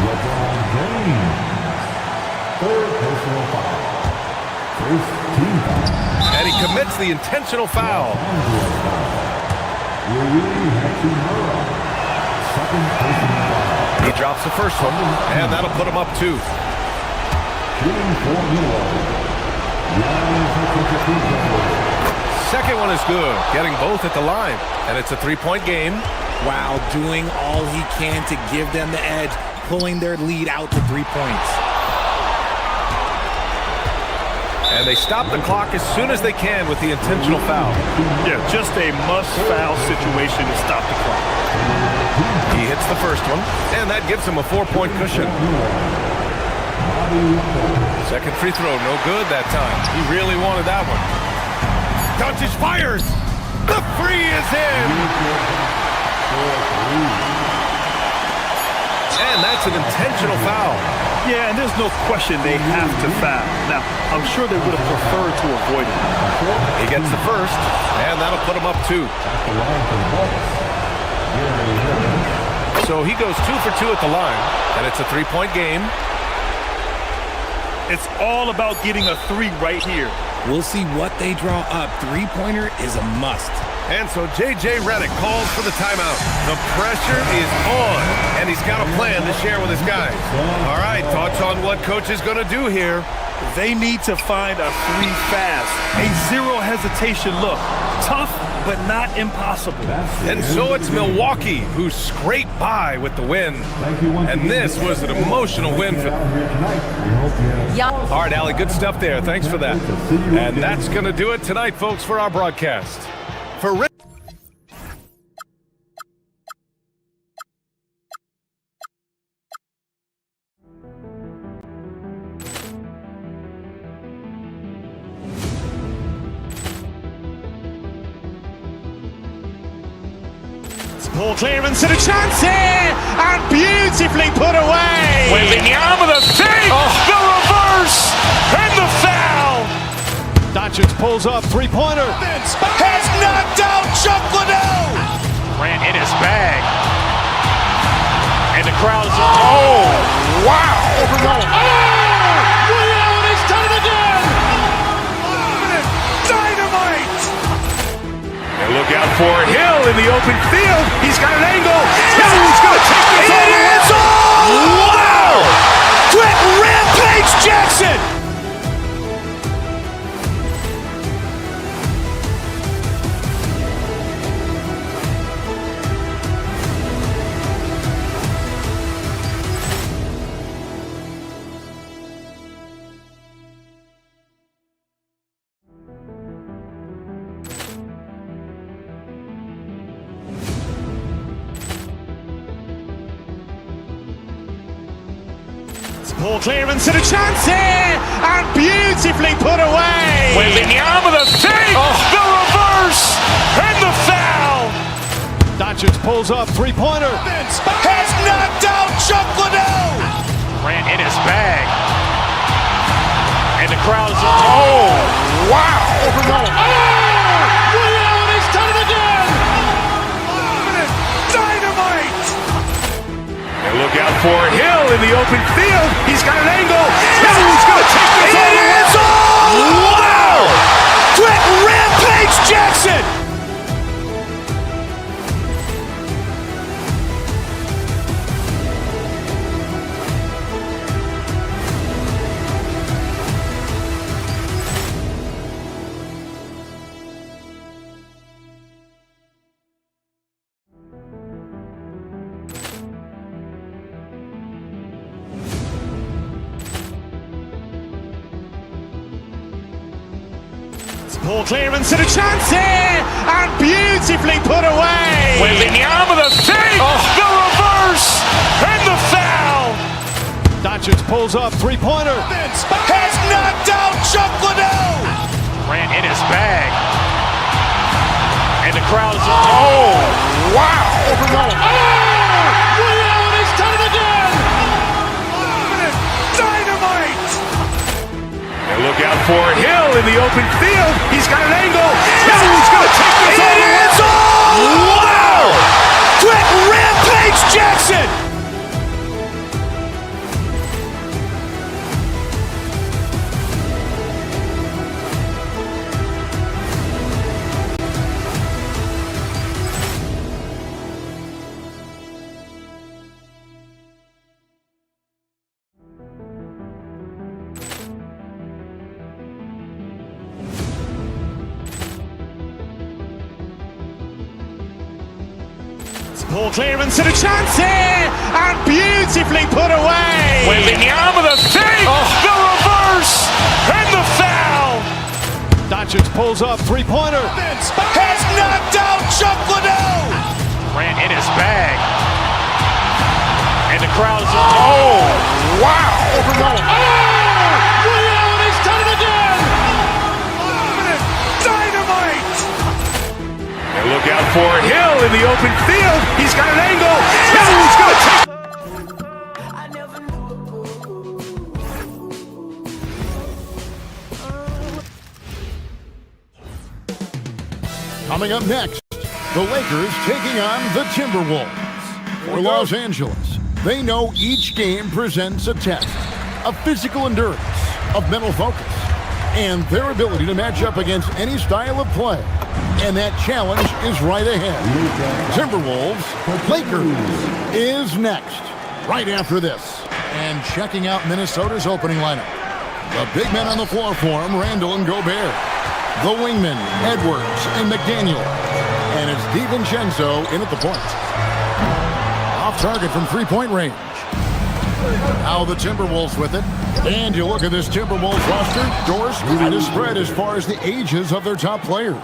LeBron James. Third personal foul. First team foul. And he commits the intentional foul. Second personal foul. He drops the first one, and that'll put him up 2. Shooting for Milwaukee. Second one is good, getting both at the line. And it's a 3-point game. Wow, doing all he can to give them the edge, pulling their lead out to 3 points. And they stop the clock as soon as they can with the intentional foul. Yeah, just a must-foul situation to stop the clock. He hits the first one, and that gives him a 4-point cushion. Second free throw, no good that time. He really wanted that one. Doncic fires! The free is in! And that's an intentional foul. Yeah, and there's no question they have to foul. Now, I'm sure they would have preferred to avoid it. He gets the first, and that'll put him up 2. So he goes 2 for 2 at the line, and it's a 3-point game. It's all about getting a 3 right here. We'll see what they draw up. 3-pointer is a must. And so J.J. Redick calls for the timeout. The pressure is on, and he's got a plan to share with his guys. All right, thoughts on what coach is going to do here? They need to find a 3 fast, a zero hesitation look. Tough, but not impossible. And so it's Milwaukee who scraped by with the win. And this was an emotional win for them. All right, Allie, good stuff there. Thanks for that. And that's going to do it tonight, folks, for our broadcast. For Rick. Ball clearance and a chance here, and beautifully put away. Wembanyama the fake, the reverse, and the foul. Doncic pulls up, 3-pointer. Has knocked out Chuck Liddell. Ran in his bag, and the crowd is wow! He's done it again. Dynamite. And look out for Hill in the open field. He's got an angle. He's going to take this all the way. Wow! Quick Rampage Jackson. Ball clearance and a chance here, and beautifully put away. Wembanyama the fake, the reverse, and the foul. Doncic pulls up, 3-pointer. Has knocked out Chuck Liddell. Ran in his bag, and the crowd is wow! He's done it again. Dynamite. And look out for Hill in the open field. He's got an angle. He's going to take this all the way. Wow! Quick Rampage Jackson. Ball clearance and a chance here, and beautifully put away. Wembanyama the fake, the reverse, and the foul. Doncic pulls up, 3-pointer. Has knocked out Chuck Liddell. Ran in his bag, and And the crowd is, oh, wow! Overruled. Reality's done it again! Dynamite! And look out for Hill in the open field. He's got an angle. No, he's going to take this all the way. Wow! Quick Rampage Jackson! Ball clearance and a chance here, and beautifully put away. Wembanyama with a save, the reverse, and the foul. Doncic pulls up, three-pointer. Has knocked out Chuck Liddell. Ran in his bag, and the crowd is, oh, wow. Overruled. Reality's done it again. Dynamite. And look out for Hill in the open field. He's got an angle. No, he's going to take. Coming up next, the Lakers taking on the Timberwolves. For Los Angeles, they know each game presents a test of physical endurance, of mental focus, and their ability to match up against any style of play. And that challenge is right ahead. Timberwolves, Lakers is next, right after this. And checking out Minnesota's opening lineup. The big men on the floor for him, Randall and Gobert. The wingmen, Edwards and McDaniel. And it's DiVincenzo in at the point. Off target from three-point range. Now the Timberwolves with it. And you look at this Timberwolves roster, Doris, quite a spread as far as the ages of their top players.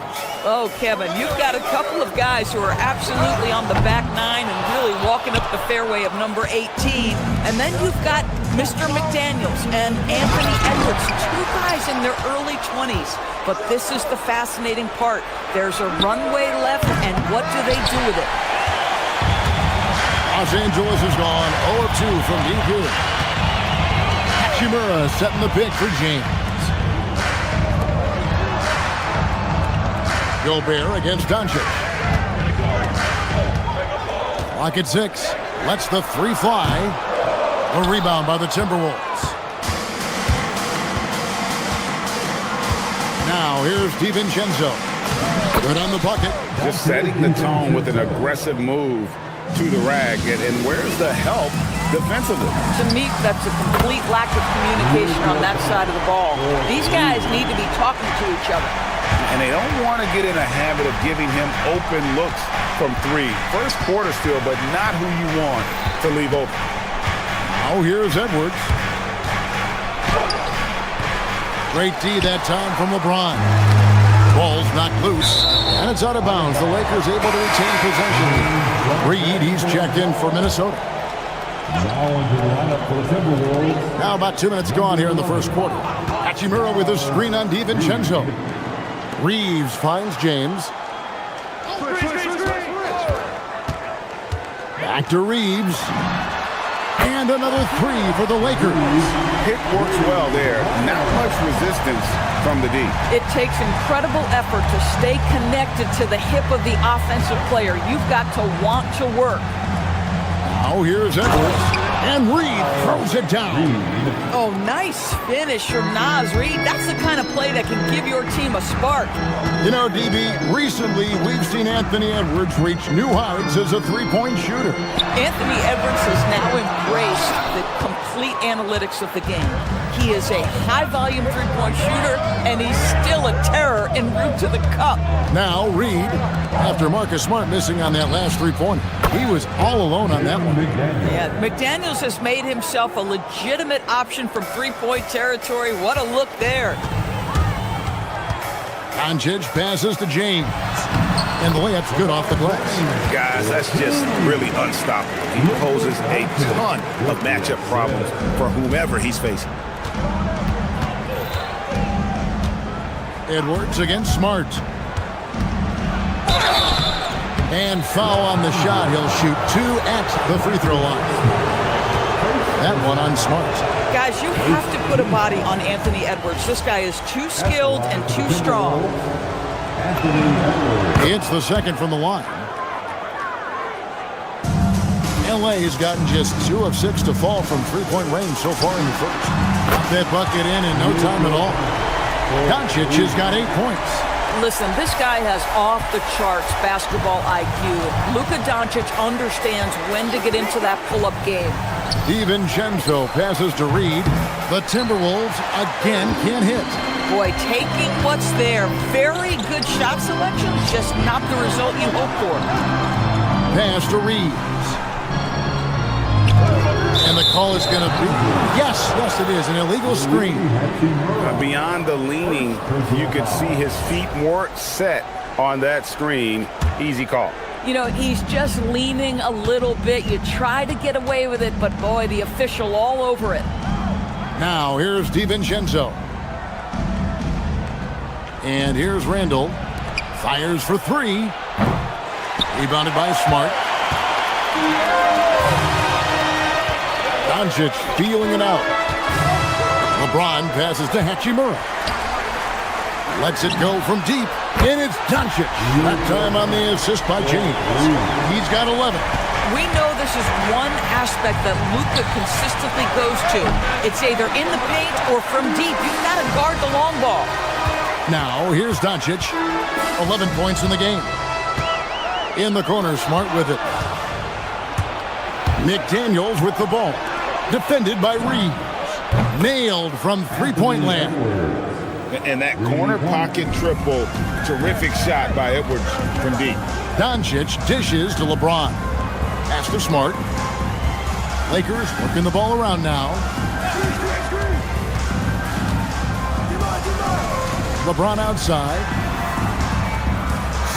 Oh, Kevin, you've got a couple of guys who are absolutely on the back nine and really walking up the fairway of number 18. And then you've got Mr. McDaniels and Anthony Edwards, two guys in their early 20s. But this is the fascinating part. There's a runway left, and what do they do with it? Los Angeles has gone 0 of 2 from deep here. Hachimura setting the pick for James. Gobert against Doncic. Clock at 6. Lets the three fly. The rebound by the Timberwolves. Now here's DiVincenzo. Good on the bucket. Just setting the tone with an aggressive move to the rag. And where's the help defensively? To me, that's a complete lack of communication on that side of the ball. These guys need to be talking to each other. And they don't want to get in a habit of giving him open looks from three. First quarter still, but not who you want to leave open. Now here's Edwards. Great D that time from LeBron. Ball's knocked loose, and it's out of bounds. The Lakers able to retain possession. Reed, he's checked in for Minnesota. Now into the lineup for the Timberwolves. Now about 2 minutes gone here in the first quarter. Hachimura with a screen on DiVincenzo. Reeves finds James. Back to Reeves. And another three for the Lakers. Pick works well there. Not much resistance from the D. It takes incredible effort to stay connected to the hip of the offensive player. You've got to want to work. Now here's Edwards. And Reed throws it down. Oh, nice finish from Naz Reed. That's the kind of play that can give your team a spark. You know, DB, recently we've seen Anthony Edwards reach new heights as a three-point shooter. Anthony Edwards has now embraced the complete analytics of the game. He is a high-volume three-point shooter, and he's still a terror en route to the cup. Now Reed, after Marcus Smart missing on that last three-pointer, he was all alone on that one. Yeah, McDaniels has made himself a legitimate option from three-point territory. What a look there. Doncic passes to James. And the layup's good off the glass. Guys, that's just really unstoppable. He poses a ton of matchup problems for whomever he's facing. Edwards against Smart. And foul on the shot. He'll shoot 2 at the free throw line. That one on Smart. Guys, you have to put a body on Anthony Edwards. This guy is too skilled and too strong. It's the second from the line. LA has gotten just 2 of 6 to fall from three-point range so far in the first. Got that bucket in no time at all. Doncic has got 8 points. Listen, this guy has off-the-charts basketball IQ. Luka Doncic understands when to get into that pull-up game. DiVincenzo passes to Reed. The Timberwolves again can't hit. Boy, taking what's there. Very good shot selection, just not the result you hope for. Pass to Reed. And the call is going to be, yes, it is, an illegal screen. Beyond the leaning, you could see his feet more set on that screen. Easy call. You know, he's just leaning a little bit. You try to get away with it, but boy, the official all over it. Now, here's DiVincenzo. And here's Randall. Fires for 3. Rebounded by Smart. Doncic feeling it out. LeBron passes to Hachimura. Lets it go from deep. And it's Doncic. That time on the assist by James. He's got 11. We know this is one aspect that Luka consistently goes to. It's either in the paint or from deep. You've got to guard the long ball. Now, here's Doncic. 11 points in the game. In the corner, Smart with it. McDaniels with the ball. Defended by Reeves. Nailed from three-point land. And that corner pocket triple. Terrific shot by Edwards from deep. Doncic dishes to LeBron. Pass to Smart. Lakers working the ball around now. LeBron outside.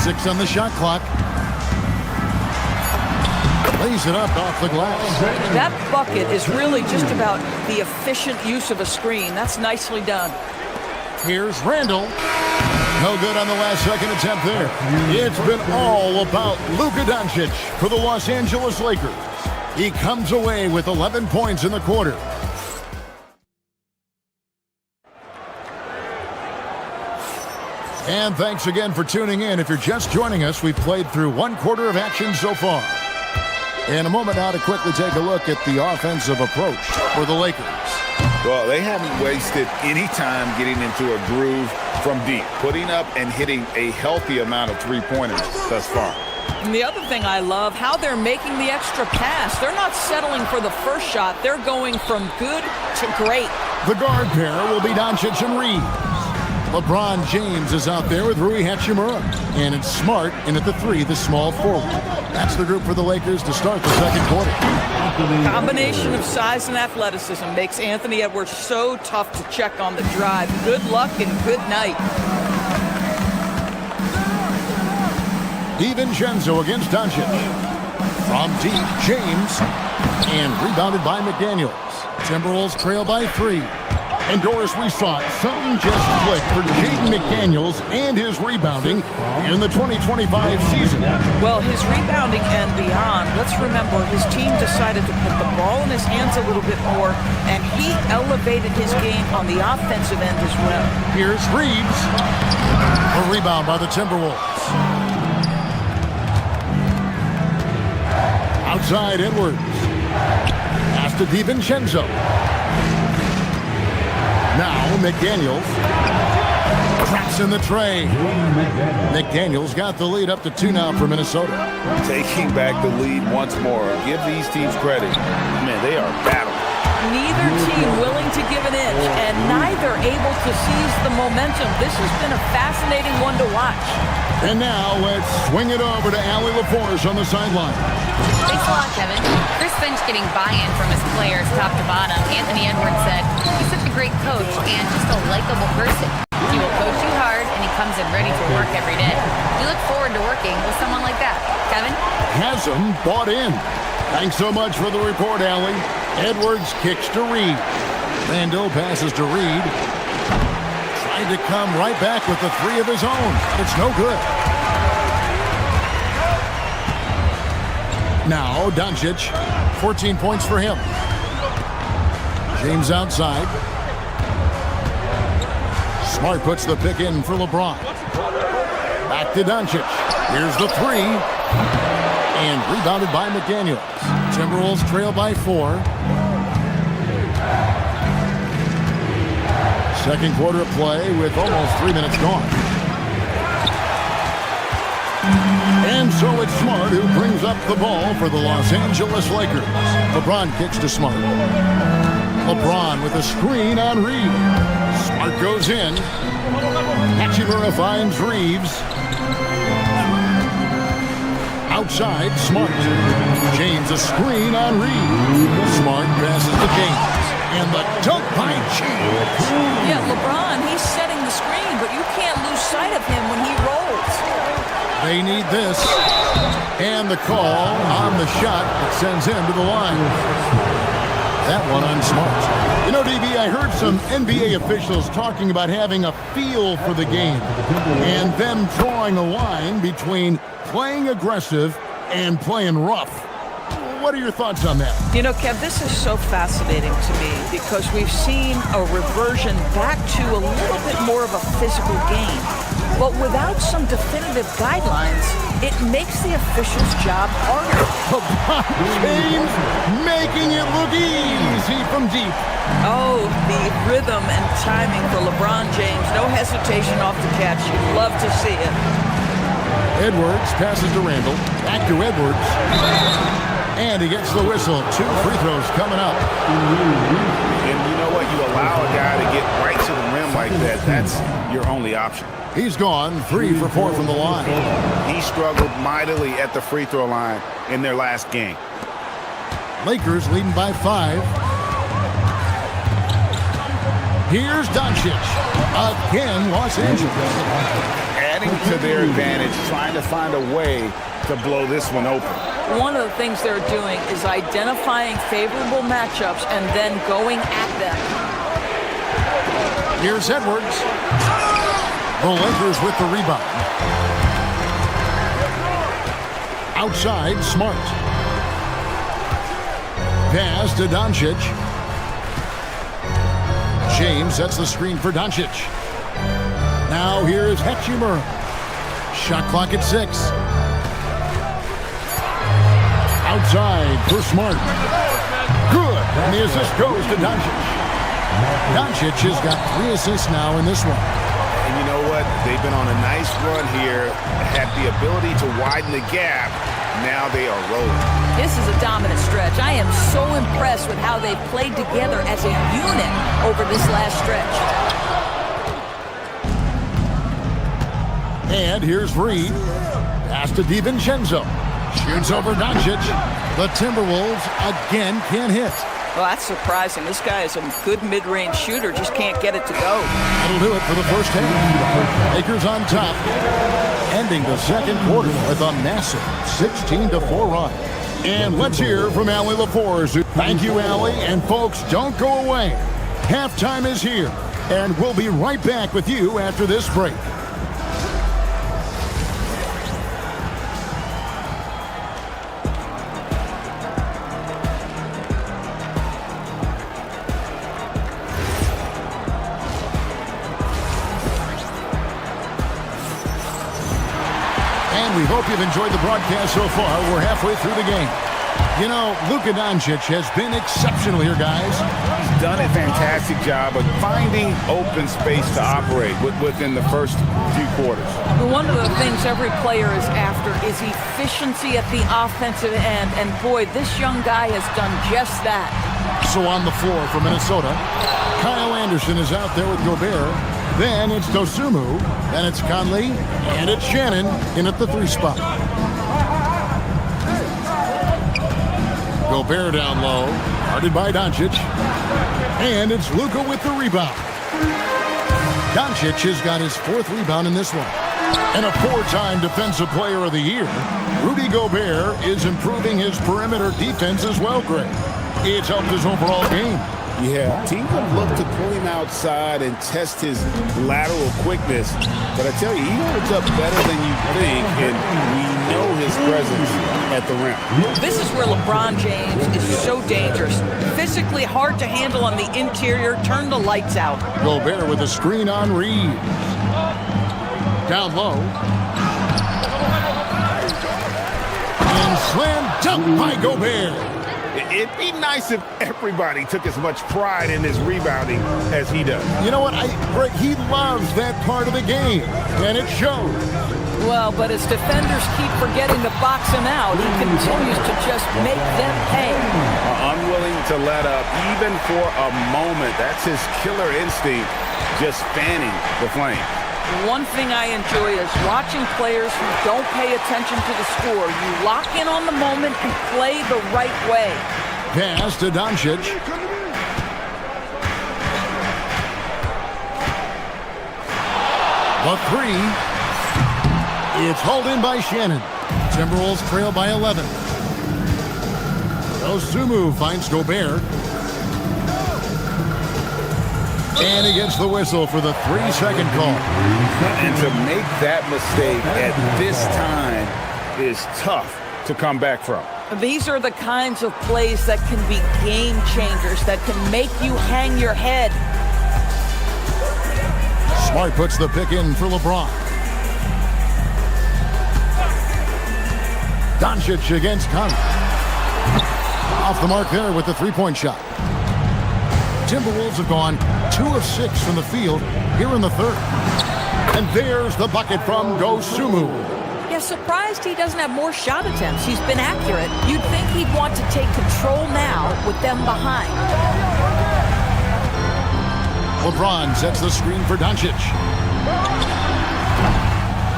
6 on the shot clock. Lays it up off the glass. That bucket is really just about the efficient use of a screen. That's nicely done. Here's Randall. No good on the last second attempt there. It's been all about Luka Doncic for the Los Angeles Lakers. He comes away with 11 points in the quarter. And thanks again for tuning in. If you're just joining us, we've played through 1 quarter of action so far. In a moment now to quickly take a look at the offensive approach for the Lakers. Well, they haven't wasted any time getting into a groove from deep, putting up and hitting a healthy amount of three-pointers thus far. And the other thing I love, how they're making the extra pass. They're not settling for the first shot. They're going from good to great. The guard pair will be Doncic and Reeves. LeBron James is out there with Rui Hachimura. And it's Smart in at the 3, the small forward. That's the group for the Lakers to start the second quarter. Combination of size and athleticism makes Anthony Edwards so tough to check on the drive. Good luck and good night. DiVincenzo against Doncic. From deep, James. And rebounded by McDaniels. Timberwolves trail by 3. And Doris, we saw it. Something just clicked for Jaden McDaniels and his rebounding in the 2025 season. Well, his rebounding and beyond, let's remember his team decided to put the ball in his hands a little bit more, and he elevated his game on the offensive end as well. Here's Reeves. A rebound by the Timberwolves. Outside Edwards. Pass to DiVincenzo. Now McDaniels traps in the tray. McDaniels got the lead up to 2 now for Minnesota. Taking back the lead once more. Give these teams credit. Man, they are battling. Neither team willing to give an inch, and neither able to seize the momentum. This has been a fascinating one to watch. And now let's swing it over to Allie LaForge on the sideline. Thanks a lot, Kevin. Chris Finch getting buy-in from his players top to bottom. Anthony Edwards said, he's such a great coach and just a likable person. He will coach you hard, and he comes in ready for work every day. We look forward to working with someone like that. Kevin? Hasn't bought in. Thanks so much for the report, Allie. Edwards kicks to Reed. Randall passes to Reed. Tried to come right back with the 3 of his own. It's no good. Now Doncic, 14 points for him. James outside. Smart puts the pick in for LeBron. Back to Doncic. Here's the three. And rebounded by McDaniels. Timberwolves trail by 4. Second quarter play with almost 3 minutes gone. And so it's Smart who brings up the ball for the Los Angeles Lakers. LeBron kicks to Smart. LeBron with a screen on Reeves. Smart goes in. Hachimura finds Reeves. Outside, Smart. James a screen on Reeves. Smart passes to James. And the dunk by James. Yeah, LeBron, he's setting the screen, but you can't lose sight of him when he rolls. They need this. And the call on the shot that sends him to the line. That one on Smart. You know, DB, I heard some NBA officials talking about having a feel for the game and them drawing a line between playing aggressive and playing rough. What are your thoughts on that? You know, Kev, this is so fascinating to me because we've seen a reversion back to a little bit more of a physical game. But without some definitive guidelines, it makes the officials' job harder. LeBron James making it look easy from deep. Oh, the rhythm and timing for LeBron James. No hesitation off the catch. You'd love to see it. Edwards passes to Randall. Back to Edwards. And he gets the whistle. 2 free throws coming up. And you know what? You allow a guy to get right to the rim like that. That's your only option. He's gone 3 for 4 from the line. He struggled mightily at the free throw line in their last game. Lakers leading by 5. Here's Doncic. Again, Los Angeles. Adding to their advantage, trying to find a way to blow this one open. One of the things they're doing is identifying favorable matchups and then going at them. Here's Edwards. The Lakers with the rebound. Outside, Smart. Pass to Doncic. James sets the screen for Doncic. Now here's Hachimura. Shot clock at 6. Outside for Smart. Good. And the assist goes to Doncic. Doncic has got 3 assists now in this one. And you know what? They've been on a nice run here. Had the ability to widen the gap. Now they are rolling. This is a dominant stretch. I am so impressed with how they've played together as a unit over this last stretch. And here's Reed. Pass to DiVincenzo. Shoots over Doncic. The Timberwolves again can't hit. Well, that's surprising. This guy is a good mid-range shooter, just can't get it to go. That'll do it for the first half. Lakers on top, ending the second quarter with a massive 16-4 run. And let's hear from Allie LaForce. Thank you, Allie. And folks, don't go away. Halftime is here, and we'll be right back with you after this break. We hope you've enjoyed the broadcast so far. We're halfway through the game. You know, Luka Doncic has been exceptional here, guys. He's done a fantastic job of finding open space to operate within the first few quarters. One of the things every player is after is efficiency at the offensive end. And boy, this young guy has done just that. So on the floor for Minnesota, Kyle Anderson is out there with Gobert. Then it's Dosunmu, then it's Conley, and it's Shannon in at the 3 spot. Gobert down low, guarded by Doncic, and it's Luka with the rebound. Doncic has got his 4th rebound in this one. And a 4-time Defensive Player of the Year, Rudy Gobert is improving his perimeter defense as well, Greg. It's helped his overall game. Yeah, teams have looked to pull him outside and test his lateral quickness. But I tell you, he holds up better than you think, and we know his presence at the rim. This is where LeBron James is so dangerous. Physically hard to handle on the interior. Turn the lights out. Gobert with a screen on Reed. Down low. And slam dunk by Gobert. It'd be nice if everybody took as much pride in his rebounding as he does. You know what? Greg, he loves that part of the game, and it shows. Well, but as defenders keep forgetting to box him out, he continues to just make them pay. Unwilling to let up, even for a moment. That's his killer instinct, just fanning the flame. One thing I enjoy is watching players who don't pay attention to the score. You lock in on the moment and play the right way. Pass to Doncic. The three. It's hauled in by Shannon. Timberwolves trail by 11. Osumu finds Gobert. And he gets the whistle for the 3-second call. And to make that mistake at this time is tough to come back from. These are the kinds of plays that can be game changers, that can make you hang your head. Smart puts the pick in for LeBron. Doncic against Conley. Off the mark there with the three-point shot. Timberwolves have gone 2 of 6 from the field here in the third. And there's the bucket from Osumu. Yeah, surprised he doesn't have more shot attempts. He's been accurate. You'd think he'd want to take control now with them behind. LeBron sets the screen for Doncic.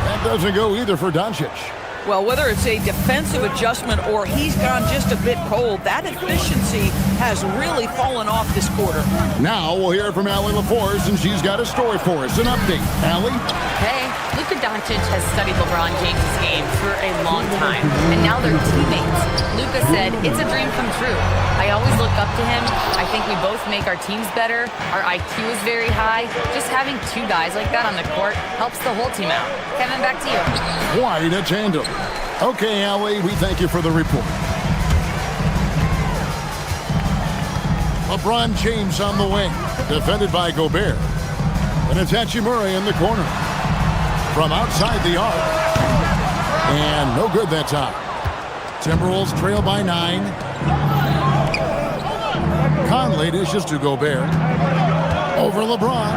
That doesn't go either for Doncic. Well, whether it's a defensive adjustment or he's gone just a bit cold, that efficiency has really fallen off this quarter. Now we'll hear from Allie LaForce, and she's got a story for us. An update. Allie? Hey, Luka Doncic has studied LeBron James' game for a long time, and now they're teammates. Luka said, "It's a dream come true. I always look up to him. I think we both make our teams better. Our IQ is very high. Just having two guys like that on the court helps the whole team out." Kevin, back to you. Quite a tandem. Okay, Allie, we thank you for the report. LeBron James on the wing, defended by Gobert. And it's Hachimura in the corner. From outside the arc. And no good that time. Timberwolves trail by 9. Conley dishes to Gobert. Over LeBron.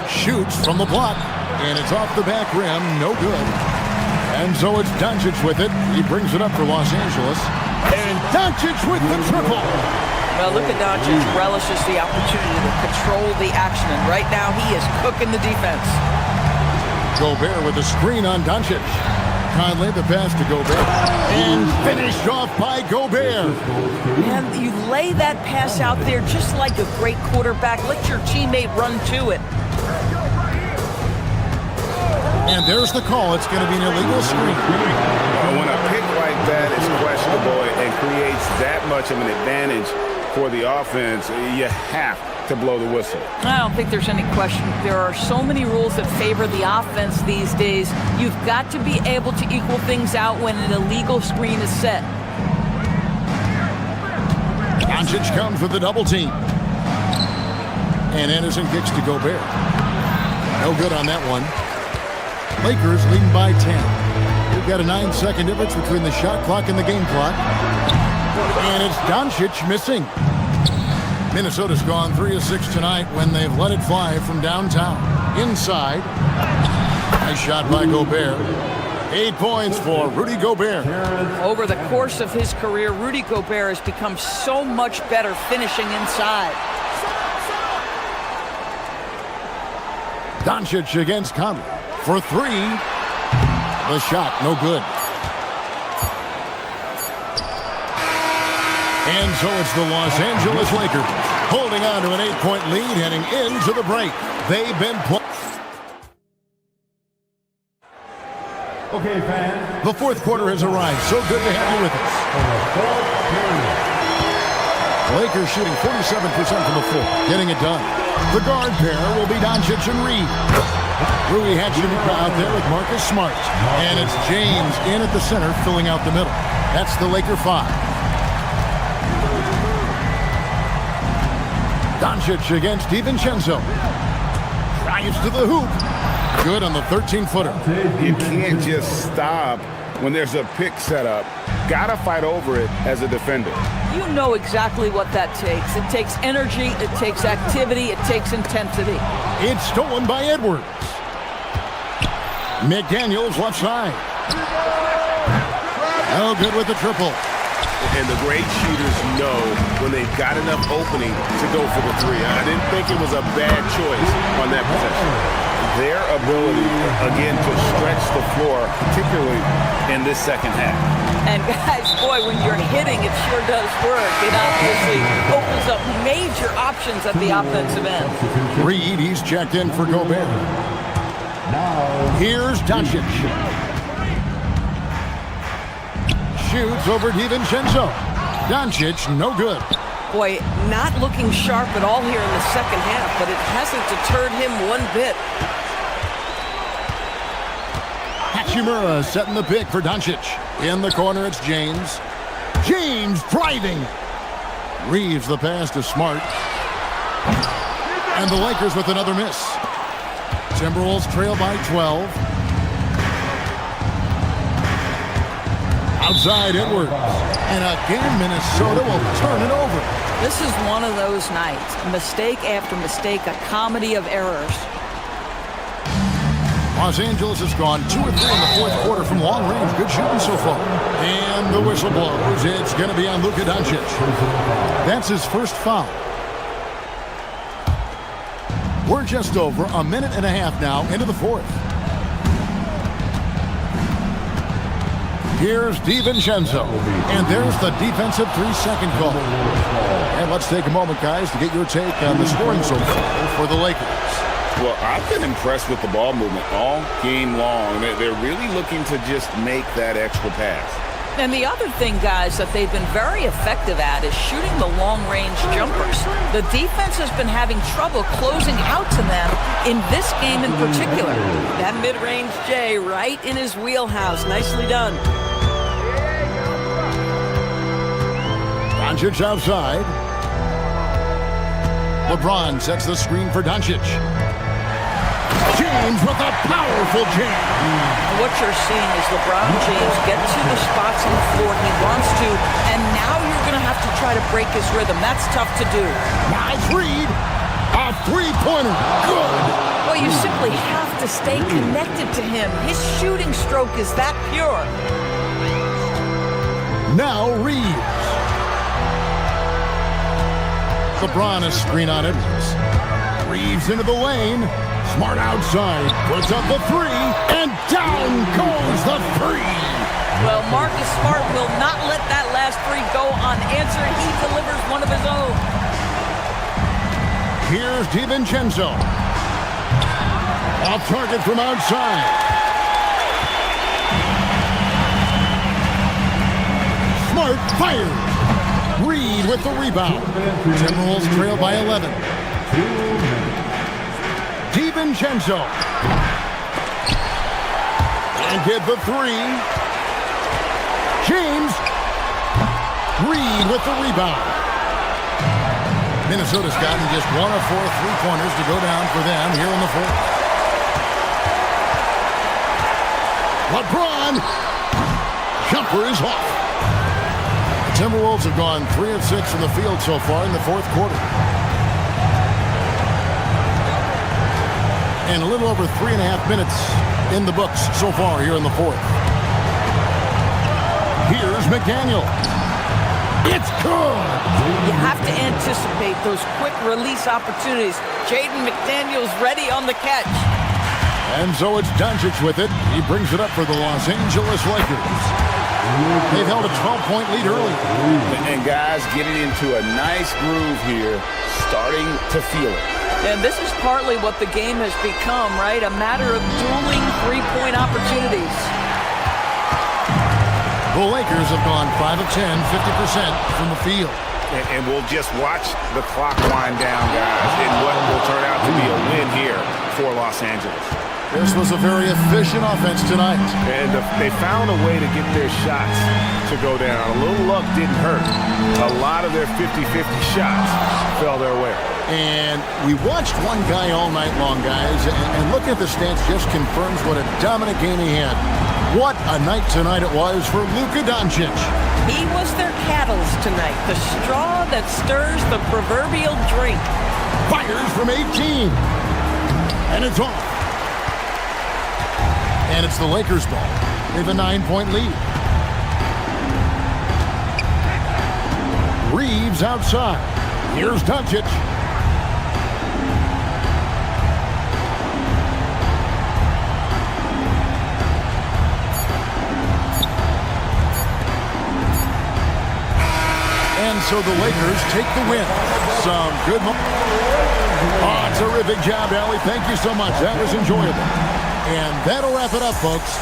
Shoots from the block. And it's off the back rim. No good. And so it's Doncic with it. He brings it up for Los Angeles. And Doncic with the triple. Well, Luka Doncic relishes the opportunity to control the action. And right now he is cooking the defense. Gobert with a screen on Doncic. Conley the pass to Gobert. And finished off by Gobert. And you lay that pass out there just like a great quarterback. Let your teammate run to it. And there's the call. It's going to be an illegal screen. When a pick like that is questionable and creates that much of an advantage for the offense, you have to blow the whistle. I don't think there's any question. There are so many rules that favor the offense these days. You've got to be able to equal things out when an illegal screen is set. Doncic comes with the double team. And Anderson kicks to Gobert. No good on that one. Lakers leading by 10. We've got a 9-second difference between the shot clock and the game clock. And it's Doncic missing. Minnesota's gone 3 of 6 tonight when they've let it fly from downtown. Inside. Nice shot by Gobert. 8 points for Rudy Gobert. Over the course of his career, Rudy Gobert has become so much better finishing inside. Doncic against Conley for 3. The shot, no good. And so it's the Los Angeles Lakers holding on to an 8-point lead heading into the break. They've been Okay, fans. The fourth quarter has arrived. So good to have you with us. Lakers shooting 47% from the floor, getting it done. The guard pair will be Doncic and Reed. Rui Hachimura out there with Marcus Smart. And it's James in at the center, filling out the middle. That's the Laker 5. Doncic against DiVincenzo. Drives to the hoop. Good on the 13-footer. You can't just stop when there's a pick set up. Gotta fight over it as a defender. You know exactly what that takes. It takes energy, it takes activity, it takes intensity. It's stolen by Edwards. McDaniels left side. Oh, good with the triple. And the great shooters know when they've got enough opening to go for the three. I didn't think it was a bad choice on that possession. Their ability, again, to stretch the floor, particularly in this second half. And guys, boy, when you're hitting, it sure does work. It obviously opens up major options at the offensive end. Reed, he's checked in for Gobert. Here's Doncic. Shoots over DiVincenzo. Doncic, no good. Boy, not looking sharp at all here in the second half, but it hasn't deterred him one bit. Hachimura setting the pick for Doncic. In the corner, it's James. James driving. Reeves the pass to Smart. And the Lakers with another miss. Timberwolves trail by 12. Outside Edwards. And again, Minnesota will turn it over. This is one of those nights. Mistake after mistake, a comedy of errors. Los Angeles has gone 2 or 3 in the fourth quarter from long range. Good shooting so far. And the whistle blows. It's going to be on Luka Doncic. That's his first foul. We're just over a minute and a half now into the fourth. Here's DiVincenzo. And there's the defensive 3-second call. And let's take a moment, guys, to get your take on the scoring so far for the Lakers. Well, I've been impressed with the ball movement all game long. They're really looking to just make that extra pass. And the other thing, guys, that they've been very effective at is shooting the long-range jumpers. The defense has been having trouble closing out to them in this game in particular. That mid-range J right in his wheelhouse. Nicely done. Doncic outside. LeBron sets the screen for Doncic. James with a powerful jam. What you're seeing is LeBron James get to the spots on the floor he wants to, and now you're going to have to try to break his rhythm. That's tough to do. Miles Reed, a three-pointer. Good. Well, you simply have to stay connected to him. His shooting stroke is that pure. Now Reeves. LeBron is screen on Edwards. Reeves into the lane. Smart outside. Puts up the three. And down goes the three. Well, Marcus Smart will not let that last three go unanswered. He delivers one of his own. Here's DiVincenzo. Off target from outside. Smart fires. Reed with the rebound. Timberwolves trail by 11. DiVincenzo. And get the three. James. Reed with the rebound. Minnesota's gotten just 1 of 4 three-pointers to go down for them here in the fourth. LeBron. Jumper is off. Timberwolves have gone 3 of 6 from the field so far in the fourth quarter. And a little over 3.5 minutes in the books so far here in the fourth. Here's McDaniel. It's good. You have to anticipate those quick release opportunities. Jaden McDaniel's ready on the catch. And so it's Doncic with it. He brings it up for the Los Angeles Lakers. They've held a 12-point lead early. And guys getting into a nice groove here, starting to feel it. And this is partly what the game has become, right? A matter of dueling three-point opportunities. The Lakers have gone 5 of 10, 50% from the field. And we'll just watch the clock wind down, guys, in what will turn out to be a win here for Los Angeles. This was a very efficient offense tonight. And they found a way to get their shots to go down. A little luck didn't hurt. A lot of their 50-50 shots fell their way. And we watched one guy all night long, guys, and looking at the stats just confirms what a dominant game he had. What a night tonight it was for Luka Doncic. He was their catalyst tonight, the straw that stirs the proverbial drink. Fires from 18. And it's off. And it's the Lakers' ball. They have a 9-point lead. Reeves outside. Here's Doncic. And so the Lakers take the win. Some good Oh, terrific job, Allie. Thank you so much. That was enjoyable. And that'll wrap it up, folks.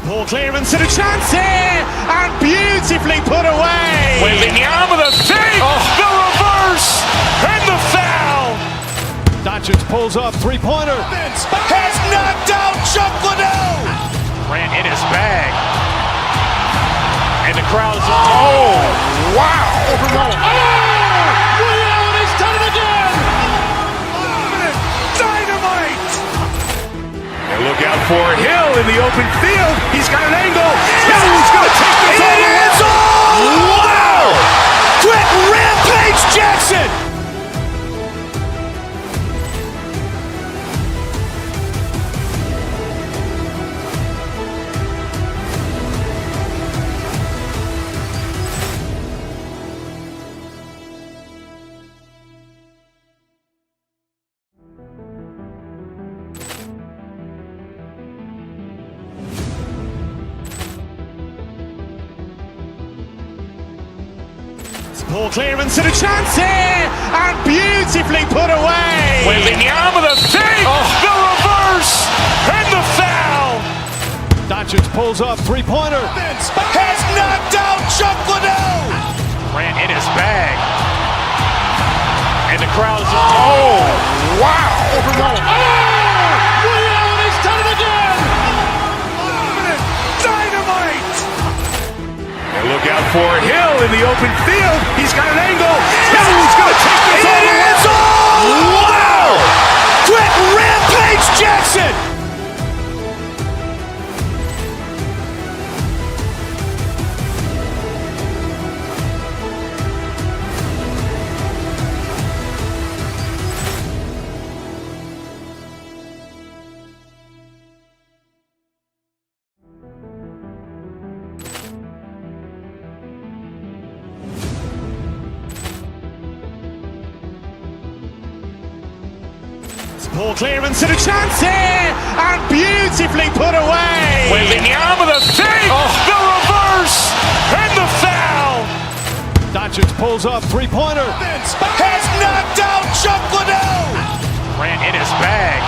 Ball clearance and a chance here, and beautifully put away. Wembanyama with a save, the reverse, and the foul. Doncic pulls up, three-pointer. Has knocked out Chuck Liddell. Ran in his bag, and the crowd's wow! He's done it again. Dynamite! And look out for Hill in the open field. He's got an angle. Hill's going to take this all the way. Wow! Quick Rampage Jackson! Ball clearance and a chance here, and beautifully put away. Wembanyama with a save, the reverse, and the foul. Doncic pulls up, three-pointer. Has knocked out Chuck Liddell. Ran in his bag, and the crowd's wow! He's done it again. Dynamite! And look out for Hill in the open field. He's got an angle. Hill's going to take this all the way. Wow! Quick Rampage Jackson! Ball clearance and a chance here, and beautifully put away. Wembanyama with a save, the reverse, and the foul. Doncic pulls up, three-pointer. Has knocked out Chuck Liddell. Ran in his bag,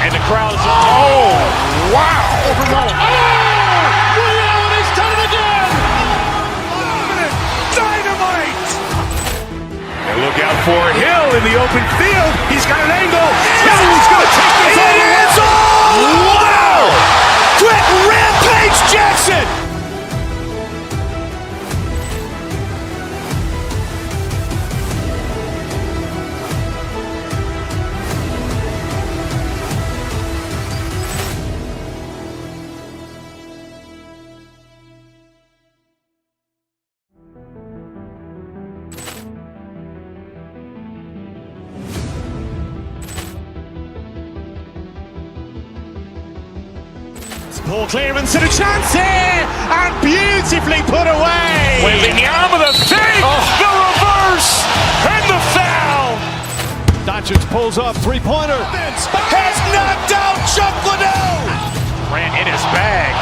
and the crowd's wow! He's done it again. Dynamite! And look out for Hill in the open field. He's got an angle. Hill's going to take this all the way. Wow! Quick Rampage Jackson! Ball clearance and a chance here, and beautifully put away. Wembanyama with a save, the reverse, and the foul. Doncic pulls up, three-pointer. Has knocked out Chuck Liddell. Ran in his bag,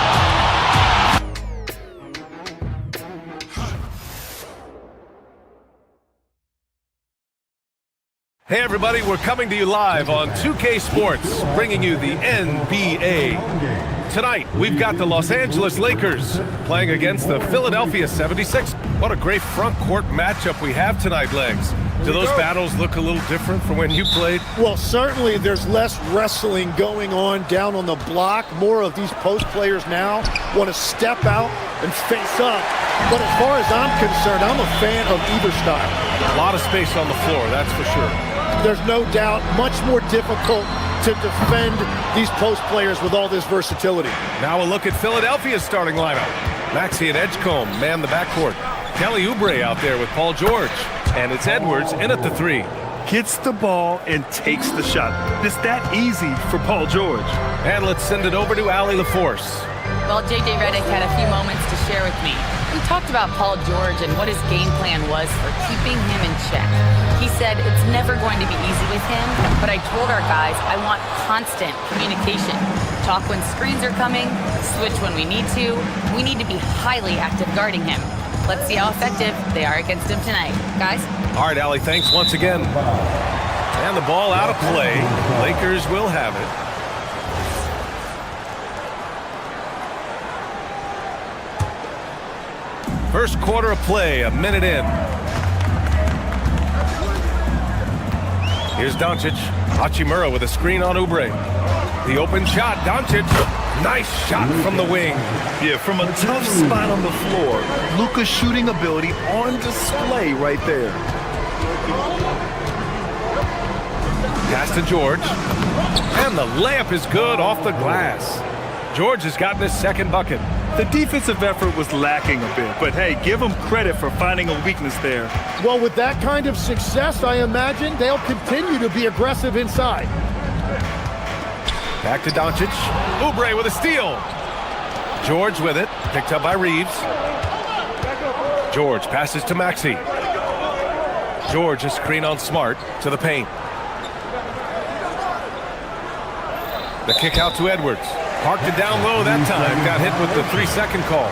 Hey everybody, we're coming to you live on 2K Sports, bringing you the NBA. Tonight, we've got the Los Angeles Lakers playing against the Philadelphia 76. What a great front court matchup we have tonight, Legs. Do those battles look a little different from when you played? Well, certainly there's less wrestling going on down on the block. More of these post players now want to step out and face up. But as far as I'm concerned, I'm a fan of either style. A lot of space on the floor, that's for sure. There's no doubt much more difficult to defend these post players with all this versatility. Now a look at Philadelphia's starting lineup. Maxey and Edgecombe man the backcourt. Kelly Oubre out there with Paul George. And it's Edwards in at the three. Gets the ball and takes the shot. It's that easy for Paul George. And let's send it over to Allie LaForce. Well, J.J. Redick had a few moments to share with me. We talked about Paul George and what his game plan was for keeping him in check. He said it's never going to be easy with him, but I told our guys I want constant communication. Talk when screens are coming, switch when we need to. We need to be highly active guarding him. Let's see how effective they are against him tonight. Guys? All right, Allie, thanks once again. And the ball out of play. Lakers will have it. First quarter of play, a minute in. Here's Doncic. Hachimura with a screen on Oubre. The open shot, Doncic. Nice shot from the wing. Yeah, from a tough spot on the floor. Luka's shooting ability on display right there. Pass to George. And the layup is good off the glass. George has gotten his second bucket. The defensive effort was lacking a bit, but hey, give them credit for finding a weakness there. Well, with that kind of success, I imagine they'll continue to be aggressive inside. Back to Doncic. Oubre with a steal. George with it. Picked up by Reeves. George passes to Maxey. George a screen on Smart to the paint. The kick out to Edwards. Parked it down low that time. Got hit with the 3-second call.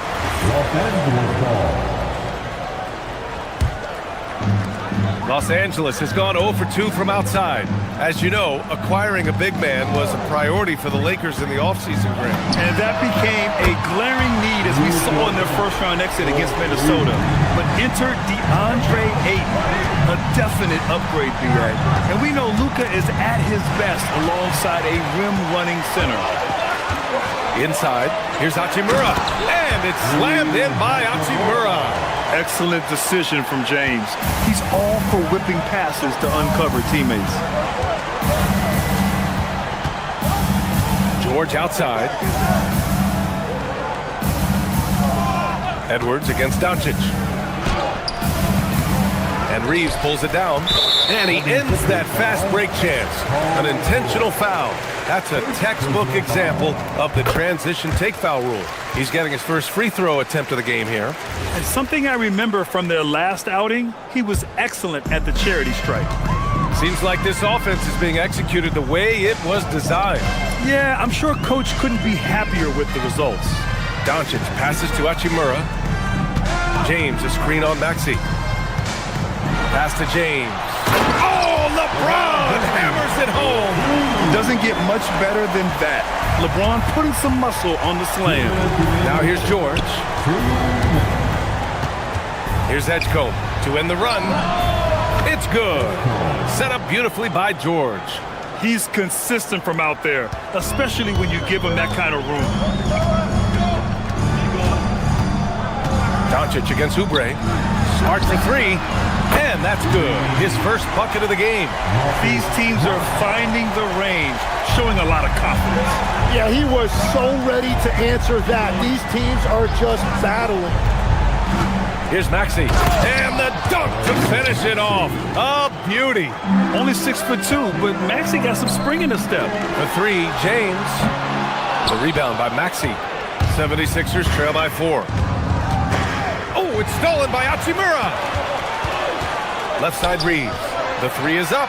Los Angeles has gone 0 for 2 from outside. As you know, acquiring a big man was a priority for the Lakers in the offseason, Graham. And that became a glaring need as we saw in their first-round exit against Minnesota. But enter DeAndre Ayton, a definite upgrade, B.A. And we know Luka is at his best alongside a rim-running center. Inside, here's Hachimura, and it's slammed in by Hachimura. Excellent decision from James. He's all for whipping passes to uncover teammates. George outside. Edwards against Doncic. And Reeves pulls it down, and he ends that fast break chance. An intentional foul. That's a textbook example of the transition take foul rule. He's getting his first free throw attempt of the game here. And something I remember from their last outing, he was excellent at the charity stripe. Seems like this offense is being executed the way it was designed. Yeah, I'm sure Coach couldn't be happier with the results. Doncic passes to Hachimura. James a screen on Maxey. Pass to James. Oh, LeBron hammers it home. Doesn't get much better than that. LeBron putting some muscle on the slam. Now here's George. Here's Edgecombe to end the run. It's good. Set up beautifully by George. He's consistent from out there, especially when you give him that kind of room. Doncic against Oubre. Smart for three. And that's good. His first bucket of the game. These teams are finding the range, showing a lot of confidence. Yeah, he was so ready to answer that. These teams are just battling. Here's Maxey. And the dunk to finish it off. A beauty. Only 6'2", but Maxey got some spring in his step. For three, James. The rebound by Maxey. 76ers trail by 4. Oh, it's stolen by Hachimura. Left side Reeves. The three is up.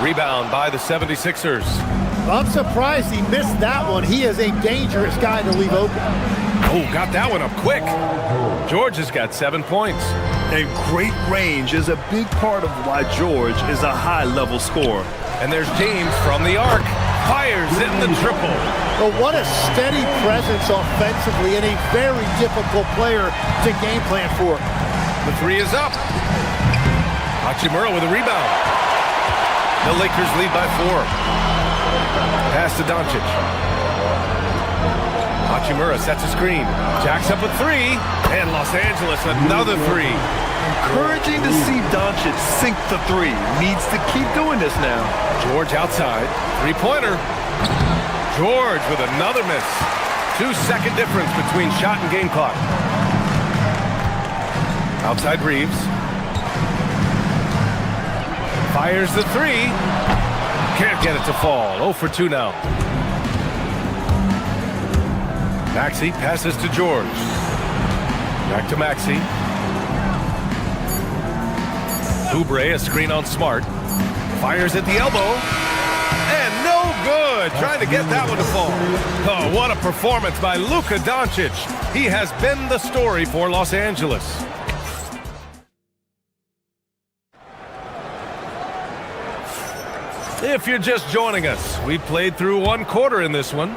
Rebound by the 76ers. I'm surprised he missed that one. He is a dangerous guy to leave open. Oh, got that one up quick. George has got 7 points. And great range is a big part of why George is a high-level scorer. And there's James from the arc. Fires in the triple. Well, what a steady presence offensively and a very difficult player to game plan for. The three is up. Hachimura with a rebound. The Lakers lead by 4. Pass to Doncic. Hachimura sets a screen. Jacks up a 3. And Los Angeles another 3. Encouraging to see Doncic sink the 3. Needs to keep doing this now. George outside. Three-pointer. George with another miss. 2-second difference between shot and game clock. Outside Reeves. Fires the 3. Can't get it to fall. 0 for 2 now. Maxey passes to George. Back to Maxey. Oubre, a screen on Smart. Fires at the elbow. And no good. Trying to get that one to fall. Oh, what a performance by Luka Doncic. He has been the story for Los Angeles. If you're just joining us, we played through 1 quarter in this one.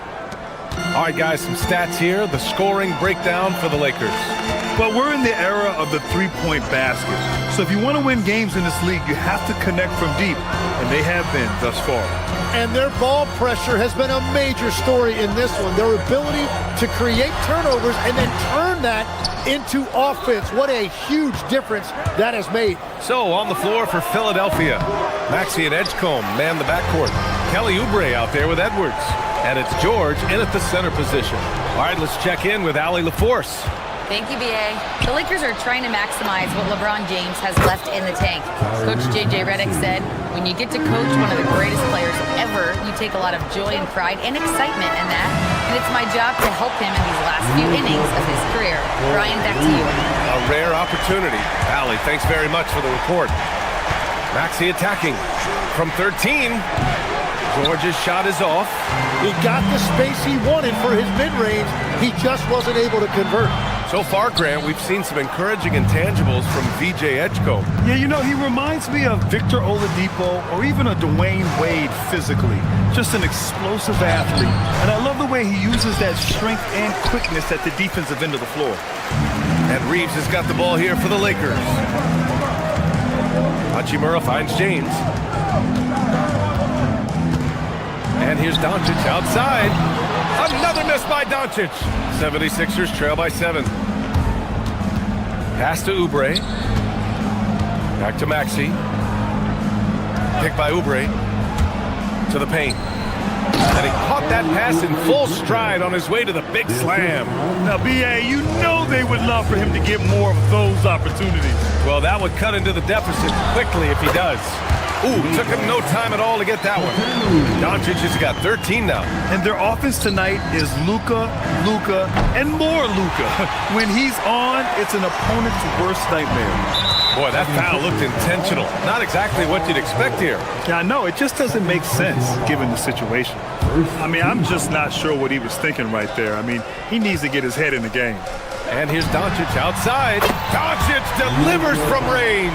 All right, guys, some stats here. The scoring breakdown for the Lakers. Well, we're in the era of the three-point basket. So if you want to win games in this league, you have to connect from deep, and they have been thus far. And their ball pressure has been a major story in this one. Their ability to create turnovers and then turn that into offense. What a huge difference that has made. So on the floor for Philadelphia, Maxey and Edgecombe man the backcourt. Kelly Oubre out there with Edwards. And it's George in at the center position. All right, let's check in with Allie LaForce. Thank you, B.A. The Lakers are trying to maximize what LeBron James has left in the tank. Coach J.J. Redick said, when you get to coach one of the greatest players ever, you take a lot of joy and pride and excitement in that. And it's my job to help him in these last few innings of his career. Brian, back to you. A rare opportunity. Allie, thanks very much for the report. Maxey attacking from 13. George's shot is off. He got the space he wanted for his mid-range. He just wasn't able to convert. So far, Grant, we've seen some encouraging intangibles from VJ Edgecombe. Yeah, you know, he reminds me of Victor Oladipo or even a Dwayne Wade physically. Just an explosive athlete. And I love the way he uses that strength and quickness at the defensive end of the floor. And Reeves has got the ball here for the Lakers. Hachimura finds James. And here's Doncic outside. Another miss by Doncic. 76ers trail by 7. Pass to Oubre. Back to Maxey. Pick by Oubre. To the paint. And he caught that pass in full stride on his way to the big slam. Now, B.A., you know they would love for him to get more of those opportunities. Well, that would cut into the deficit quickly if he does. Ooh, took him no time at all to get that one. Doncic has got 13 now. And their offense tonight is Luka, and more Luka. When he's on, it's an opponent's worst nightmare. Boy, that foul looked intentional. Not exactly what you'd expect here. Yeah, I know. It just doesn't make sense given the situation. I mean, I'm just not sure what he was thinking right there. I mean, he needs to get his head in the game. And here's Doncic outside. Doncic delivers from range.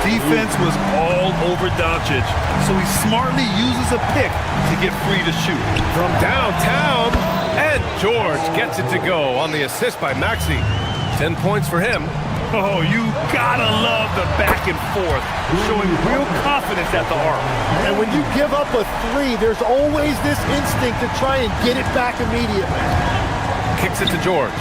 Defense was all over Doncic, so he smartly uses a pick to get free to shoot. From downtown, and George gets it to go on the assist by Maxey. 10 points for him. Oh, you gotta love the back and forth, showing real confidence at the arc. And when you give up a 3, there's always this instinct to try and get it back immediately. Kicks it to George.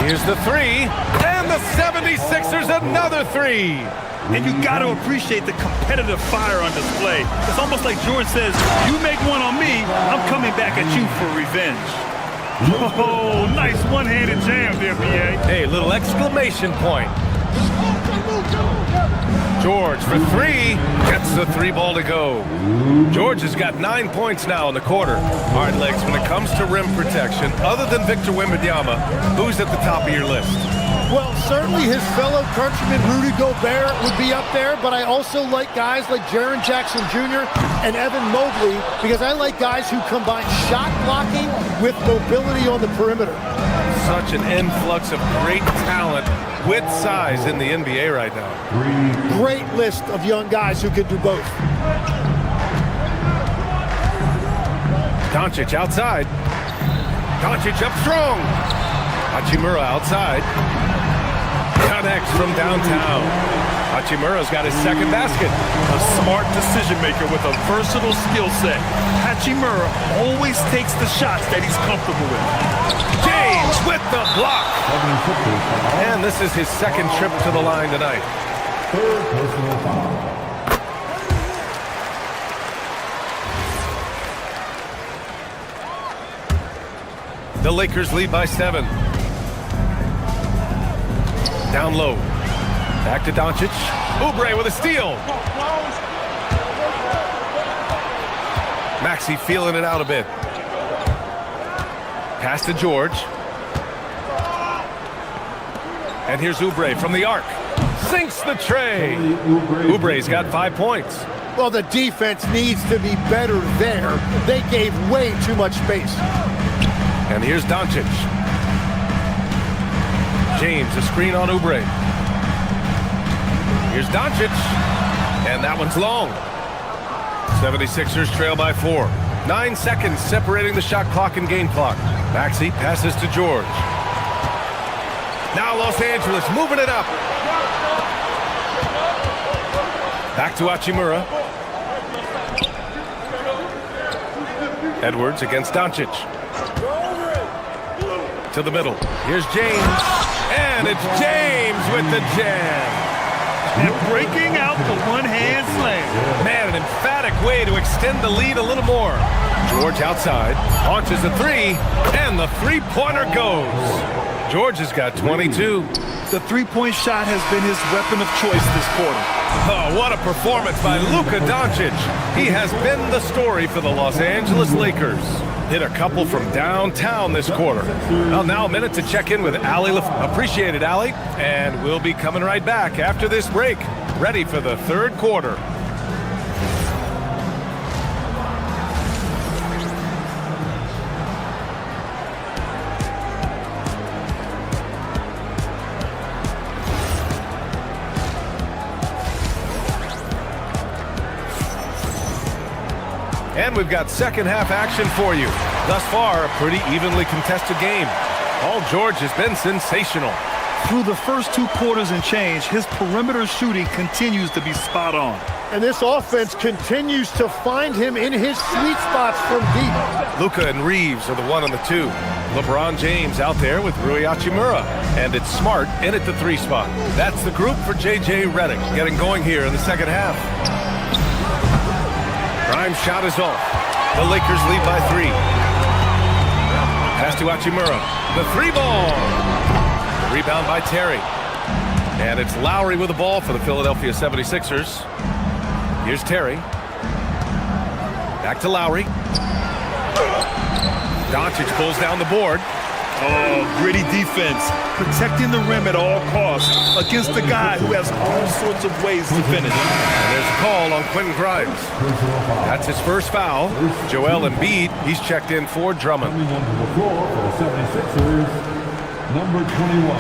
Here's the 3, and the 76ers another 3. And you got to appreciate the competitive fire on display. It's almost like George says, you make one on me, I'm coming back at you for revenge. Oh, nice one-handed jam there, B.A. Hey, little exclamation point. George for 3, gets the 3 ball to go. George has got 9 points now in the quarter. All right, Legs, when it comes to rim protection, other than Victor Wembanyama, who's at the top of your list? Well, certainly his fellow countryman Rudy Gobert would be up there, but I also like guys like Jaren Jackson Jr. and Evan Mobley because I like guys who combine shot blocking with mobility on the perimeter. Such an influx of great talent with size in the NBA right now. Great list of young guys who can do both. Doncic outside. Doncic up strong. Hachimura outside. Connects from downtown. Hachimura's got his second basket. A smart decision maker with a versatile skill set. Hachimura always takes the shots that he's comfortable with. James with the block. And this is his second trip to the line tonight. Third personal foul. The Lakers lead by 7. Down low. Back to Doncic. Oubre with a steal. Maxey feeling it out a bit. Pass to George. And here's Oubre from the arc. Sinks the tray. Oubre's got 5 points. Well, the defense needs to be better there. They gave way too much space. And here's Doncic. James, a screen on Oubre. Here's Doncic. And that one's long. 76ers trail by 4. 9 seconds separating the shot clock and game clock. Maxey passes to George. Now Los Angeles moving it up. Back to Hachimura. Edwards against Doncic. To the middle. Here's James. And it's James with the jam. And breaking out the one-hand slam. Man, an emphatic way to extend the lead a little more. George outside. Launches a 3. And the three-pointer goes. George has got 22. The three-point shot has been his weapon of choice this quarter. Oh, what a performance by Luka Doncic. He has been the story for the Los Angeles Lakers. Hit a couple from downtown this quarter. Well, now a minute to check in with Allie. Appreciate it, Allie. And we'll be coming right back after this break. Ready for the third quarter. And we've got second half action for you. Thus far, a pretty evenly contested game. Paul George has been sensational. Through the first 2 quarters and change, his perimeter shooting continues to be spot on. And this offense continues to find him in his sweet spots from deep. Luka and Reeves are the 1 and the 2. LeBron James out there with Rui Hachimura. And it's Smart in at the 3 spot. That's the group for J.J. Redick getting going here in the second half. Prime shot is off. The Lakers lead by 3. Pass to Hachimura. The 3-ball. Rebound by Terry. And it's Lowry with the ball for the Philadelphia 76ers. Here's Terry. Back to Lowry. Doncic pulls down the board. Oh, gritty defense. Protecting the rim at all costs against a guy who has all sorts of ways to finish. And there's a call on Quentin Grimes. That's his first foul. Joel Embiid, he's checked in for Drummond. Coming onto the floor for the 76ers, number 21,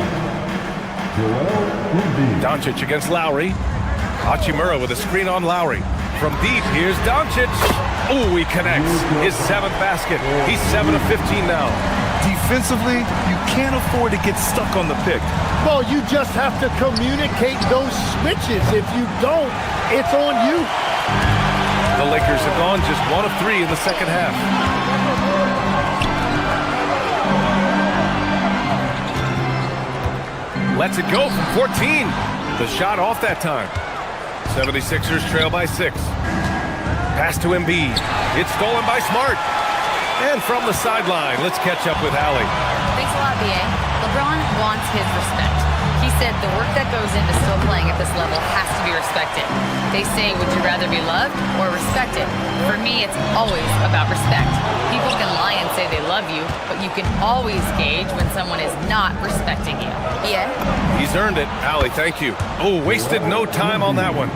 Joel Embiid. Doncic against Lowry. Hachimura with a screen on Lowry. From deep, here's Doncic. Oh, he connects. His 7th basket. He's 7 of 15 now. Defensively, you can't afford to get stuck on the pick. Well, you just have to communicate those switches. If you don't, it's on you. The Lakers have gone just 1 of 3 in the second half. Lets it go from 14. The shot off that time. 76ers trail by 6. Pass to Embiid. It's stolen by Smart. And from the sideline, let's catch up with Allie. Thanks a lot, B.A. LeBron wants his respect. He said the work that goes into still playing at this level has to be respected. They say, would you rather be loved or respected? For me, it's always about respect. People can lie and say they love you, but you can always gauge when someone is not respecting you. Yeah? He's earned it. Allie, thank you. Oh, wasted no time on that one.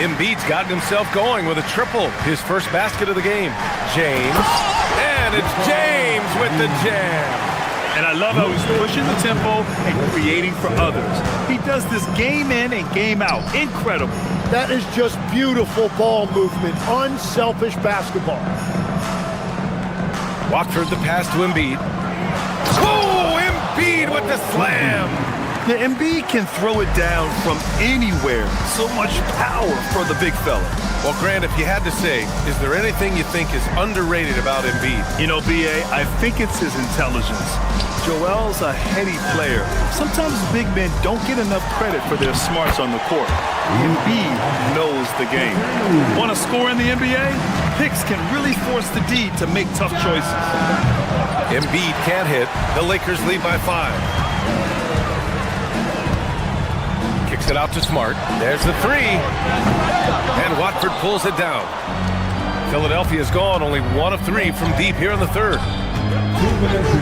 Embiid's gotten himself going with a triple. His first basket of the game. James. And it's James with the jam. And I love how he's pushing the tempo and creating for others. He does this game in and game out. Incredible. That is just beautiful ball movement, unselfish basketball. Watford the pass to Embiid. Oh, Embiid with the slam. The Embiid can throw it down from anywhere. So much power for the big fella. Well, Grant, if you had to say, is there anything you think is underrated about Embiid? You know, B.A., I think it's his intelligence. Joel's a heady player. Sometimes big men don't get enough credit for their smarts on the court. Embiid knows the game. Want to score in the NBA? Picks can really force the D to make tough choices. Embiid can't hit. The Lakers lead by 5. Kicks it out to Smart. There's the three. And Watford pulls it down. Philadelphia's gone only 1 of 3 from deep here in the third.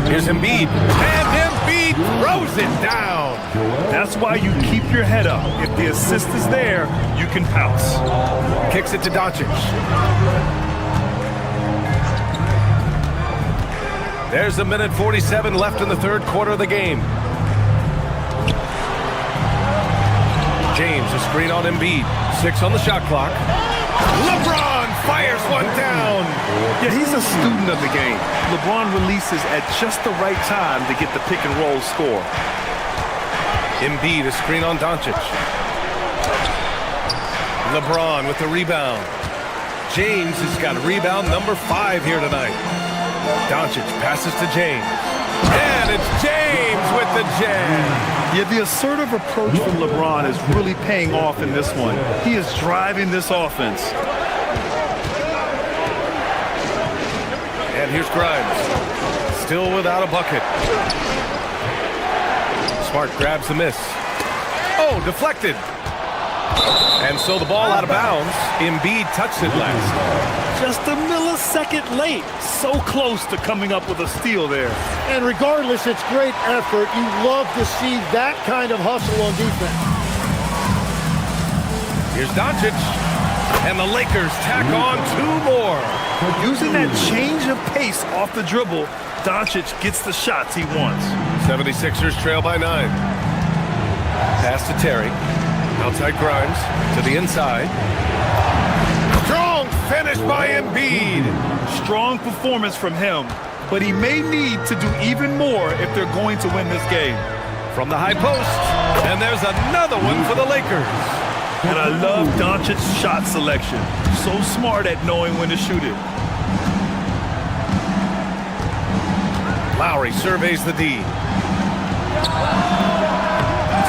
Here's Embiid. And Embiid throws it down. That's why you keep your head up. If the assist is there, you can pounce. Kicks it to Doncic. There's 1:47 left in the third quarter of the game. James, a screen on Embiid. 6 on the shot clock. LeBron fires one down. Yeah, he's a student of the game. LeBron releases at just the right time to get the pick and roll score. Embiid, a screen on Doncic. LeBron with the rebound. James has got rebound number 5 here tonight. Doncic passes to James. And it's James with the jam. Yeah, the assertive approach from LeBron is really paying off in this one. He is driving this offense. And here's Grimes. Still without a bucket. Smart grabs the miss. Oh, deflected. And so the ball out of bounds. Embiid touched it last. Just a millisecond late. So close to coming up with a steal there. And regardless, it's great effort. You love to see that kind of hustle on defense. Here's Doncic. And the Lakers tack on 2 more. Using that change of pace off the dribble, Doncic gets the shots he wants. 76ers trail by 9. Pass to Terry. Outside Grimes to the inside. Strong finish by Embiid. Strong performance from him, but he may need to do even more if they're going to win this game. From the high post, and there's another one for the Lakers. And I love Doncic's shot selection. So smart at knowing when to shoot it. Lowry surveys the D.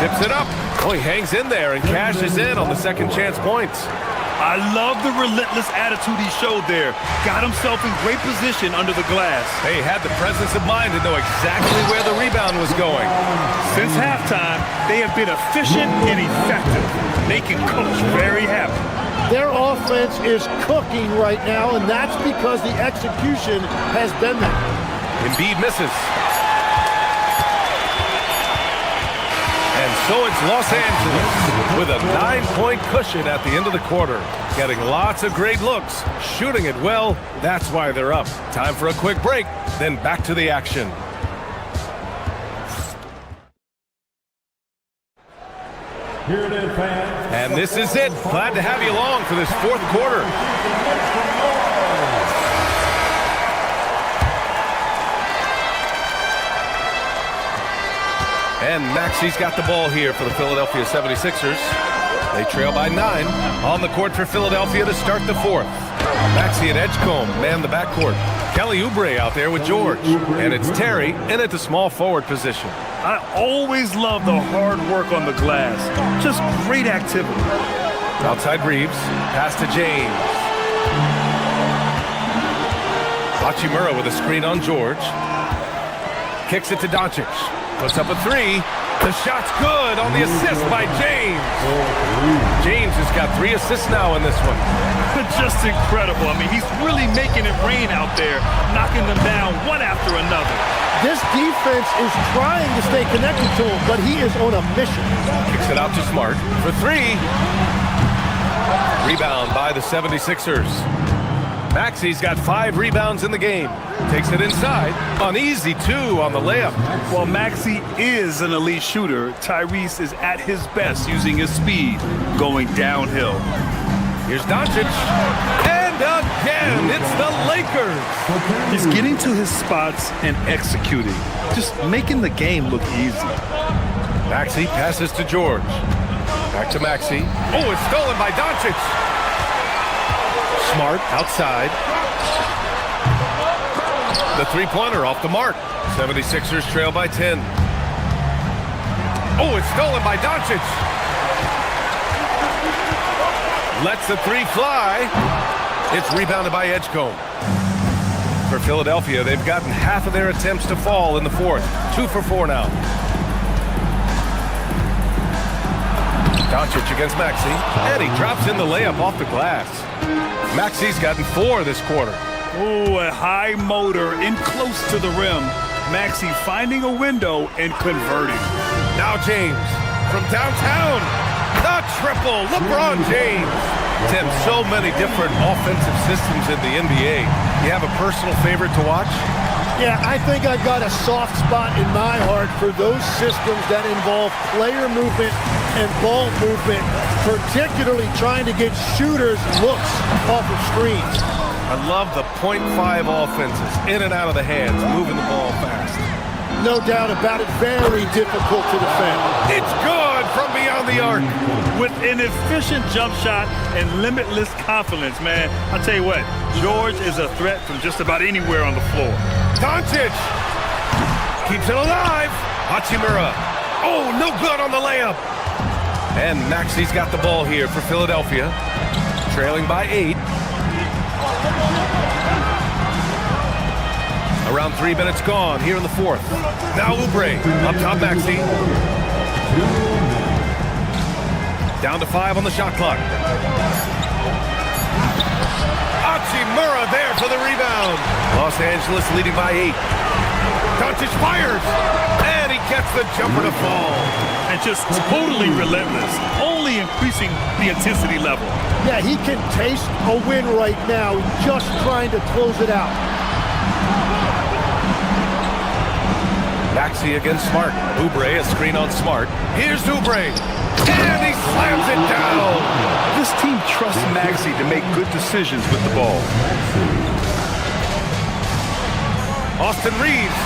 Tips it up. Oh, he hangs in there and cashes in on the second chance points. I love the relentless attitude he showed there. Got himself in great position under the glass. He had the presence of mind to know exactly where the rebound was going. Since halftime, they have been efficient and effective, making Coach very happy. Their offense is cooking right now, and that's because the execution has been there. Embiid misses. And so it's Los Angeles with a 9-point cushion at the end of the quarter. Getting lots of great looks, shooting it well. That's why they're up. Time for a quick break, then back to the action. Here it is, fans. And this is it. Glad to have you along for this fourth quarter. And Maxi's got the ball here for the Philadelphia 76ers. They trail by 9. On the court for Philadelphia to start the fourth. Maxi and Edgecombe man the backcourt. Kelly Oubre out there with George. And it's Terry in at the small forward position. I always love the hard work on the glass. Just great activity. Outside Reeves. Pass to James. Hachimura with a screen on George. Kicks it to Doncic. Puts up a 3. The shot's good on the assist by James. James has got 3 assists now in this one. Just incredible. I mean, he's really making it rain out there, knocking them down one after another. This defense is trying to stay connected to him, but he is on a mission. Kicks it out to Smart for 3. Rebound by the 76ers. Maxi's got 5 rebounds in the game. Takes it inside. An easy 2 on the layup. While Maxi is an elite shooter, Tyrese is at his best using his speed going downhill. Here's Doncic. And again, it's the Lakers. He's getting to his spots and executing. Just making the game look easy. Maxi passes to George. Back to Maxi. Oh, it's stolen by Doncic. Smart outside. The three-pointer off the mark. 76ers trail by 10. Oh, it's stolen by Doncic. Lets the 3 fly. It's rebounded by Edgecombe. For Philadelphia, they've gotten half of their attempts to fall in the fourth. 2 for 4 now. Doncic against Maxi. And he drops in the layup off the glass. Maxi's gotten 4 this quarter. Oh, a high motor in close to the rim. Maxi finding a window and converting. Now James from downtown. The triple, LeBron James. Tim, so many different offensive systems in the NBA. You have a personal favorite to watch? Yeah, I think I've got a soft spot in my heart for those systems that involve player movement and ball movement, particularly trying to get shooters looks off of screens. I love the .5 offenses, in and out of the hands, moving the ball fast. No doubt about it, very difficult to defend. It's good from beyond the arc. With an efficient jump shot and limitless confidence, man. I'll tell you what, George is a threat from just about anywhere on the floor. Doncic keeps it alive. Hachimura. Oh, no good on the layup. And Maxi's got the ball here for Philadelphia. Trailing by 8. Around 3 minutes gone here in the fourth. Now Oubre up top Maxi. Down to 5 on the shot clock. Hachimura there for the rebound. Los Angeles leading by 8. Doncic fires. And he gets the jumper to fall. And just totally relentless. Only increasing the intensity level. Yeah, he can taste a win right now, just trying to close it out. Maxi against Smart. Oubre, a screen on Smart. Here's Oubre. And he slams it down. This team trusts Maxi to make good decisions with the ball. Austin Reeves.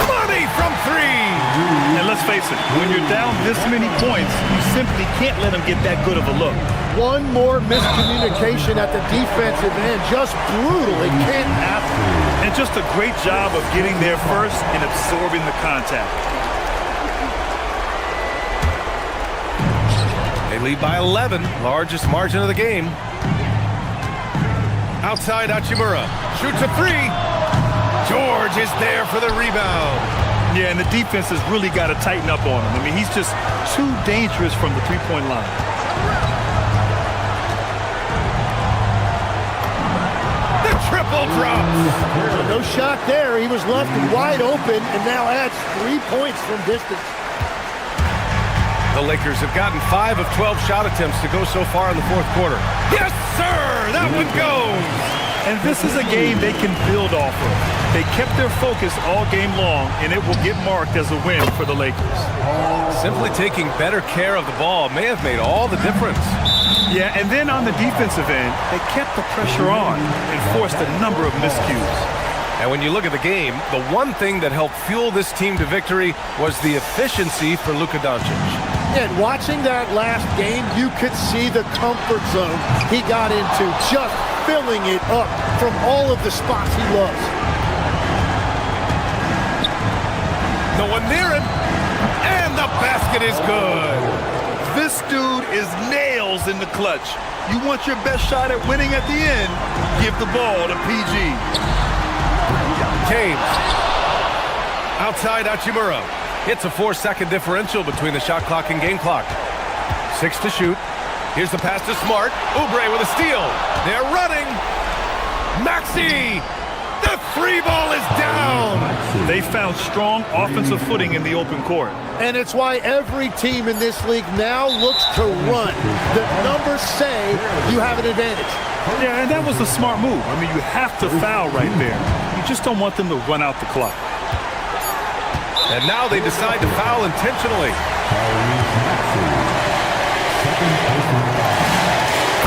Money from 3. And let's face it, when you're down this many points, you simply can't let them get that good of a look. One more miscommunication at the defensive end. Just brutal. It can't happen. And just a great job of getting there first and absorbing the contact. They lead by 11, largest margin of the game. Outside Hachimura. Shoots a 3. George is there for the rebound. Yeah, and the defense has really got to tighten up on him. I mean, he's just too dangerous from the three-point line. The triple drops. No shot there. He was left wide open and now adds 3 points from distance. The Lakers have gotten 5 of 12 shot attempts to go so far in the fourth quarter. Yes, sir! That one goes! And this is a game they can build off of. They kept their focus all game long, and it will get marked as a win for the Lakers. Simply taking better care of the ball may have made all the difference. Yeah, and then on the defensive end, they kept the pressure on and forced a number of miscues. And when you look at the game, the one thing that helped fuel this team to victory was the efficiency for Luka Doncic. And watching that last game, you could see the comfort zone he got into, just filling it up from all of the spots he loves. No one near him, and the basket is good. This dude is nails in the clutch. You want your best shot at winning at the end, give the ball to PG. James, outside Hachimura. It's a 4-second differential between the shot clock and game clock. 6 to shoot. Here's the pass to Smart. Oubre with a steal. They're running. Maxi, the three ball is down. They found strong offensive footing in the open court. And it's why every team in this league now looks to run. The numbers say you have an advantage. Yeah, and that was a smart move. I mean, you have to foul right there. You just don't want them to run out the clock. And now they decide to foul intentionally.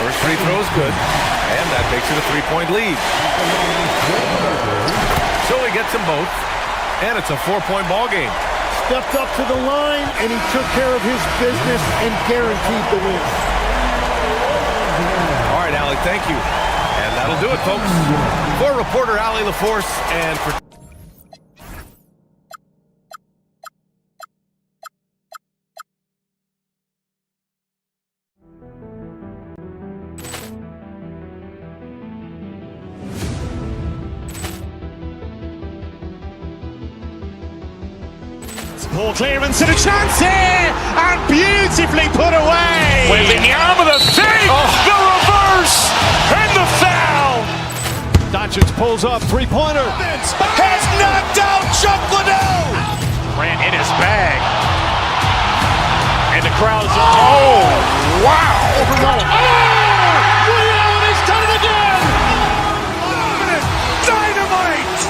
First free throw is good, and that makes it a three-point lead. So he gets them both, and it's a four-point ball game. Stepped up to the line, and he took care of his business and guaranteed the win. All right, Allie, thank you. And that'll do it, folks. For reporter Allie LaForce and for Ball clearance and a chance here, and beautifully put away. Wembanyama the save, the reverse, and the foul. Doncic pulls up, three-pointer. Has knocked out Chuck Liddell. Grant in his bag, and the crowd's wow. He's done it again. Dynamite.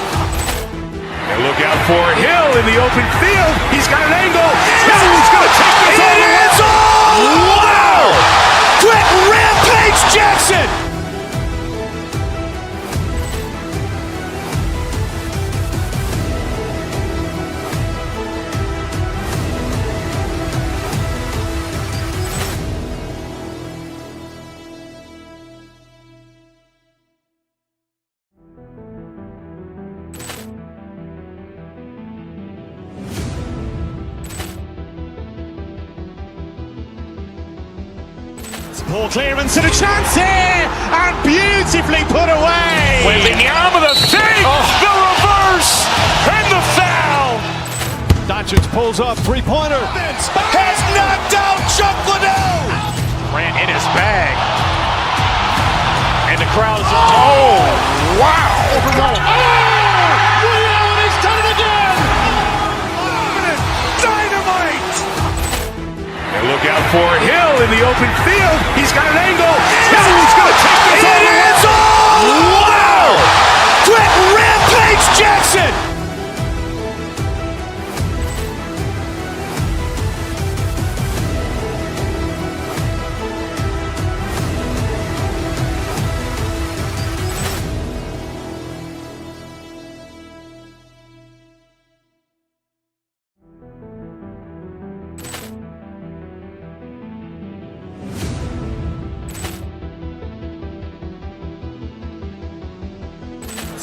And look out for Hill in the open field. He's got an angle. He's going to take this all the way. Wow! Quick Rampage Jackson. Ball clearance and a chance here, and beautifully put away. Wembanyama the save, the reverse, and the foul. Doncic pulls up, three-pointer. Has knocked out Chuck Liddell. Grant in his bag, and the crowd's wow. He's done it again. Dynamite. And look out for Hill in the open field. He's got an angle. He's going to take this all the way. Wow! Quick Rampage Jackson.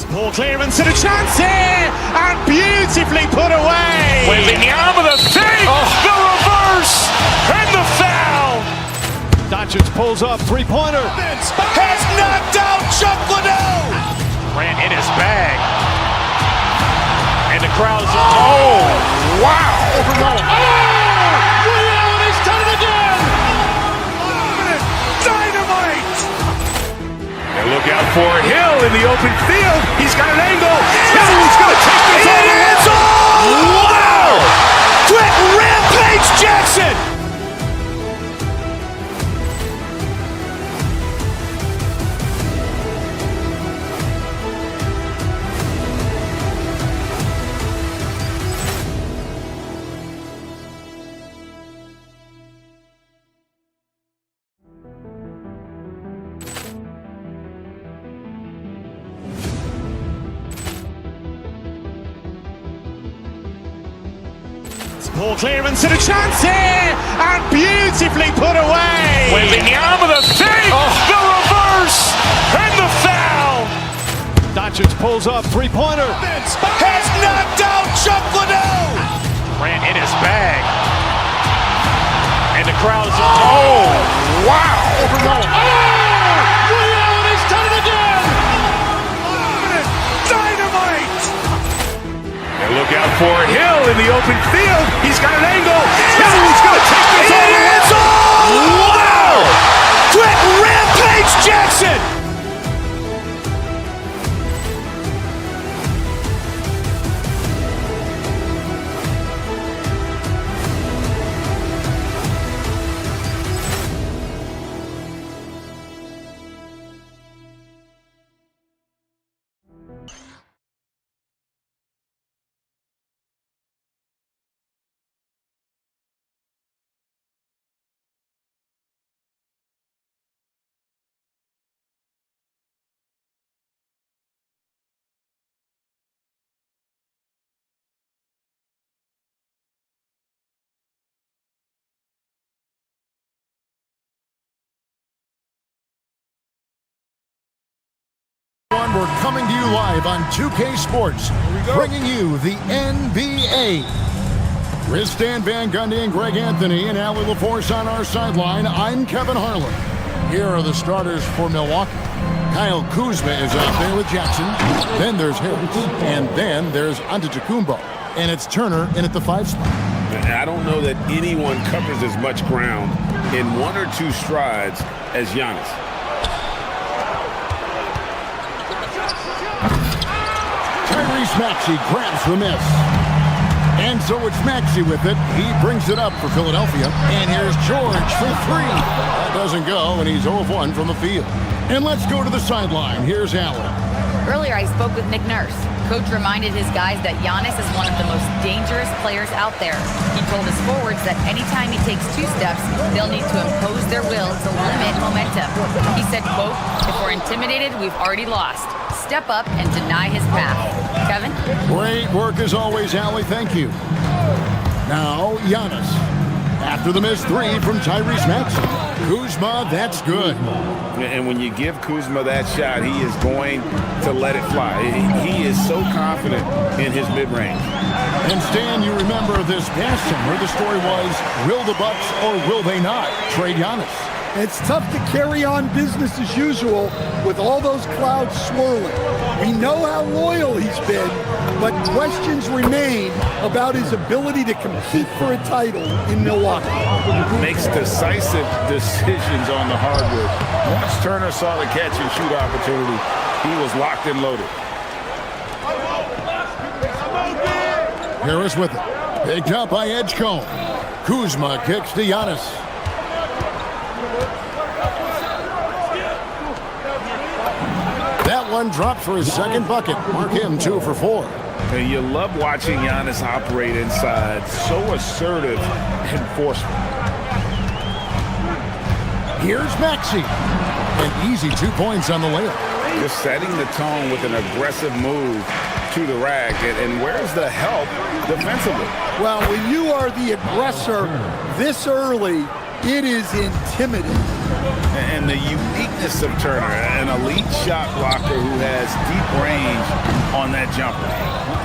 Ball clearance and a chance here, and beautifully put away. Wembanyama the save, the reverse, and the foul. Doncic pulls up, three-pointer. Has knocked out Chuck Liddell. Grant in his bag, and the crowd's wow. He's done it again. Dynamite. And look out for Hill in the open field. He's got an angle. He's going to take this all the way. Wow! Quick Rampage Jackson. Ball clearance and a chance here, and beautifully put away. Wembanyama the save, the reverse, and the foul. Doncic pulls up, three-pointer. Has knocked out Chuck Liddell. Grant in his bag, and the crowd's wow. He's done it again. Dynamite. And look out for Hill in the open field. He's got an angle. He's going to take this all the way. Wow! Quick Rampage Jackson. we're coming to you live on 2K Sports, bringing you the NBA. With Stan Van Gundy and Greg Anthony and Allie LaForce on our sideline, I'm Kevin Harlan. Here are the starters for Milwaukee. Kyle Kuzma is out there with Jackson. Then there's Harris. And then there's Antetokounmpo. And it's Turner in at the 5 spot. I don't know that anyone covers as much ground in 1 or 2 strides as Giannis. Tyrese Maxey grabs the miss. And so it's Maxey with it. He brings it up for Philadelphia. And here's George for 3. That doesn't go, and he's 0 of 1 from the field. And let's go to the sideline. Here's Allen. Earlier, I spoke with Nick Nurse. Coach reminded his guys that Giannis is one of the most dangerous players out there. He told his forwards that anytime he takes 2 steps, they'll need to impose their will to limit momentum. He said, quote, "If we're intimidated, we've already lost. Step up and deny his path." Kevin? Great work as always, Allie. Thank you. Now, Giannis. After the missed 3 from Tyrese Maxey. Kuzma, that's good. And when you give Kuzma that shot, he is going to let it fly. He is so confident in his mid-range. And Stan, you remember this past summer, the story was, will the Bucks or will they not trade Giannis? It's tough to carry on business as usual with all those clouds swirling. We know how loyal he's been, but questions remain about his ability to compete for a title in Milwaukee. Makes decisive decisions on the hardwood. Once Turner saw the catch-and-shoot opportunity, he was locked and loaded. Harris with it. Picked up by Edgecombe. Kuzma kicks to Giannis. That one dropped for his second bucket. Mark him 2 for 4. And you love watching Giannis operate inside. So assertive and forceful. Here's Maxey. An easy 2 points on the layup. Just setting the tone with an aggressive move to the rack. And where's the help defensively? Well, when you are the aggressor this early, it is intimidating. And the uniqueness of Turner, an elite shot blocker who has deep range on that jumper.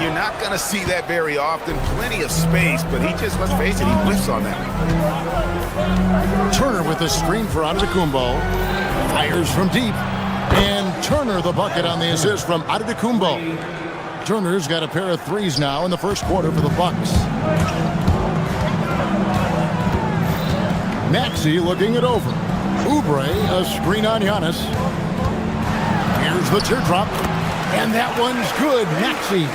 You're not going to see that very often. Plenty of space, but he just, let's face it, he whiffs on that one. Turner with the screen for Antetokounmpo. Fires from deep. And Turner the bucket on the assist from Antetokounmpo. Turner's got a pair of 3s now in the first quarter for the Bucks. Maxey looking it over. Oubre, a screen on Giannis. Here's the teardrop. And that one's good. Maxey.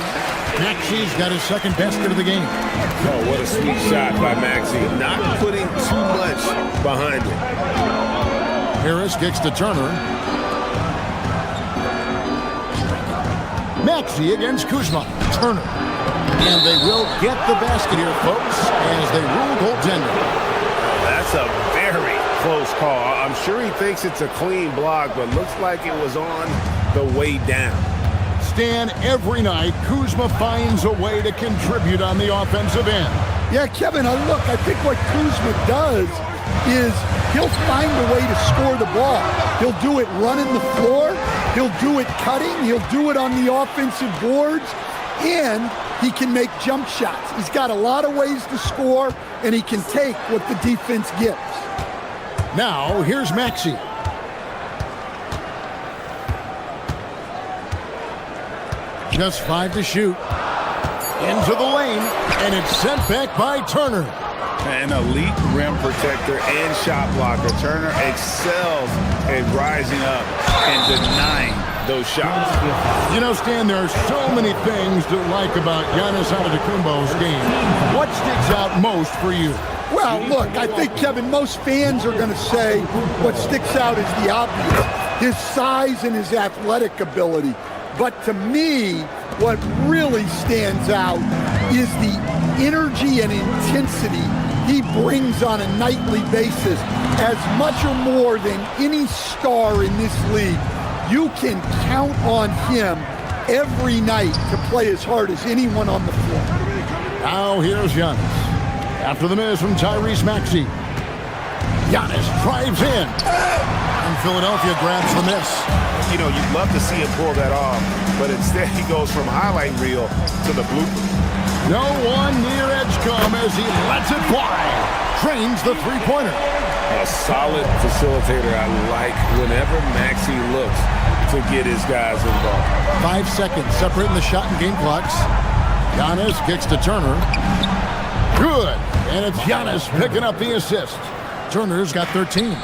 Maxey's got his second basket of the game. Oh, what a sweet shot by Maxey. Not putting too much behind it. Harris kicks to Turner. Maxey against Kuzma. Turner. And they will get the basket here, folks, as they rule goaltender. That's a very close call. I'm sure he thinks it's a clean block, but looks like it was on the way down. Stan, every night, Kuzma finds a way to contribute on the offensive end. Yeah, Kevin, look, I think what Kuzma does is he'll find a way to score the ball. He'll do it running the floor. He'll do it cutting. He'll do it on the offensive boards. And he can make jump shots. He's got a lot of ways to score, and he can take what the defense gives. Now, here's Maxey. Just 5 to shoot. Into the lane, and it's sent back by Turner. An elite rim protector and shot blocker. Turner excels at rising up and denying those shots. You know, Stan, there are so many things to like about Giannis Antetokounmpo's game. What sticks out most for you? Well, look, I think, Kevin, most fans are going to say what sticks out is the obvious, his size and his athletic ability. But to me, what really stands out is the energy and intensity he brings on a nightly basis, as much or more than any star in this league. You can count on him every night to play as hard as anyone on the floor. Now here's Giannis. After the miss from Tyrese Maxey. Giannis drives in. And Philadelphia grabs the miss. You know, you'd love to see him pull that off, but instead he goes from highlight reel to the blooper. No one near Edgecombe as he lets it fly. Trains the three-pointer. A solid facilitator. I like whenever Maxey looks to get his guys involved. 5 seconds separating the shot and game clocks. Giannis kicks to Turner. Good. And it's Giannis picking up the assist. Turner's got 13.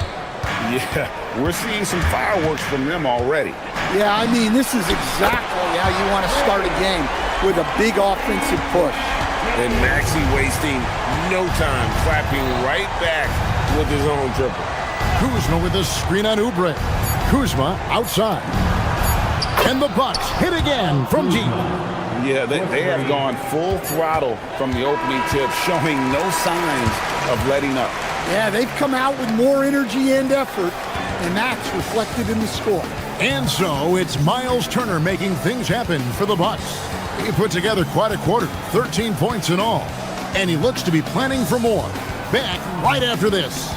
Yeah, we're seeing some fireworks from them already. Yeah, I mean, this is exactly how you want to start a game, with a big offensive push. And Maxey wasting no time, clapping right back with his own triple. Kuzma with a screen on Oubre. Kuzma outside. And the Bucks hit again from deep. Yeah, they have gone full throttle from the opening tip, showing no signs of letting up. Yeah, they've come out with more energy and effort, and that's reflected in the score. And so it's Miles Turner making things happen for the Bucks. He put together quite a quarter, 13 points in all. And he looks to be planning for more. Back right after this.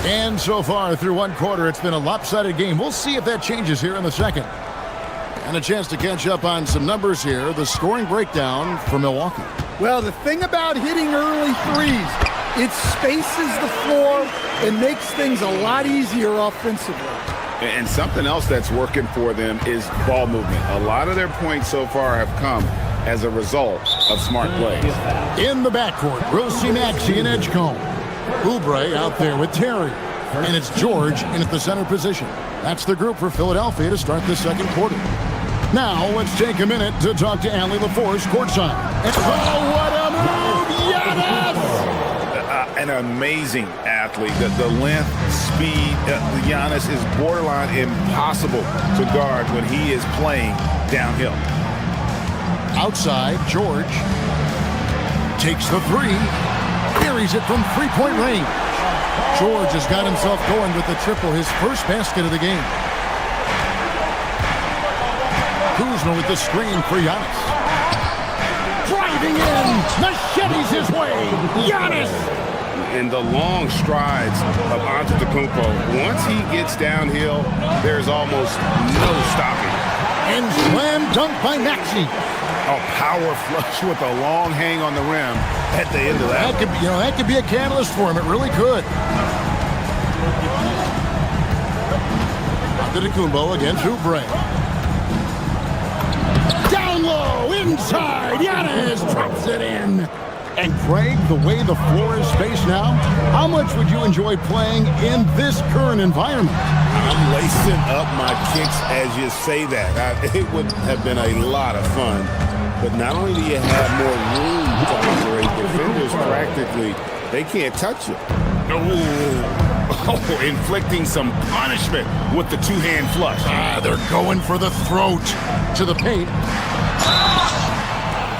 And so far through one quarter, it's been a lopsided game. We'll see if that changes here in the second. And a chance to catch up on some numbers here. The scoring breakdown for Milwaukee. Well, the thing about hitting early threes, it spaces the floor and makes things a lot easier offensively. And something else that's working for them is ball movement. A lot of their points so far have come as a result of smart plays. In the backcourt, we'll see Maxey and Edgecombe. Oubre out there with Terry. And it's George in at the center position. That's the group for Philadelphia to start the second quarter. Now, let's take a minute to talk to Allie LaForce courtside. And oh, what a move! Giannis! An amazing athlete. The length, speed, Giannis is borderline impossible to guard when he is playing downhill. Outside, George takes the three. Buries it from three-point range. George has got himself going with the triple, his first basket of the game. Kuzma with the screen for Giannis. Driving in, machetes his way. Giannis! And the long strides of Antetokounmpo. Once he gets downhill, there's almost no stopping. And slam dunk by Maxey. A power flush with a long hang on the rim at the end of that. That could be a catalyst for him. It really could. Antetokounmpo against Oubre. Down low, inside. Giannis drops it in. And Craig, the way the floor is spaced now, how much would you enjoy playing in this current environment? I'm lacing up my kicks as you say that. It would have been a lot of fun. But not only do you have more room to operate, defenders practically, they can't touch you. Oh, inflicting some punishment with the two-hand flush. They're going for the throat to the paint.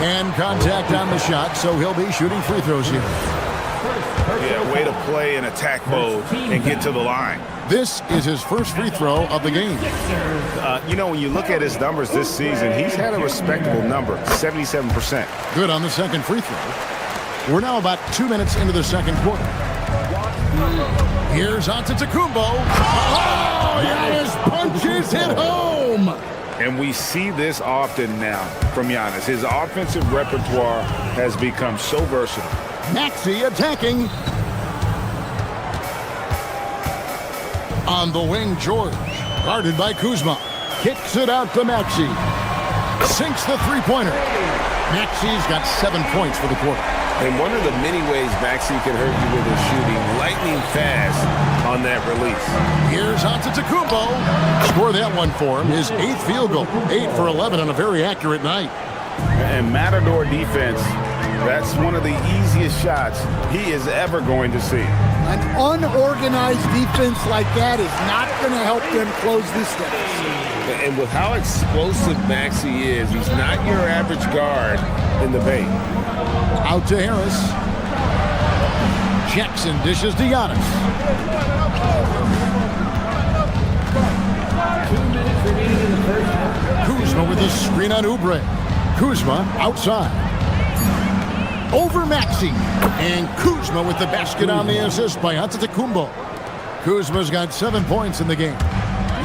And contact on the shot, so he'll be shooting free throws here. Yeah, way to play in attack mode and get to the line. This is his first free throw of the game. When you look at his numbers this season, he's had a respectable number, 77%. Good on the second free throw. We're now about 2 minutes into the second quarter. Here's Antetokounmpo. Oh, Giannis punches it home. And we see this often now from Giannis. His offensive repertoire has become so versatile. Maxey attacking. On the wing, George, guarded by Kuzma. Kicks it out to Maxey. Sinks the three-pointer. Maxey's got 7 points for the quarter. And one of the many ways Maxey can hurt you with his shooting, lightning fast on that release. Here's Antetokounmpo. Score that one for him. His 8th field goal. 8 for 11 on a very accurate night. And Matador defense, that's one of the easiest shots he is ever going to see. An unorganized defense like that is not going to help them close this deficit. And with how explosive Maxey is, he's not your average guard in the paint. Out to Harris. Jackson dishes to Giannis. 2 minutes remaining in the The screen on Oubre. Kuzma outside. Over Maxey. And Kuzma with the basket on the assist by Antetokounmpo. Kuzma's got 7 points in the game.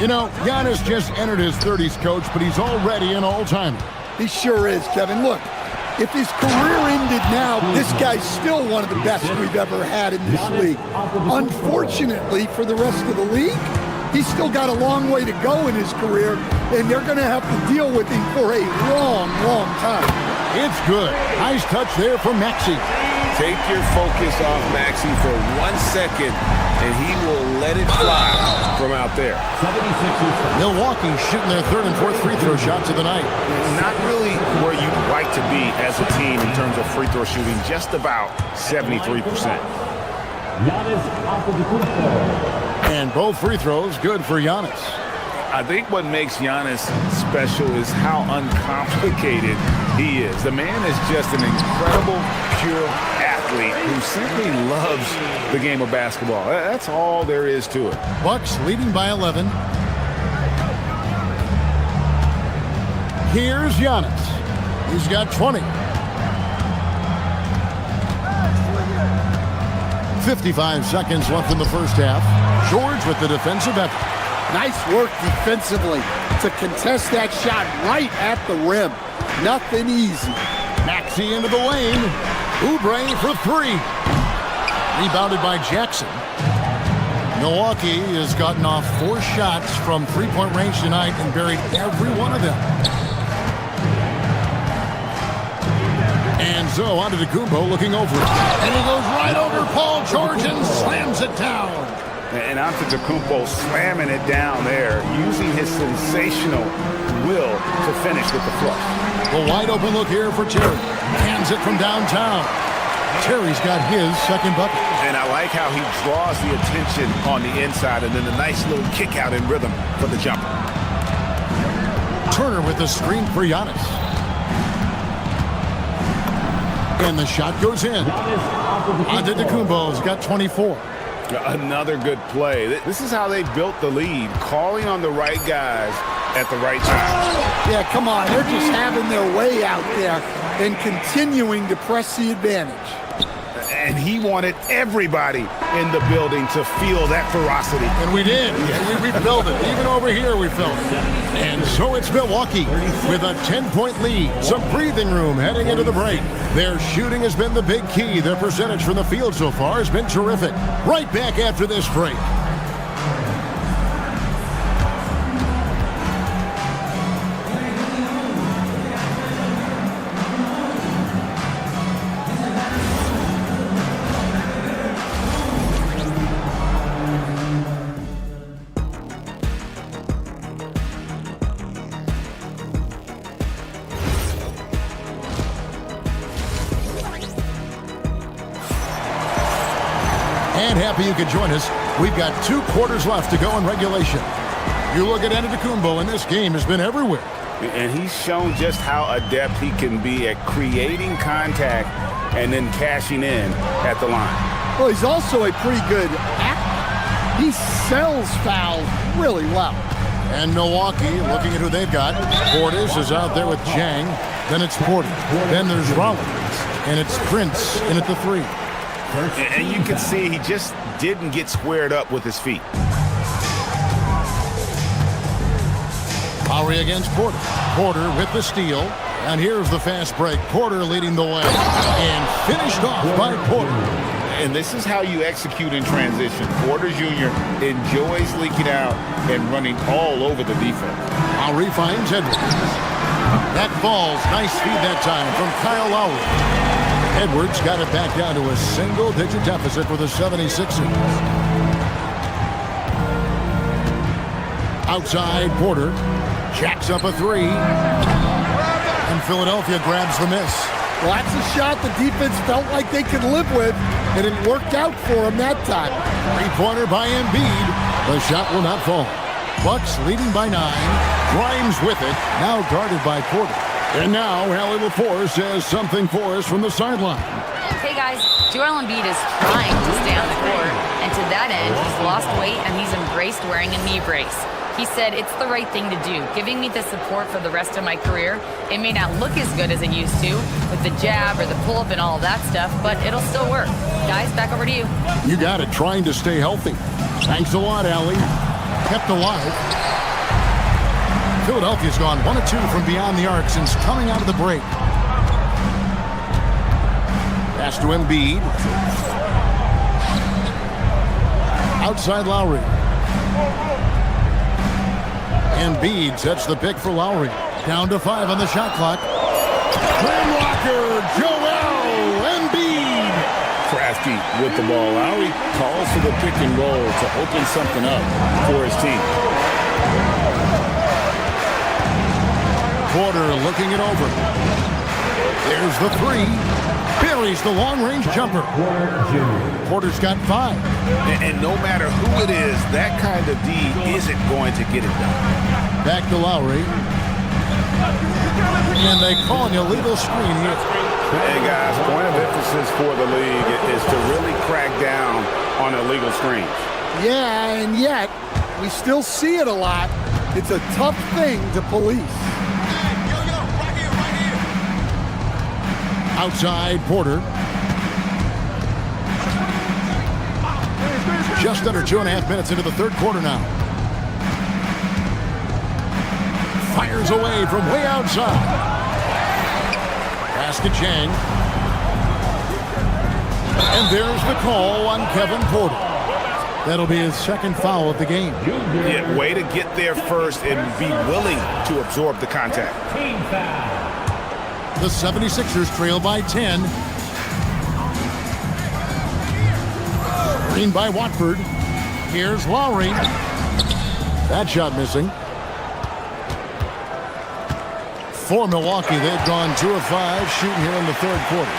You know, Giannis just entered his 30s, Coach, but he's already an all-timer. He sure is, Kevin. Look, if his career ended now, this guy's still one of the best we've ever had in this league. Unfortunately for the rest of the league, he's still got a long way to go in his career, and they're going to have to deal with him for a long, long time. It's good. Nice touch there from Maxey. Take your focus off Maxey for 1 second, and he will let it fly from out there. Milwaukee shooting their third and fourth free throw shots of the night. Not really where you'd like to be as a team in terms of free throw shooting, just about 73%. And both free throws good for Giannis. I think what makes Giannis special is how uncomplicated he is. The man is just an incredible, pure athlete who simply loves the game of basketball. That's all there is to it. Bucks leading by 11. Here's Giannis. He's got 20. 55 seconds left in the first half. George with the defensive effort. Nice work defensively to contest that shot right at the rim. Nothing easy. Maxey into the lane. Oubre for three. Rebounded by Jackson. Milwaukee has gotten off 4 shots from three-point range tonight and buried every one of them. And so Antetokounmpo looking over it. And he goes right over Paul George and slams it down. And Antetokounmpo slamming it down there, using his sensational will to finish with the flush. A wide open look here for Terry. Hands it from downtown. Terry's got his second bucket. And I like how he draws the attention on the inside and then a nice little kick out in rhythm for the jumper. Turner with the screen for Giannis. And the shot goes in. Antetokounmpo's got 24. Another good play. This is how they built the lead, calling on the right guys at the right time. Yeah, come on. They're just having their way out there and continuing to press the advantage. And he wanted everybody in the building to feel that ferocity. And we did. We felt it. Even over here we felt it. And so it's Milwaukee with a 10-point lead. Some breathing room heading into the break. Their shooting has been the big key. Their percentage from the field so far has been terrific. Right back after this break. And happy you could join us. We've got 2 quarters left to go in regulation. You look at Antetokounmpo, and this game has been everywhere. And he's shown just how adept he can be at creating contact and then cashing in at the line. Well, he's also a pretty good actor. He sells fouls really well. And Milwaukee, looking at who they've got. Portis is out there with Jang. Then it's Porter. Then there's Rollins. And it's Prince in at the 3. And you can see he just didn't get squared up with his feet. Lowry against Porter. Porter with the steal. And here's the fast break. Porter leading the way. And finished off by Porter. And this is how you execute in transition. Porter Jr. enjoys leaking out and running all over the defense. Lowry finds Edwards. That falls. Nice feed that time from Kyle Lowry. Edwards got it back down to a single-digit deficit for the 76ers. Outside, Porter jacks up a 3. And Philadelphia grabs the miss. Well, that's a shot the defense felt like they could live with, and it worked out for them that time. 3-pointer by Embiid. The shot will not fall. Bucks leading by 9. Grimes with it, now guarded by Porter. And now, Hallie LaForce has something for us from the sideline. Hey guys, Joel Embiid is trying to stay on the court, and to that end, he's lost weight and he's embraced wearing a knee brace. He said, it's the right thing to do, giving me the support for the rest of my career. It may not look as good as it used to with the jab or the pull-up and all that stuff, but it'll still work. Guys, back over to you. You got it, trying to stay healthy. Thanks a lot, Allie. Kept alive. Philadelphia's gone 1 of 2 from beyond the arc since coming out of the break. Pass to Embiid. Outside Lowry. Embiid sets the pick for Lowry. Down to 5 on the shot clock. Walker, Joel Embiid. Crafty with the ball. Lowry calls for the pick and roll to open something up for his team. Porter looking it over. There's the 3. Buries the long-range jumper. Porter's got 5. And no matter who it is, that kind of D isn't going to get it done. Back to Lowry. And they call an illegal screen here. Hey, guys, point of emphasis for the league is to really crack down on illegal screens. Yeah, and yet, we still see it a lot. It's a tough thing to police. Outside, Porter. Just under 2.5 minutes into the third quarter now. Fires away from way outside. Pass to Chang. And there's the call on Kevin Porter. That'll be his second foul of the game. Yeah, way to get there first and be willing to absorb the contact. The 76ers trail by 10. Screen by Watford. Here's Lowry. That shot missing. For Milwaukee, they've gone 2 of 5 shooting here in the third quarter.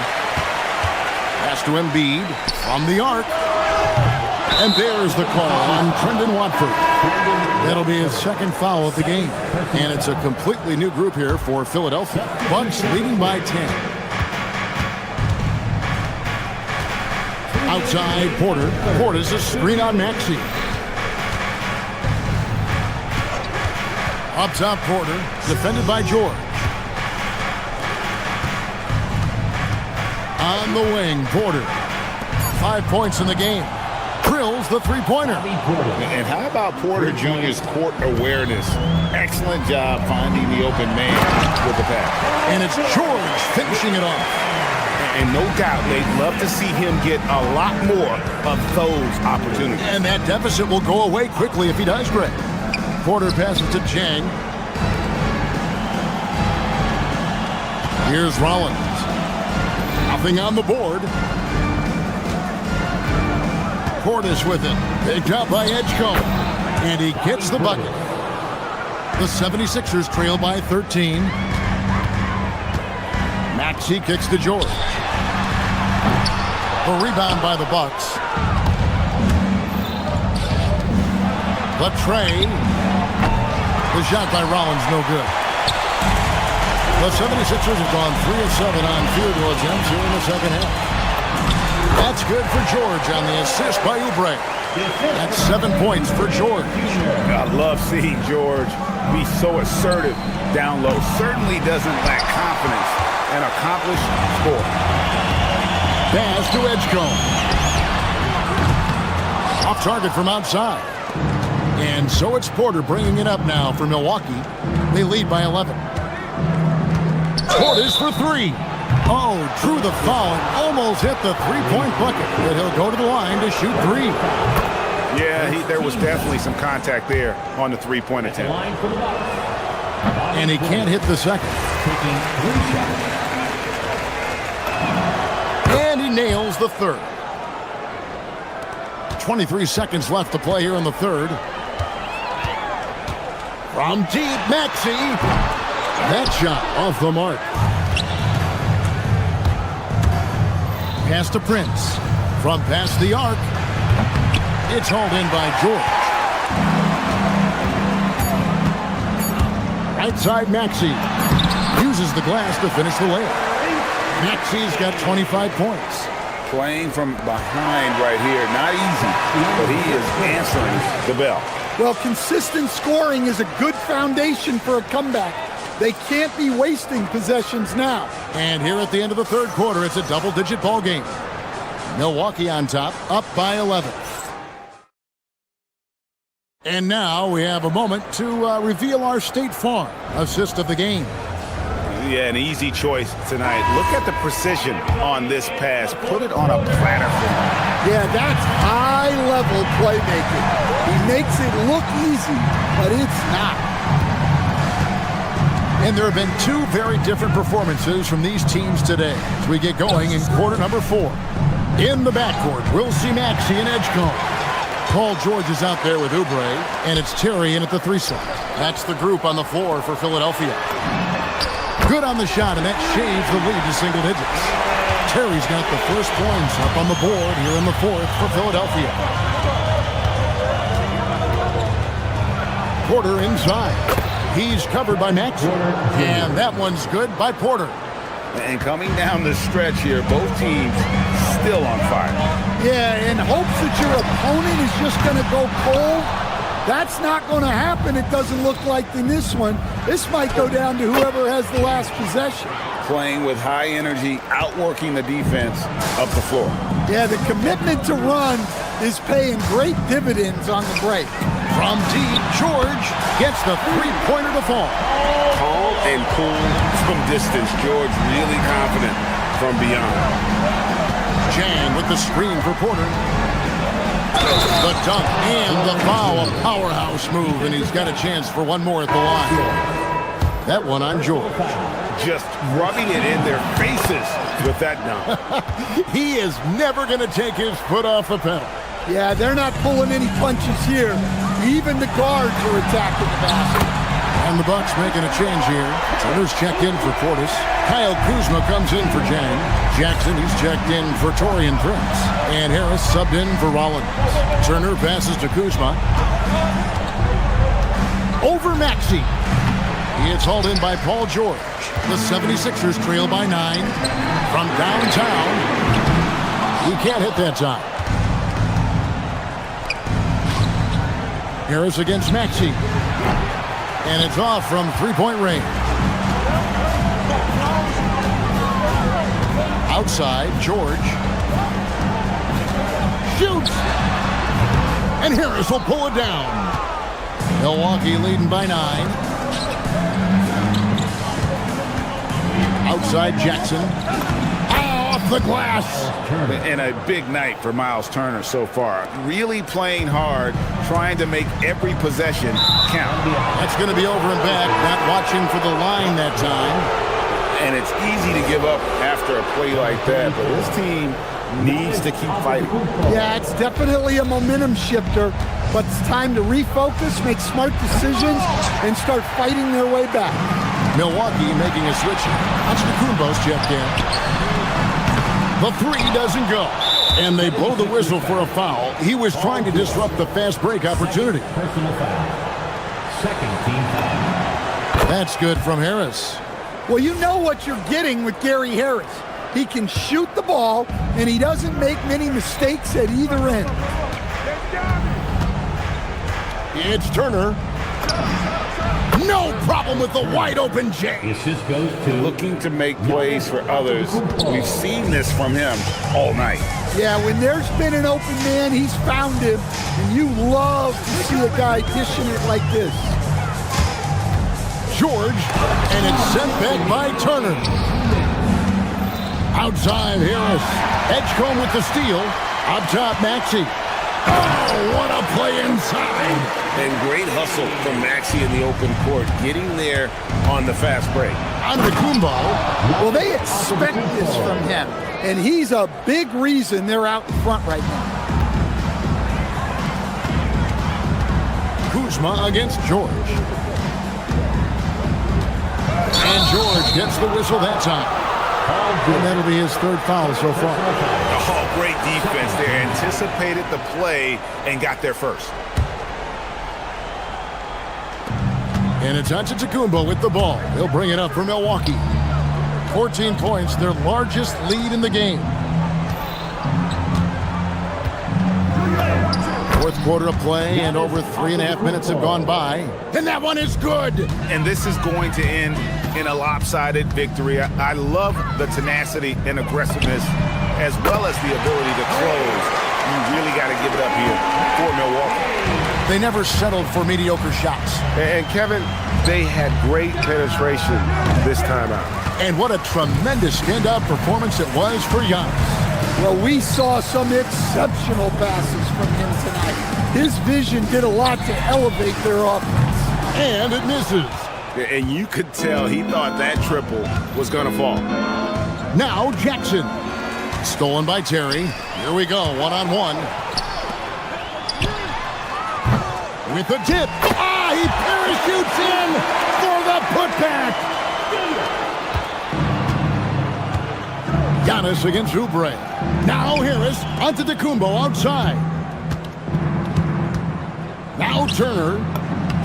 Pass to Embiid from the arc. And there's the call on Trendon Watford. That'll be his second foul of the game. And it's a completely new group here for Philadelphia. Bucks leading by 10. Outside, Porter. Porter's a screen on Maxey. Up top, Porter. Defended by George. On the wing, Porter. 5 points in the game. Drills the three-pointer. And how about Porter Jr.'s court awareness? Excellent job finding the open man with the pass. And it's George finishing it off. And no doubt they'd love to see him get a lot more of those opportunities. And that deficit will go away quickly if he does, Greg. Porter passes to Chang. Here's Rollins. Nothing on the board. Portis with it. Picked up by Edgecombe. And he gets the bucket. The 76ers trail by 13. Maxey kicks to George. The rebound by the Bucks. The tray. The shot by Rollins, no good. The 76ers have gone 3 of 7 on field goal attempts here in the second half. That's good for George on the assist by Oubre. That's 7 points for George. I love seeing George be so assertive down low. Certainly doesn't lack confidence. An accomplished scorer. Pass to Edgecombe. Off target from outside. And so it's Porter bringing it up now for Milwaukee. They lead by 11. Porter's for 3. Oh, drew the foul and almost hit the three-point bucket. But he'll go to the line to shoot 3. Yeah, there was definitely some contact there on the three-point attempt. And he can't hit the second. And he nails the third. 23 seconds left to play here in the third. From deep, Maxey. That shot off the mark. Pass to Prince. From past the arc. It's hauled in by George. Right side, Maxey. Uses the glass to finish the layup. Maxey's got 25 points. Playing from behind right here. Not easy, but he is answering the bell. Well, consistent scoring is a good foundation for a comeback. They can't be wasting possessions now. And here at the end of the third quarter, it's a double-digit ball game. Milwaukee on top, up by 11. And now we have a moment to reveal our State Farm assist of the game. Yeah, an easy choice tonight. Look at the precision on this pass. Put it on a platter for him. Yeah, that's high-level playmaking. He makes it look easy, but it's not. And there have been two very different performances from these teams today as we get going in quarter number 4. In the backcourt, we'll see Maxey and Edgecombe. Paul George is out there with Oubre, and it's Terry in at the 3 slot. That's the group on the floor for Philadelphia. Good on the shot, and that shaves the lead to single digits. Terry's got the first points up on the board here in the 4th for Philadelphia. Porter inside. He's covered by Maxey, and that one's good by Porter. And coming down the stretch here, both teams still on fire. Yeah, in hopes that your opponent is just going to go cold. That's not going to happen, it doesn't look like in this one. This might go down to whoever has the last possession. Playing with high energy, outworking the defense up the floor. Yeah, the commitment to run is paying great dividends on the break. From deep, George gets the three-pointer to fall. Calm and cool from distance. George really confident from beyond. Jang with the screen for Porter. The dunk and the foul, a powerhouse move, and he's got a chance for one more at the line. That one on George. Just rubbing it in their faces with that dunk. He is never going to take his foot off the pedal. Yeah, they're not pulling any punches here. Even the guards are attacking the basket. And the Bucks making a change here. Turner's checked in for Portis. Kyle Kuzma comes in for Jang. Jackson, he's checked in for Taurean Prince. And Harris subbed in for Rollins. Turner passes to Kuzma. Over Maxey. He is hauled in by Paul George. The 76ers trail by 9. From downtown. He can't hit that time. Harris against Maxey. And it's off from three-point range. Outside, George. Shoots! And Harris will pull it down. Milwaukee leading by 9. Outside, Jackson. Off the glass. And a big night for Miles Turner so far. Really playing hard, trying to make every possession count. That's going to be over and back, not watching for the line that time. And it's easy to give up after a play like that, but this team needs to keep fighting. Yeah, it's definitely a momentum shifter, but it's time to refocus, make smart decisions, and start fighting their way back. Milwaukee making a switch. Antetokounmpo's checked in. The 3 doesn't go. And they blow the whistle for a foul. He was trying to disrupt the fast break opportunity. Personal foul. Second team foul. That's good from Harris. Well, you know what you're getting with Gary Harris. He can shoot the ball, and he doesn't make many mistakes at either end. It's Turner. No problem with the wide-open J. The assist goes to... Looking to make plays for others. We've seen this from him all night. Yeah, when there's been an open man, he's found him, and you love to see a guy dishing it like this. George, and it's sent back by Turner. Outside Harris. Edgecombe with the steal. Up top, Maxey. Oh, what a play inside. And great hustle from Maxey in the open court, getting there on the fast break. Antetokounmpo. Well, they expect this from him, and he's a big reason they're out in front right now. Kuzma against George. And George gets the whistle that time. And that'll be his third foul so far. Oh, great defense there. Anticipated the play and got there first. And it's Antetokounmpo with the ball. He'll bring it up for Milwaukee. 14 points, their largest lead in the game. Fourth quarter of play, and over 3.5 minutes have gone by. And that one is good. And this is going to end in a lopsided victory. I love the tenacity and aggressiveness, as well as the ability to close. You really got to give it up here for Milwaukee. They never settled for mediocre shots. And Kevin, they had great penetration this time out. And what a tremendous standout performance it was for Giannis. Well, we saw some exceptional passes from him tonight. His vision did a lot to elevate their offense. And it misses. And you could tell he thought that triple was going to fall. Now Jackson. Stolen by Terry. Here we go, one-on-one. With the tip. He parachutes in for the putback. Giannis against Oubre. Now Harris onto Antetokounmpo outside. Now Turner.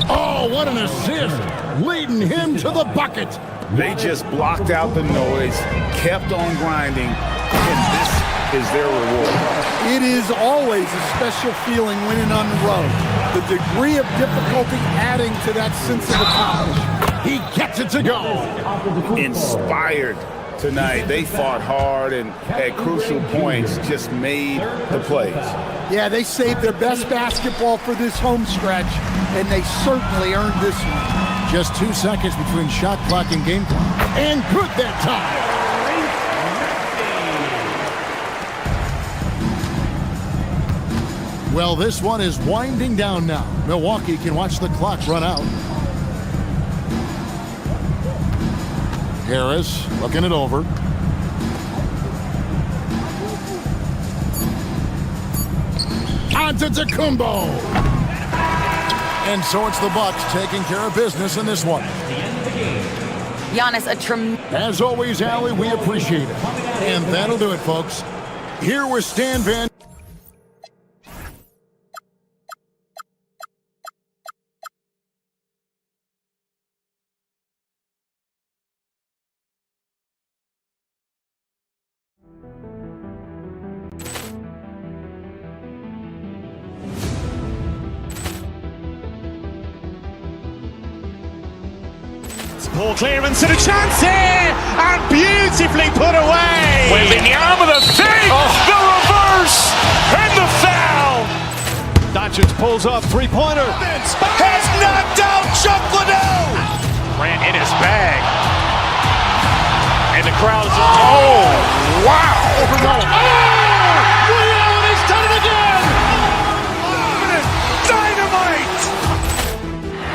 Oh, what an assist. Leading him to the bucket. They just blocked out the noise, kept on grinding, and this is their reward. It is always a special feeling winning on the road. The degree of difficulty adding to that sense of accomplishment. He gets it to go. Inspired tonight. They fought hard and at crucial points just made the plays. Yeah, they saved their best basketball for this home stretch, and they certainly earned this one. Just 2 seconds between shot clock and game clock. And good that time. Well, this one is winding down now. Milwaukee can watch the clock run out. Harris looking it over. Antetokounmpo. And so it's the Bucks taking care of business in this one. Giannis, As always, Allie, we appreciate it. And that'll do it, folks. Here with Stan Van. Ball clearance and a chance here, and beautifully put away. Wembanyama the fake, the reverse, and the foul. Doncic pulls up, three-pointer. Has knocked out Chuck Liddell. Ran in his bag. And the crowd is, oh, wow. He's done it again. Dynamite.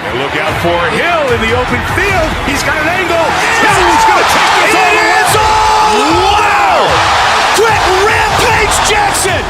And look out for Hill in the open field. He's got an angle. He's going to take this all the way. Wow! Quick rampage Jackson.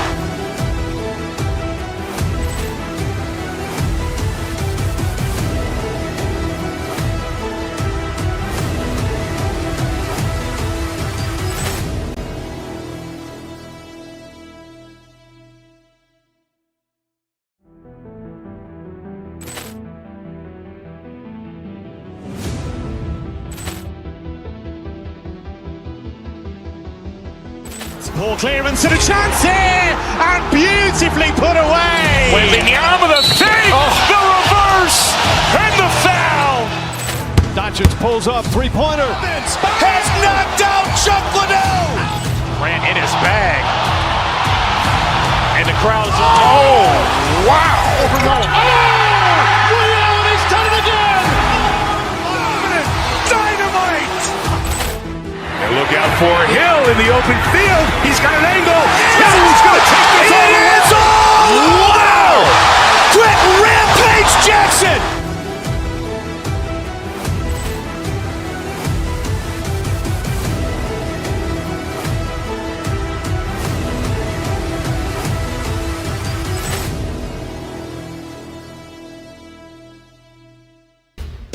Ball clearance and a chance here, and beautifully put away. Wembanyama the fake, the reverse, and the foul. Doncic pulls up, three-pointer. Has knocked out Chuck Liddell. Ran in his bag. And the crowd is, oh, wow. He's done it again. Dynamite. And look out for Hill in the open field. He's got an angle. He's going to take this all the way. Wow! Quick rampage Jackson.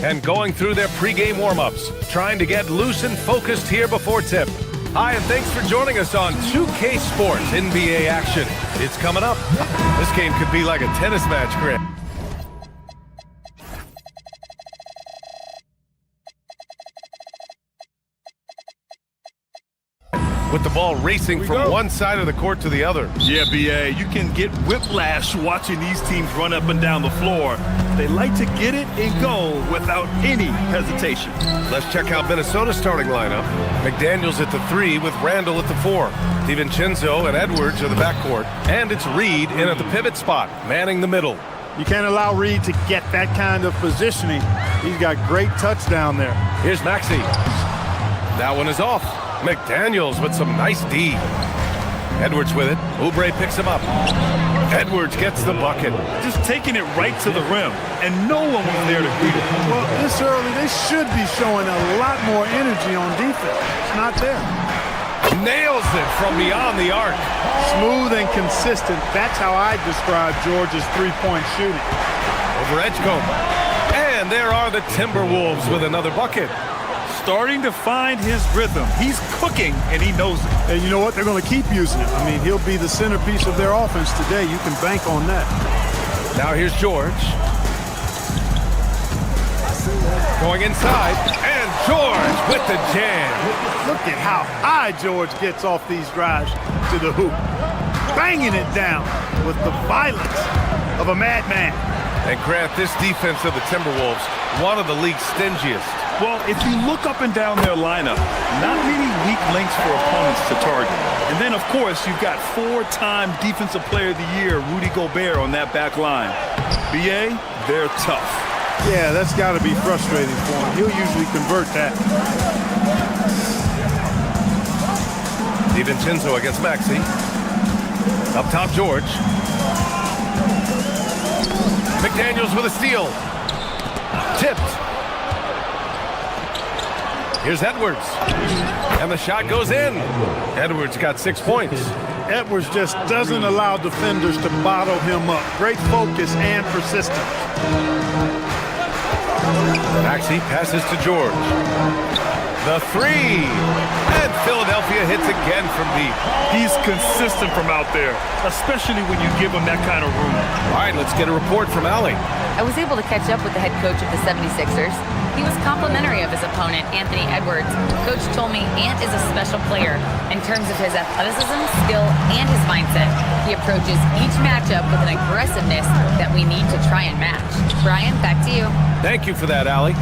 And going through their pregame warm-ups, trying to get loose and focused here before tip. Hi, and thanks for joining us on 2K Sports NBA action. It's coming up. This game could be like a tennis match, Chris. with the ball racing from one side of the court to the other. Yeah, B.A., you can get whiplash watching these teams run up and down the floor. They like to get it and go without any hesitation. Let's check out Minnesota's starting lineup. McDaniels at the 3 with Randall at the 4. DiVincenzo and Edwards are the backcourt. And it's Reed in at the pivot spot, manning the middle. You can't allow Reed to get that kind of positioning. He's got great touch down there. Here's Maxey. That one is off. McDaniels with some nice D. Edwards with it. Oubre picks him up. Edwards gets the bucket. Just taking it right to the rim, and no one was there to greet it. Well, this early, they should be showing a lot more energy on defense. It's not there. Nails it from beyond the arc. Smooth and consistent. That's how I describe George's three-point shooting. Over Edgecombe. And there are the Timberwolves with another bucket. Starting to find his rhythm. He's cooking, and he knows it. And you know what? They're going to keep using him. I mean, he'll be the centerpiece of their offense today. You can bank on that. Now here's George. Going inside, and George with the jam. Look at how high George gets off these drives to the hoop. Banging it down with the violence of a madman. And Grant, this defense of the Timberwolves, one of the league's stingiest. Well, if you look up and down their lineup, not many weak links for opponents to target. And then, of course, you've got 4-time Defensive Player of the Year, Rudy Gobert, on that back line. B.A., they're tough. Yeah, that's got to be frustrating for him. He'll usually convert that. DiVincenzo against Maxey. Up top, George. McDaniels with a steal. Tipped. Here's Edwards. And the shot goes in. Edwards got 6 points. Edwards just doesn't allow defenders to bottle him up. Great focus and persistence. Maxey passes to George. The 3. And Philadelphia hits again from deep. He's consistent from out there, especially when you give him that kind of room. All right, let's get a report from Allie. I was able to catch up with the head coach of the 76ers. He was complimentary of his opponent, Anthony Edwards. Coach told me Ant is a special player in terms of his athleticism, skill, and his mindset. He approaches each matchup with an aggressiveness that we need to try and match. Brian, back to you. Thank you for that, Allie.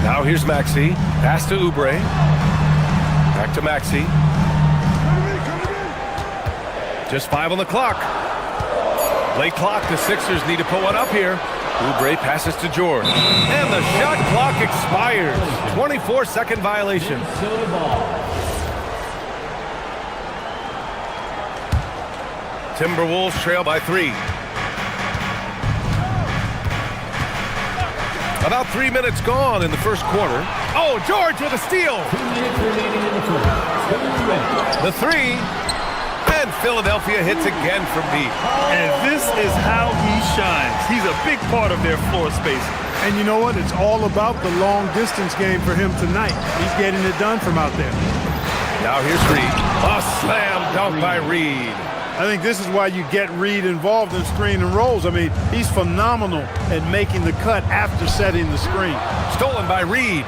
Now here's Maxey. Pass to Oubre. Back to Maxey. Just 5 on the clock. Late clock. The Sixers need to put one up here. Oubre passes to George. And the shot clock expires. 24-second violation. Timberwolves trail by 3. About 3 minutes gone in the first quarter. Oh, George with a steal. The 3. And Philadelphia hits again from deep. And this is how he shines. He's a big part of their floor spacing. And you know what? It's all about the long-distance game for him tonight. He's getting it done from out there. Now here's Reed. A slam dunk by Reed. I think this is why you get Reed involved in screen and rolls. I mean, he's phenomenal at making the cut after setting the screen. Stolen by Reed.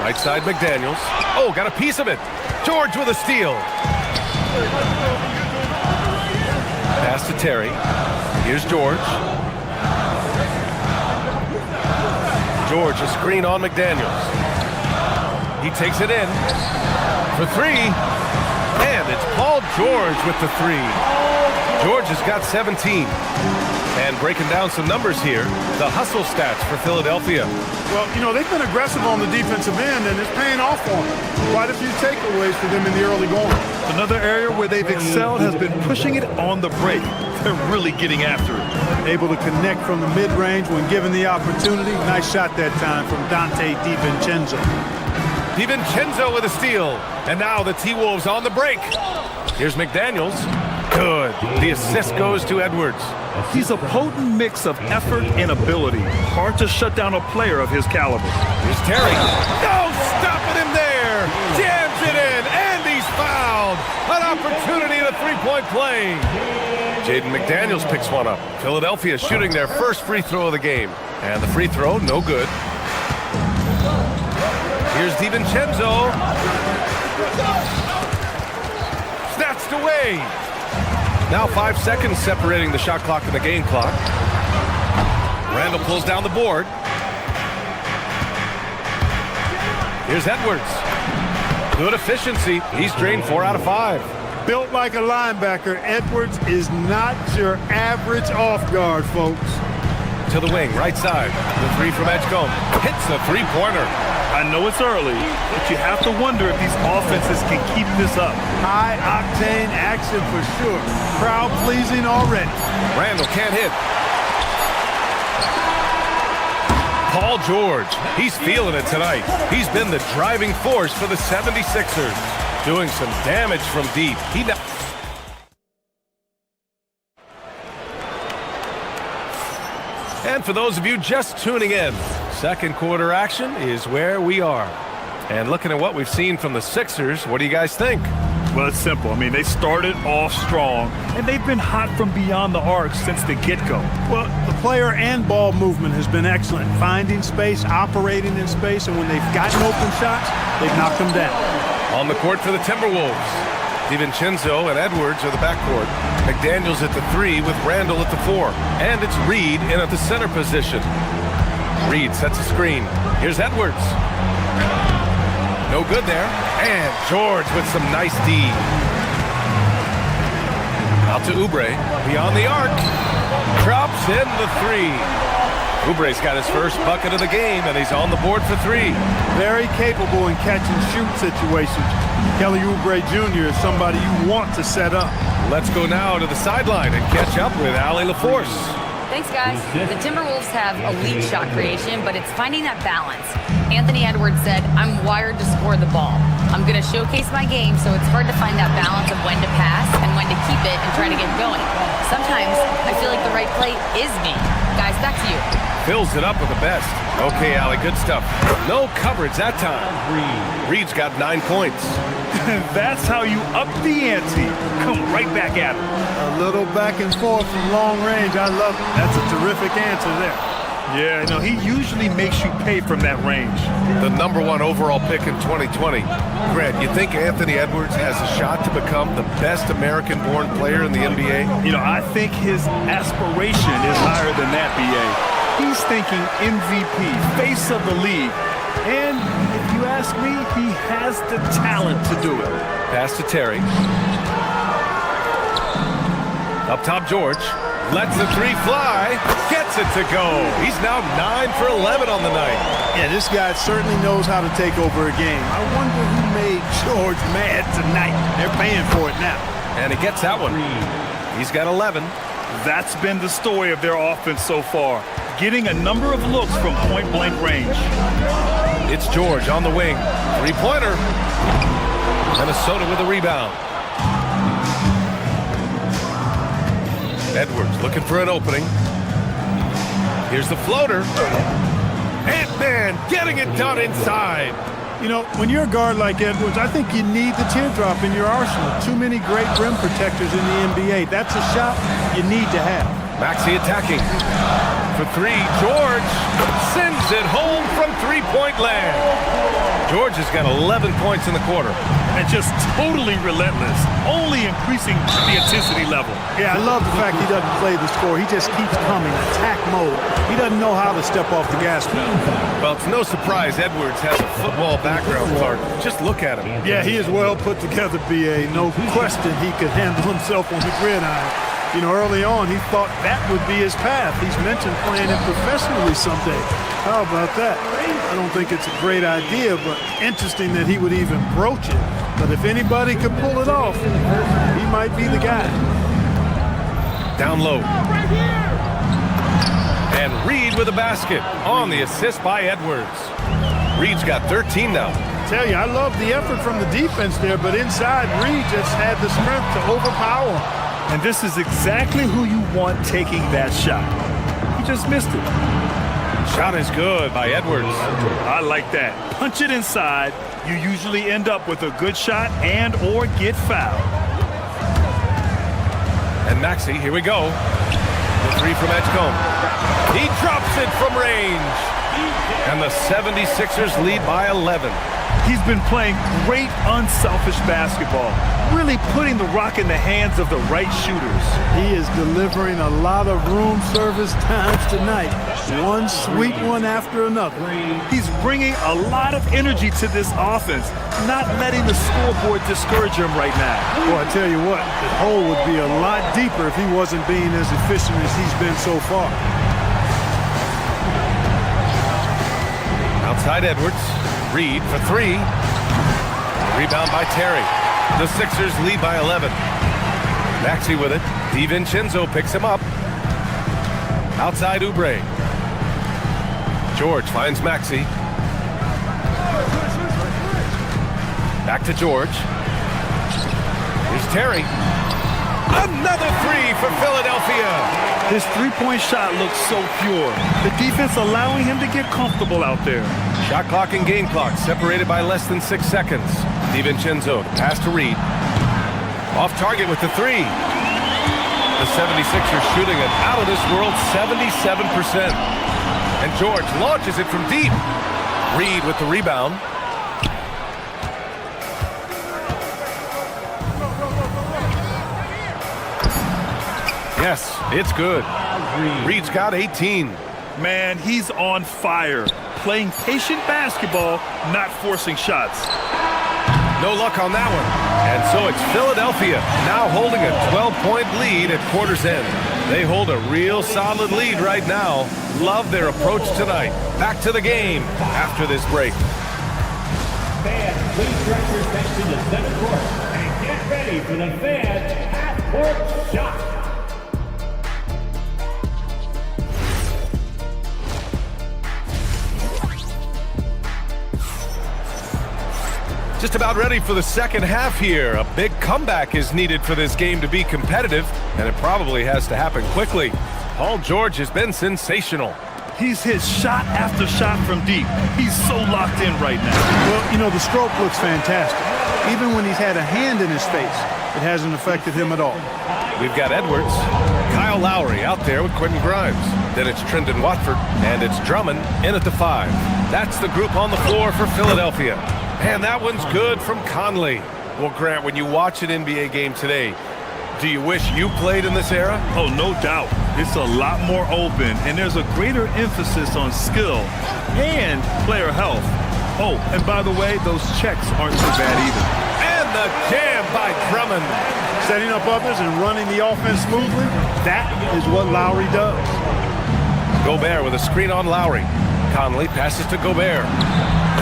Right side, McDaniels. Oh, got a piece of it. George with a steal. Pass to Terry. Here's George. George, a screen on McDaniels. He takes it in for 3. And it's Paul George with the 3. George has got 17. And breaking down some numbers here, the hustle stats for Philadelphia. Well, you know, they've been aggressive on the defensive end, and it's paying off for them. Quite a few takeaways for them in the early going. Another area where they've excelled has been pushing it on the break. They're really getting after it. Able to connect from the mid-range when given the opportunity. Nice shot that time from Dante DiVincenzo. DiVincenzo with a steal. And now the T-Wolves on the break. Here's McDaniels. Good. The assist goes to Edwards. He's a potent mix of effort and ability. Hard to shut down a player of his caliber. Here's Terry. No stopping him there. Jams it in, and he's fouled. An opportunity in a three-point play. Jaden McDaniels picks one up. Philadelphia shooting their first free throw of the game. And the free throw, no good. Here's DiVincenzo. Snatched away. Now 5 seconds separating the shot clock and the game clock. Randall pulls down the board. Here's Edwards. Good efficiency. He's drained 4 out of 5. Built like a linebacker, Edwards is not your average off guard, folks. To the wing, right side. The 3 from Edgecombe. Hits the three-pointer. I know it's early, but you have to wonder if these offenses can keep this up. High-octane action for sure. Crowd-pleasing already. Randall can't hit. Paul George, he's feeling it tonight. He's been the driving force for the 76ers. Doing some damage from deep. And for those of you just tuning in, second quarter action is where we are. And looking at what we've seen from the Sixers, what do you guys think? Well, it's simple. I mean, they started off strong, and they've been hot from beyond the arc since the get-go. Well, the player and ball movement has been excellent. Finding space, operating in space, and when they've gotten open shots, they've knocked them down. On the court for the Timberwolves, DiVincenzo and Edwards are the backcourt. McDaniels at the 3 with Randall at the 4. And it's Reed in at the center position. Reed sets a screen. Here's Edwards. No good there. And George with some nice D. Out to Oubre. Beyond the arc. Drops in the 3. Oubre's got his first bucket of the game, and he's on the board for 3. Very capable in catch-and-shoot situations. Kelly Oubre Jr. is somebody you want to set up. Let's go now to the sideline and catch up with Allie LaForce. Thanks, guys. The Timberwolves have elite shot creation, but it's finding that balance. Anthony Edwards said, "I'm wired to score the ball. I'm going to showcase my game, so it's hard to find that balance of when to pass and when to keep it and try to get going. Sometimes I feel like the right play is me." Guys, back to you. Fills it up with the best. Okay, Allie, good stuff. No coverage that time. Reed's got 9 points. That's how you up the ante. Come right back at him. A little back and forth from long range. I love it. That's a terrific answer there. Yeah, no, he usually makes you pay from that range. The #1 overall pick in 2020. Grant, you think Anthony Edwards has a shot to become the best American-born player in the NBA? You know, I think his aspiration is higher than that, BA. He's thinking MVP, face of the league. And if you ask me, he has the talent to do it. Pass to Terry. Up top, George. Lets the 3 fly. Gets it to go. He's now 9 for 11 on the night. Yeah, this guy certainly knows how to take over a game. I wonder who made George mad tonight. They're paying for it now. And he gets that one. He's got 11. That's been the story of their offense so far. Getting a number of looks from point-blank range. It's George on the wing. 3-pointer. Minnesota with a rebound. Edwards looking for an opening. Here's the floater. Ant-Man getting it done inside. You know, when you're a guard like Edwards, I think you need the teardrop in your arsenal. Too many great rim protectors in the NBA. That's a shot you need to have. Maxey attacking. For 3, George sends it home from three-point land. George has got 11 points in the quarter. And just totally relentless, only increasing the intensity level. Yeah, I love the fact he doesn't play the score. He just keeps coming, attack mode. He doesn't know how to step off the gas pedal. Well, it's no surprise Edwards has a football background, Clark. Just look at him. Yeah, he is well put together, B.A. No question he could handle himself on the gridiron. You know, early on, he thought that would be his path. He's mentioned playing it professionally someday. How about that? I don't think it's a great idea, but interesting that he would even broach it. But if anybody could pull it off, he might be the guy. Down low. And Reed with a basket on the assist by Edwards. Reed's got 13 now. I tell you, I love the effort from the defense there, but inside, Reed just had the strength to overpower him. And this is exactly who you want taking that shot. He just missed it. Shot is good by Edwards. I like that. Punch it inside. You usually end up with a good shot and or get fouled. And Maxey, here we go. The 3 from Edgecombe. He drops it from range. And the 76ers lead by 11. He's been playing great, unselfish basketball, really putting the rock in the hands of the right shooters. He is delivering a lot of room service times tonight. One sweet one after another. He's bringing a lot of energy to this offense, not letting the scoreboard discourage him right now. Well, I tell you what, the hole would be a lot deeper if he wasn't being as efficient as he's been so far. Outside Edwards. Reed for three. Rebound by Terry. The Sixers lead by 11. Maxey with it. DiVincenzo picks him up. Outside Oubre. George finds Maxey. Back to George. Here's Terry. Another three for Philadelphia. His three-point shot looks so pure. The defense allowing him to get comfortable out there. Shot clock and game clock separated by less than 6 seconds. DiVincenzo, pass to Reed. Off target with the three. The 76ers shooting an out-of-this-world 77%. And George launches it from deep. Reed with the rebound. Yes, it's good. Reed's got 18. Man, he's on fire. Playing patient basketball, not forcing shots. No luck on that one. And so it's Philadelphia now holding a 12-point lead at quarter's end. They hold a real solid lead right now. Love their approach tonight. Back to the game after this break. Fans, please direct your attention to center court and get ready for the fan half-court shot. Just about ready for the second half here. A big comeback is needed for this game to be competitive, and it probably has to happen quickly. Paul George has been sensational. He's hit shot after shot from deep. He's so locked in right now. Well, you know, the stroke looks fantastic. Even when he's had a hand in his face, it hasn't affected him at all. We've got Edwards, Kyle Lowry out there with Quentin Grimes. Then it's Trendon Watford, and it's Drummond in at the 5. That's the group on the floor for Philadelphia. And that one's good from Conley. Well, Grant, when you watch an NBA game today, do you wish you played in this era? Oh, no doubt. It's a lot more open, and there's a greater emphasis on skill and player health. Oh, and by the way, those checks aren't too bad either. And the jam by Drummond. Setting up others and running the offense smoothly, that is what Lowry does. Gobert with a screen on Lowry. Conley passes to Gobert.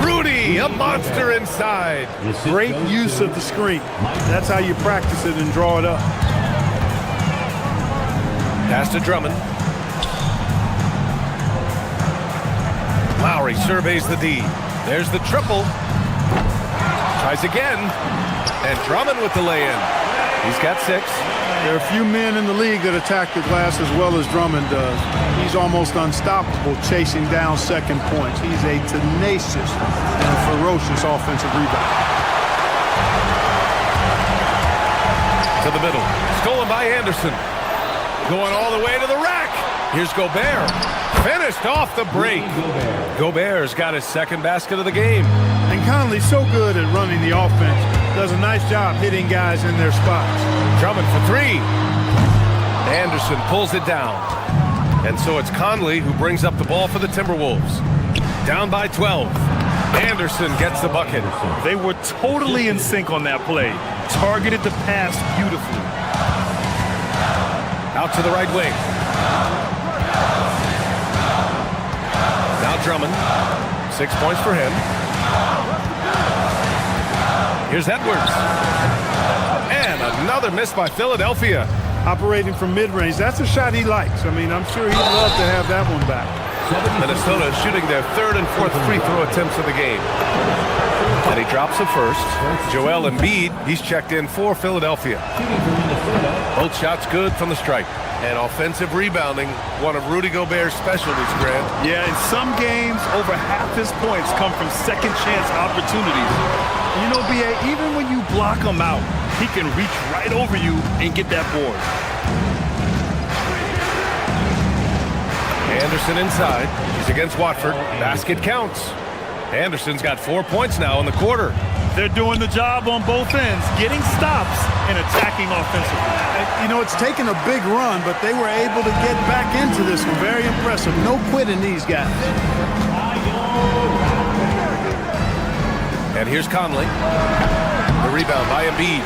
Rudy, a monster inside. Great use of the screen. That's how you practice it and draw it up. Pass to Drummond. Lowry surveys the D. There's the triple. Tries again. And Drummond with the lay-in. He's got 6. There are a few men in the league that attack the glass as well as Drummond does. He's almost unstoppable chasing down second points. He's a tenacious and ferocious offensive rebounder. To the middle. Stolen by Anderson. Going all the way to the rack. Here's Gobert. Finished off the break. Gobert's got his second basket of the game. And Conley's so good at running the offense. Does a nice job hitting guys in their spots. Drummond for 3. Anderson pulls it down. And so it's Conley who brings up the ball for the Timberwolves. Down by 12. Anderson gets the bucket. They were totally in sync on that play. Targeted the pass beautifully. Out to the right wing. Now Drummond. 6 points for him. Here's Edwards. And another miss by Philadelphia. Operating from mid-range. That's a shot he likes. I mean, I'm sure he'd love to have that one back. Minnesota shooting their 3rd and 4th free throw attempts of the game. And he drops the first. Joel Embiid, he's checked in for Philadelphia. Both shots good from the stripe. And offensive rebounding, one of Rudy Gobert's specialties, Grant. Yeah, in some games, over half his points come from second chance opportunities. You know, B.A., even when you block him out, he can reach right over you and get that board. Anderson inside. He's against Watford. Basket counts. Anderson's got 4 points now in the quarter. They're doing the job on both ends, getting stops and attacking offensively. You know, it's taken a big run, but they were able to get back into this one. Very impressive. No quitting these guys. And here's Conley. The rebound by Embiid.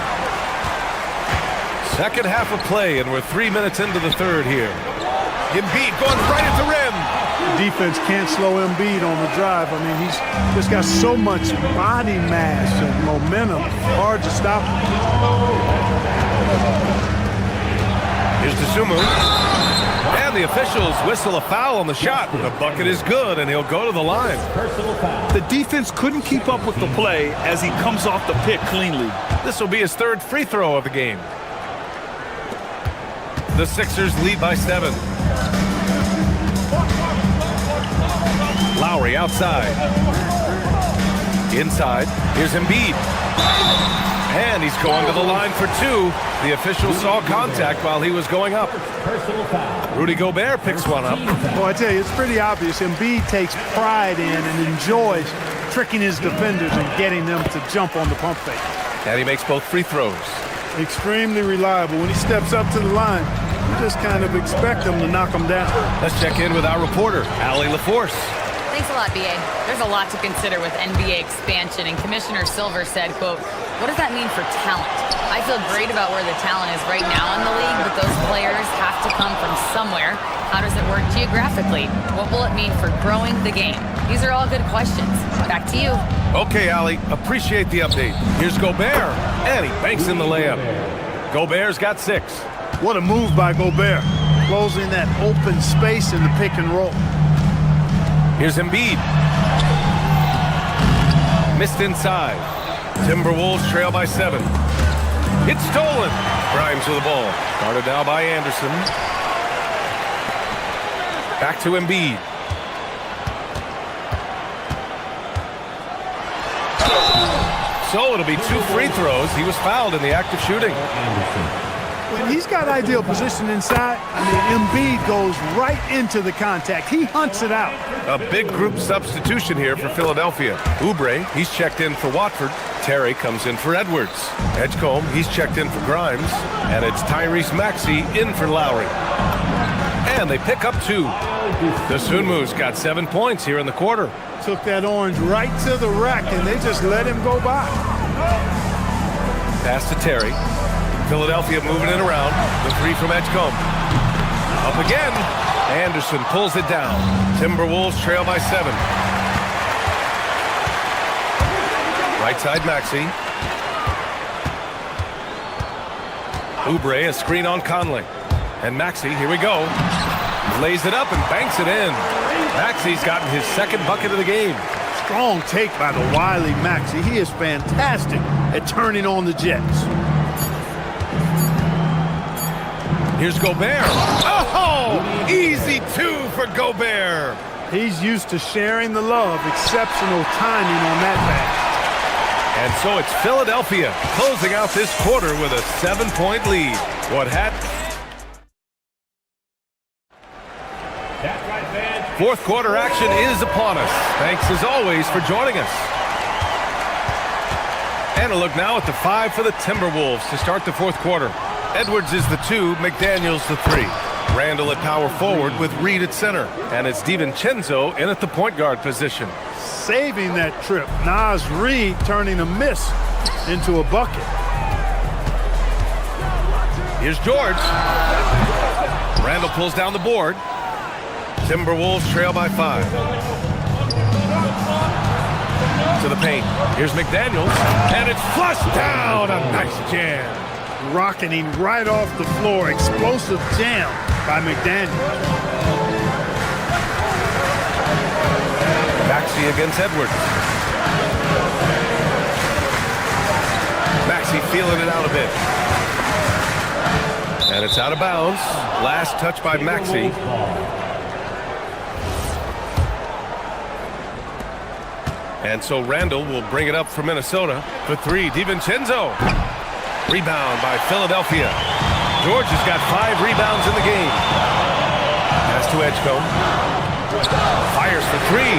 Second half of play, and we're 3 minutes into the third here. Embiid going right at the rim. Defense can't slow Embiid on the drive. I mean, he's just got so much body mass and momentum. Hard to stop him. Here's Dosunmu. And the officials whistle a foul on the shot. The bucket is good, and he'll go to the line. The defense couldn't keep up with the play as he comes off the pick cleanly. This will be his third free throw of the game. The Sixers lead by 7. Lowry outside. Inside. Here's Embiid. And he's going to the line for 2. The official saw contact while he was going up. Rudy Gobert picks one up. Well, I tell you, it's pretty obvious. Embiid takes pride in and enjoys tricking his defenders and getting them to jump on the pump fake. And he makes both free throws. Extremely reliable. When he steps up to the line, you just kind of expect him to knock him down. Let's check in with our reporter, Allie LaForce. Thanks a lot, B.A. There's a lot to consider with NBA expansion, and Commissioner Silver said, quote, "What does that mean for talent? I feel great about where the talent is right now in the league, but those players have to come from somewhere. How does it work geographically? What will it mean for growing the game?" These are all good questions. Back to you. Okay, Allie, appreciate the update. Here's Gobert, and he banks in the layup. Gobert's got 6. What a move by Gobert, closing that open space in the pick and roll. Here's Embiid. Missed inside. Timberwolves trail by 7. It's stolen. Grimes with the ball. Guarded now by Anderson. Back to Embiid. So it'll be 2 free throws. He was fouled in the act of shooting. When he's got ideal position inside, I mean, Embiid goes right into the contact. He hunts it out. A big group substitution here for Philadelphia. Oubre, he's checked in for Watford. Terry comes in for Edwards. Edgecombe, he's checked in for Grimes. And it's Tyrese Maxey in for Lowry. And they pick up 2. Dosunmu's got 7 points here in the quarter. Took that orange right to the rack, and they just let him go by. Pass to Terry. Philadelphia moving it around. The 3 from Edgecombe. Up again. Anderson pulls it down. Timberwolves trail by 7. Right side Maxey. Oubre, a screen on Conley. And Maxey, here we go. Lays it up and banks it in. Maxey's gotten his second bucket of the game. Strong take by the wily Maxey. He is fantastic at turning on the Jets. Here's Gobert. Oh, easy 2 for Gobert. He's used to sharing the love. Exceptional timing on that pass. And so it's Philadelphia closing out this quarter with a 7-point lead. What had... Fourth quarter action is upon us. Thanks as always for joining us. And a look now at the 5 for the Timberwolves to start the fourth quarter. Edwards is the 2, McDaniels the 3. Randall at power forward with Reed at center. And it's DiVincenzo in at the point guard position. Saving that trip. Naz Reed turning a miss into a bucket. Here's George. Randall pulls down the board. Timberwolves trail by 5. To the paint. Here's McDaniels. And it's flushed down. A nice jam. Rocketing right off the floor. Explosive jam by McDaniels. Maxey against Edwards. Maxey feeling it out a bit. And it's out of bounds. Last touch by Maxey. And so Randall will bring it up for Minnesota. For 3, DiVincenzo. Rebound by Philadelphia. George has got 5 rebounds in the game. Pass to Edgecombe. Fires for three.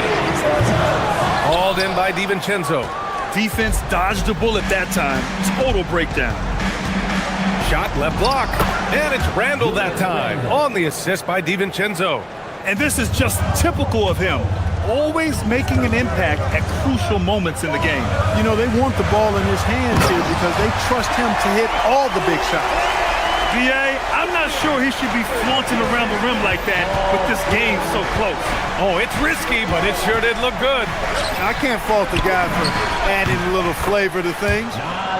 Hauled in by DiVincenzo. Defense dodged the bullet that time. Total breakdown. Shot left block. And it's Randall that time on the assist by DiVincenzo. And this is just typical of him. Always making an impact at crucial moments in the game. You know, they want the ball in his hands here because they trust him to hit all the big shots. B.A., I'm not sure he should be flaunting around the rim like that with this game so close. Oh, it's risky, but it sure did look good. I can't fault the guy for adding a little flavor to things.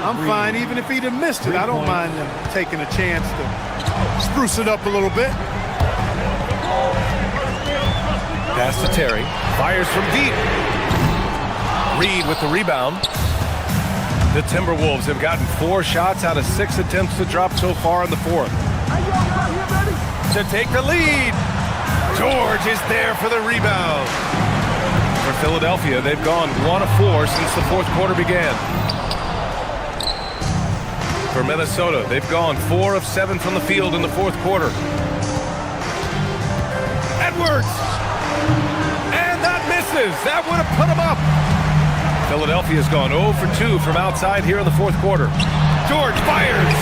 I'm fine even if he'd have missed it. I don't mind them taking a chance to spruce it up a little bit. Pass to Terry. Fires from deep. Reed with the rebound. The Timberwolves have gotten 4 shots out of 6 attempts to drop so far in the fourth. To take the lead. George is there for the rebound. For Philadelphia, they've gone 1 of 4 since the fourth quarter began. For Minnesota, they've gone 4 of 7 from the field in the fourth quarter. Edwards! And that misses. That would have put him up. Philadelphia's gone 0 for 2 from outside here in the fourth quarter. George fires.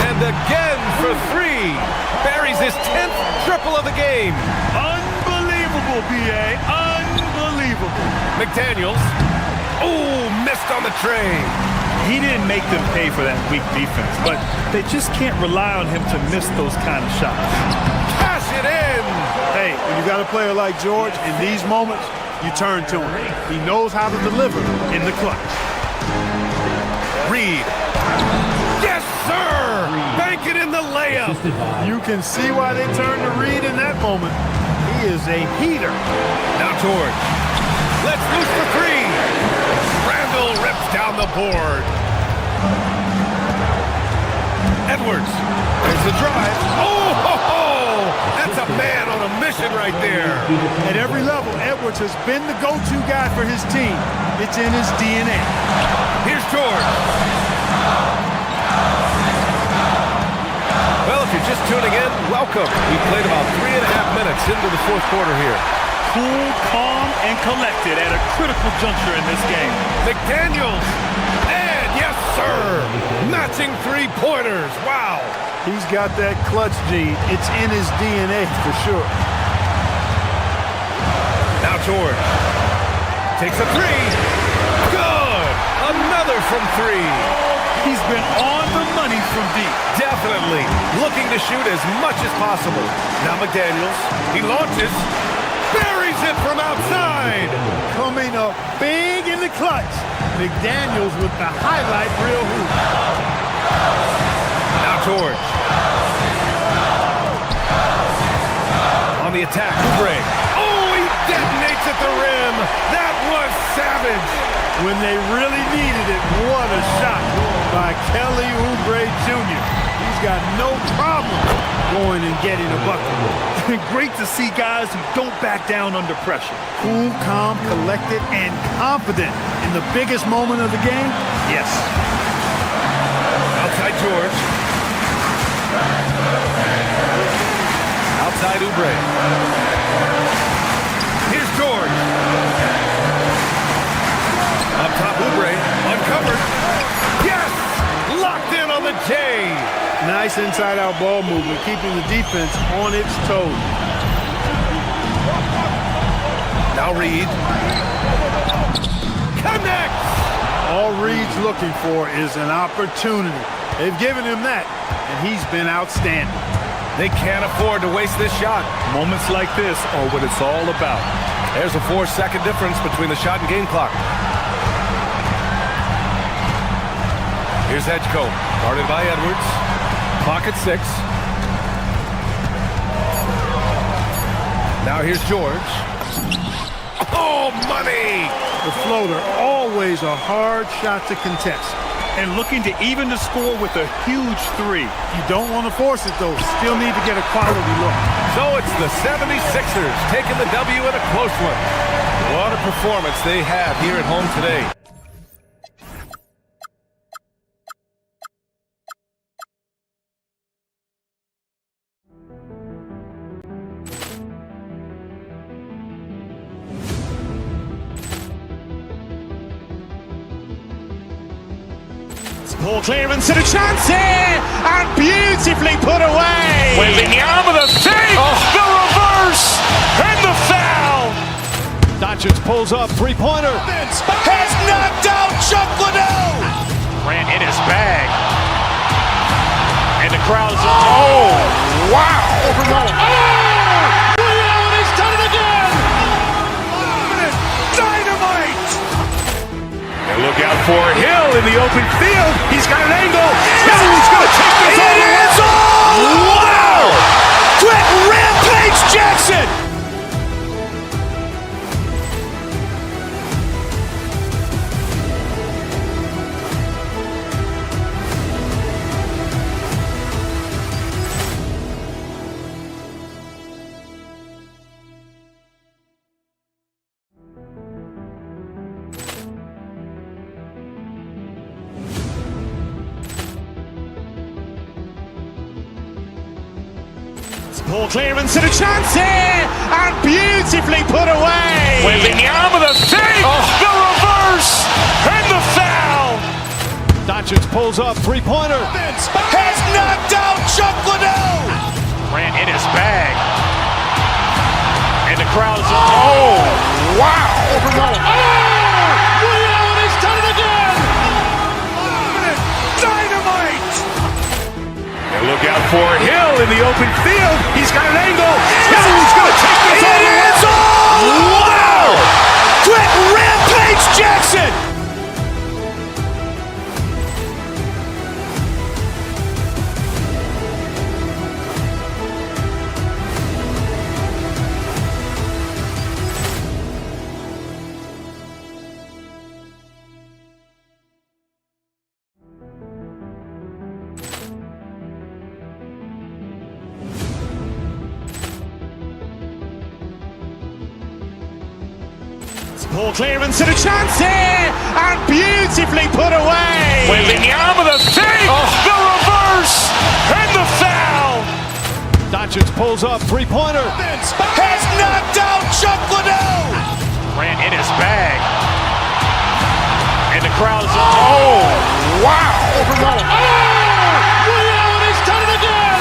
And again for 3. Buries his 10th triple of the game. Unbelievable, B.A. Unbelievable. McDaniels. Oh, missed on the tray. He didn't make them pay for that weak defense, but they just can't rely on him to miss those kind of shots. Cash it in. Hey, when you got a player like George, in these moments, you turn to him. He knows how to deliver in the clutch. Reed. Yes, sir! Bank it in the layup. You can see why they turned to Reed in that moment. He is a heater. Now George. Let's loose for 3. Randall rips down the board. Edwards. There's the drive. Oh, ho, ho! That's a man on a mission right there. At every level, Edwards has been the go-to guy for his team. It's in his DNA. Here's George. Well, if you're just tuning in, welcome. We played about 3.5 minutes into the fourth quarter here. Cool, calm, and collected at a critical juncture in this game. McDaniels. And yes, sir. Matching 3-pointers. Wow. He's got that clutch gene. It's in his DNA for sure. Now George takes a 3. Good. Another from 3. He's been on the money from deep. Definitely. Looking to shoot as much as possible. Now McDaniels. He launches. Buries it from outside. Coming up big in the clutch. McDaniels with the highlight reel hoop. Now George. On the attack, Oubre. Oh, he detonates at the rim. That was savage. When they really needed it, what a shot by Kelly Oubre Jr. He's got no problem going and getting a bucket. Great to see guys who don't back down under pressure. Cool, calm, collected, and confident in the biggest moment of the game? Yes. Outside George. Outside Oubre. Here's George. Up top Oubre. Uncovered. Yes! Locked in on the J. Nice inside-out ball movement, keeping the defense on its toes. Now Reed. Connects! All Reed's looking for is an opportunity. They've given him that, and he's been outstanding. They can't afford to waste this shot. Moments like this are what it's all about. There's a 4-second difference between the shot and game clock. Here's Edgecombe, guarded by Edwards. Clock at 6. Now here's George. Oh, money! The floater, always a hard shot to contest. And looking to even the score with a huge 3. You don't want to force it, though. Still need to get a quality look. So it's the 76ers taking the W in a close one. What a performance they have here at home today. Ball clearance and a chance here, and beautifully put away. Wembanyama the save, the reverse, and the foul. Doncic pulls up, three-pointer. Has knocked out Chuck Liddell. Grant in his bag. And the crowd's, oh, wow. Liddell, he's done it again. Dynamite. And look out for Hill in the open field. He's got an angle. Hill's going to take this all the way. Wow. Quick rampage Jackson. Ball clearance and a chance here, and beautifully put away. Wembanyama the save, the reverse, and the foul. Doncic pulls up, three-pointer. Has knocked out Chuck Liddell. Grant in his bag. And the crowd's, oh, wow. Liddell, he's done it again. Dynamite. And look out for Hill in the open field. He's got an angle. Hill's going to take this all the way. Wow. Quick rampage Jackson. Ball clearance and a chance here, and beautifully put away. Wembanyama the save, the reverse, and the foul. Doncic pulls up, three-pointer. Has knocked out Chuck Liddell. Grant in his bag. And the crowd's, oh, wow. Liddell, he's done it again.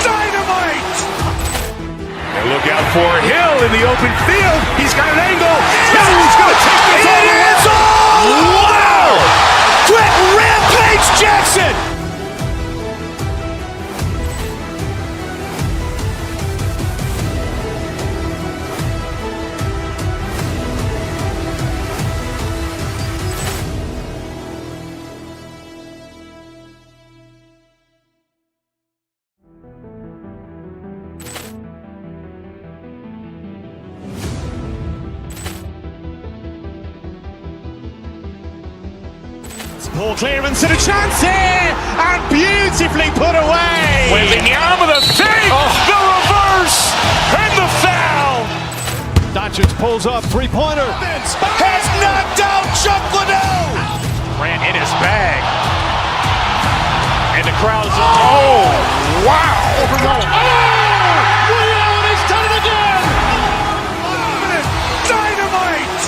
Dynamite. And look out for Hill in the open field. He's got an angle. Hill's going to take this all the way. Wow. Quick rampage Jackson. Ball clearance and a chance here, and beautifully put away. Wembanyama the save, the reverse, and the foul. Doncic pulls up, three-pointer. Has knocked out Chuck Liddell. Grant in his bag. And the crowd's, oh, wow. Liddell, he's done it again. Dynamite.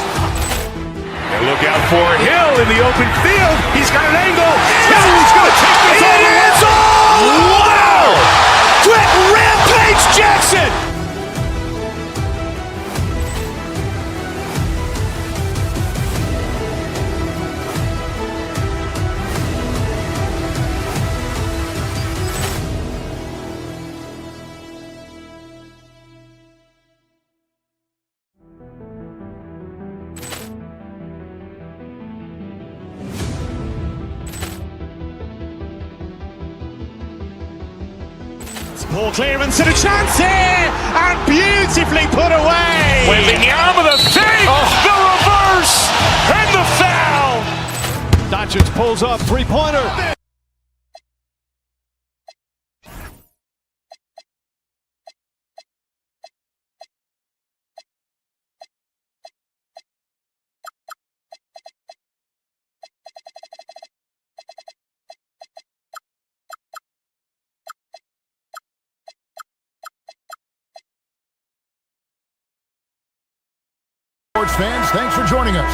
And look out for Hill in the open field. He's got an angle. Hill's going to take this all the way. Wow. Quick rampage Jackson. Ball clearance and a chance here, and beautifully put away. Wembanyama the save, the reverse, and the foul. Doncic pulls up, three-pointer. Sports fans, thanks for joining us.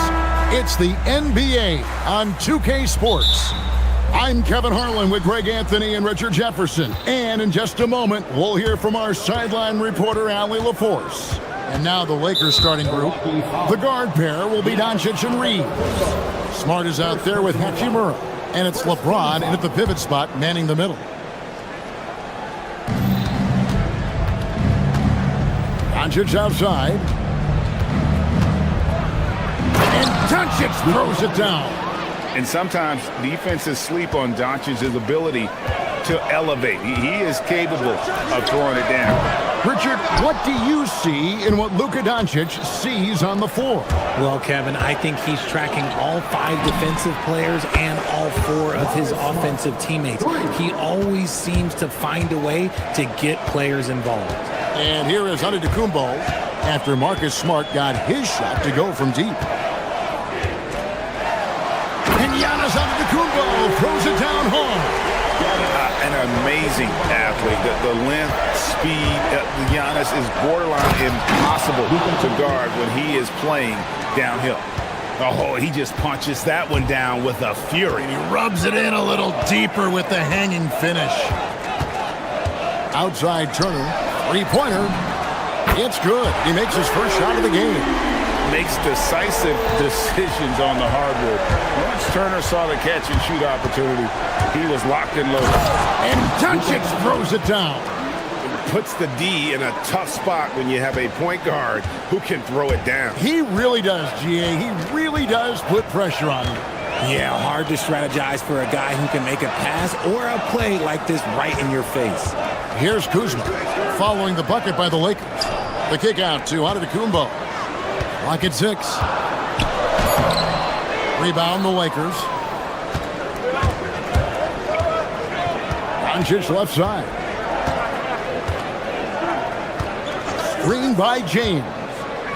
It's the NBA on 2K Sports. I'm Kevin Harlan with Greg Anthony and Richard Jefferson. And in just a moment, we'll hear from our sideline reporter, Allie LaForce. And now the Lakers starting group. The guard pair will be Doncic and Reeves. Smart is out there with Hachimura. And it's LeBron in at the pivot spot, manning the middle. Doncic outside. And Doncic throws it down. And sometimes defenses sleep on Doncic's ability to elevate. He is capable of throwing it down. Richard, what do you see in what Luka Doncic sees on the floor? Well, Kevin, I think he's tracking all 5 defensive players and all 4 of his offensive teammates. He always seems to find a way to get players involved. And here is Antetokounmpo after Marcus Smart got his shot to go from deep. And Giannis Antetokounmpo throws it down home. An amazing athlete. The length, speed. Giannis is borderline impossible to guard when he is playing downhill. Oh, he just punches that one down with a fury. And he rubs it in a little deeper with the hanging finish. Outside Turner, three-pointer. It's good. He makes his first shot of the game. Makes decisive decisions on the hardwood. Once Turner saw the catch and shoot opportunity, he was locked and loaded. And Doncic throws it down. Puts the D in a tough spot when you have a point guard who can throw it down. He really does, GA. He really does put pressure on him. Yeah, hard to strategize for a guy who can make a pass or a play like this right in your face. Here's Kuzma following the bucket by the Lakers. The kick out to Antetokounmpo. Lock at 6. Rebound the Lakers. Doncic left side. Screen by James.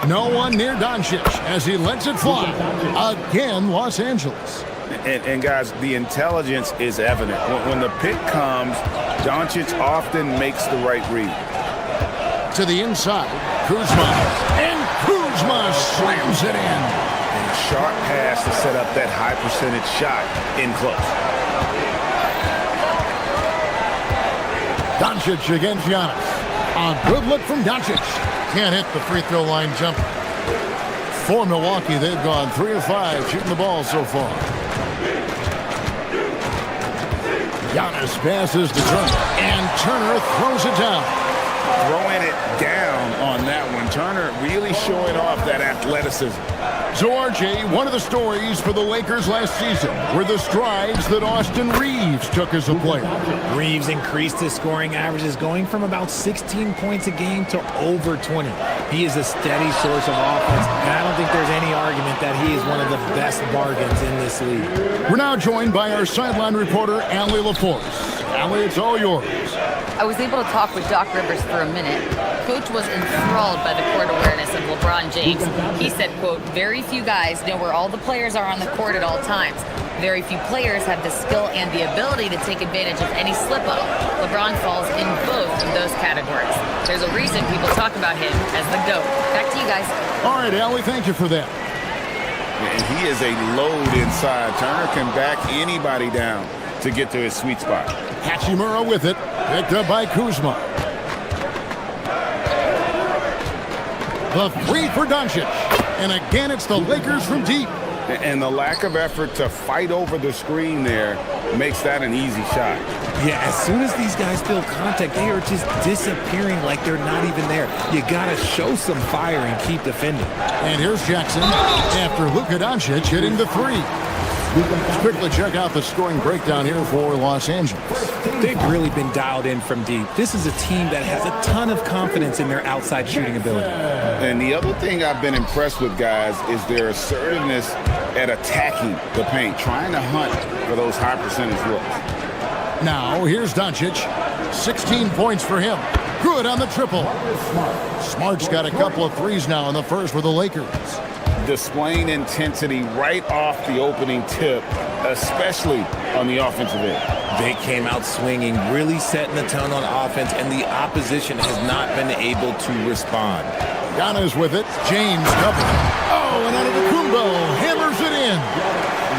No one near Doncic as he lets it fly. Again, Los Angeles. And guys, the intelligence is evident. When the pick comes, Doncic often makes the right read. To the inside, Kuzma. And Kuzma slams it in. And a sharp pass to set up that high percentage shot in close. Doncic against Giannis. A good look from Doncic. Can't hit the free throw line jumper. For Milwaukee, they've gone 3 of 5 shooting the ball so far. Giannis passes to Turner. And Turner throws it down. Throwing it down on that one. Turner really showing off that athleticism. So, RJ, one of the stories for the Lakers last season were the strides that Austin Reeves took as a player. Reeves increased his scoring averages, going from about 16 points a game to over 20. He is a steady source of offense, and I don't think there's any argument that he is one of the best bargains in this league. We're now joined by our sideline reporter, Allie LaForce. Allie, it's all yours. I was able to talk with Doc Rivers for a minute. Coach was enthralled by the court awareness of LeBron James. He said, quote, very few guys know where all the players are on the court at all times. Very few players have the skill and the ability to take advantage of any slip-up. LeBron falls in both of those categories. There's a reason people talk about him as the GOAT. Back to you guys. All right, Allie, thank you for that. And he is a load inside. Turner can back anybody down to get to his sweet spot. Hachimura with it, picked up by Kuzma. The three for Doncic. And again, it's the Lakers from deep. And the lack of effort to fight over the screen there makes that an easy shot. Yeah, as soon as these guys feel contact, they are just disappearing like they're not even there. You got to show some fire and keep defending. And here's Jackson after Luka Doncic hitting the three. Let's quickly check out the scoring breakdown here for Los Angeles. They've really been dialed in from deep. This is a team that has a ton of confidence in their outside shooting ability. And the other thing I've been impressed with, guys, is their assertiveness at attacking the paint, trying to hunt for those high percentage looks. Now, here's Doncic. 16 points for him. Good on the triple. Smart's got a couple of threes now in the first for the Lakers. Displaying intensity right off the opening tip, especially on the offensive end. They came out swinging, really setting the tone on offense, and the opposition has not been able to respond. Giannis with it. James covers. Oh, and Antetokounmpo hammers it in.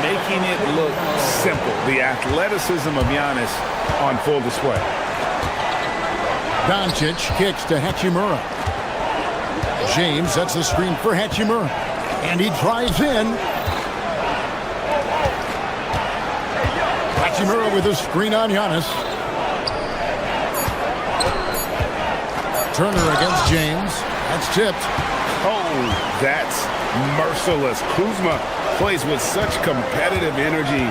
Making it look simple. The athleticism of Giannis on full display. Doncic kicks to Hachimura. James sets the screen for Hachimura. And he drives in. Hachimura with a screen on Giannis. Turner against James. That's tipped. Oh, that's merciless. Kuzma plays with such competitive energy.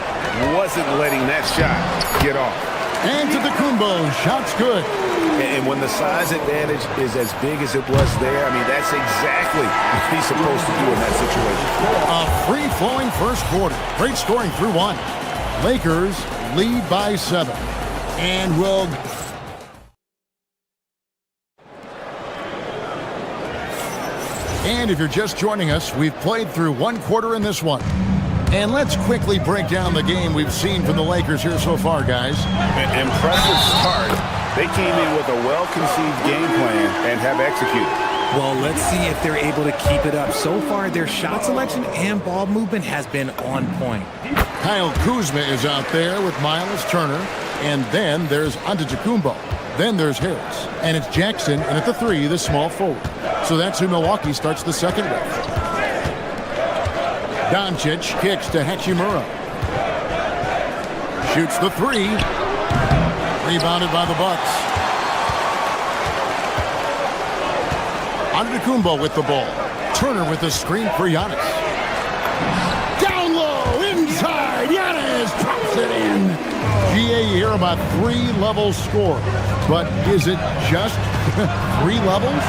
Wasn't letting that shot get off. Antetokounmpo, shot's good. And when the size advantage is as big as it was there, I mean, that's exactly what he's supposed to do in that situation. A free-flowing first quarter. Great scoring through one. Lakers lead by 7. And will... And if you're just joining us, we've played through one quarter in this one. And let's quickly break down the game we've seen from the Lakers here so far, guys. An impressive start. They came in with a well-conceived game plan and have executed. Well, let's see if they're able to keep it up. So far, their shot selection and ball movement has been on point. Kyle Kuzma is out there with Miles Turner. And then there's Antetokounmpo. Then there's Harris. And it's Jackson, and at the 3, the small forward. So that's who Milwaukee starts the second with. Doncic kicks to Hachimura. Shoots the 3. Rebounded by the Bucks. Antetokounmpo with the ball. Turner with the screen for Giannis. Down low, inside. Giannis drops it in. GA here about 3 level score. But is it just 3 levels?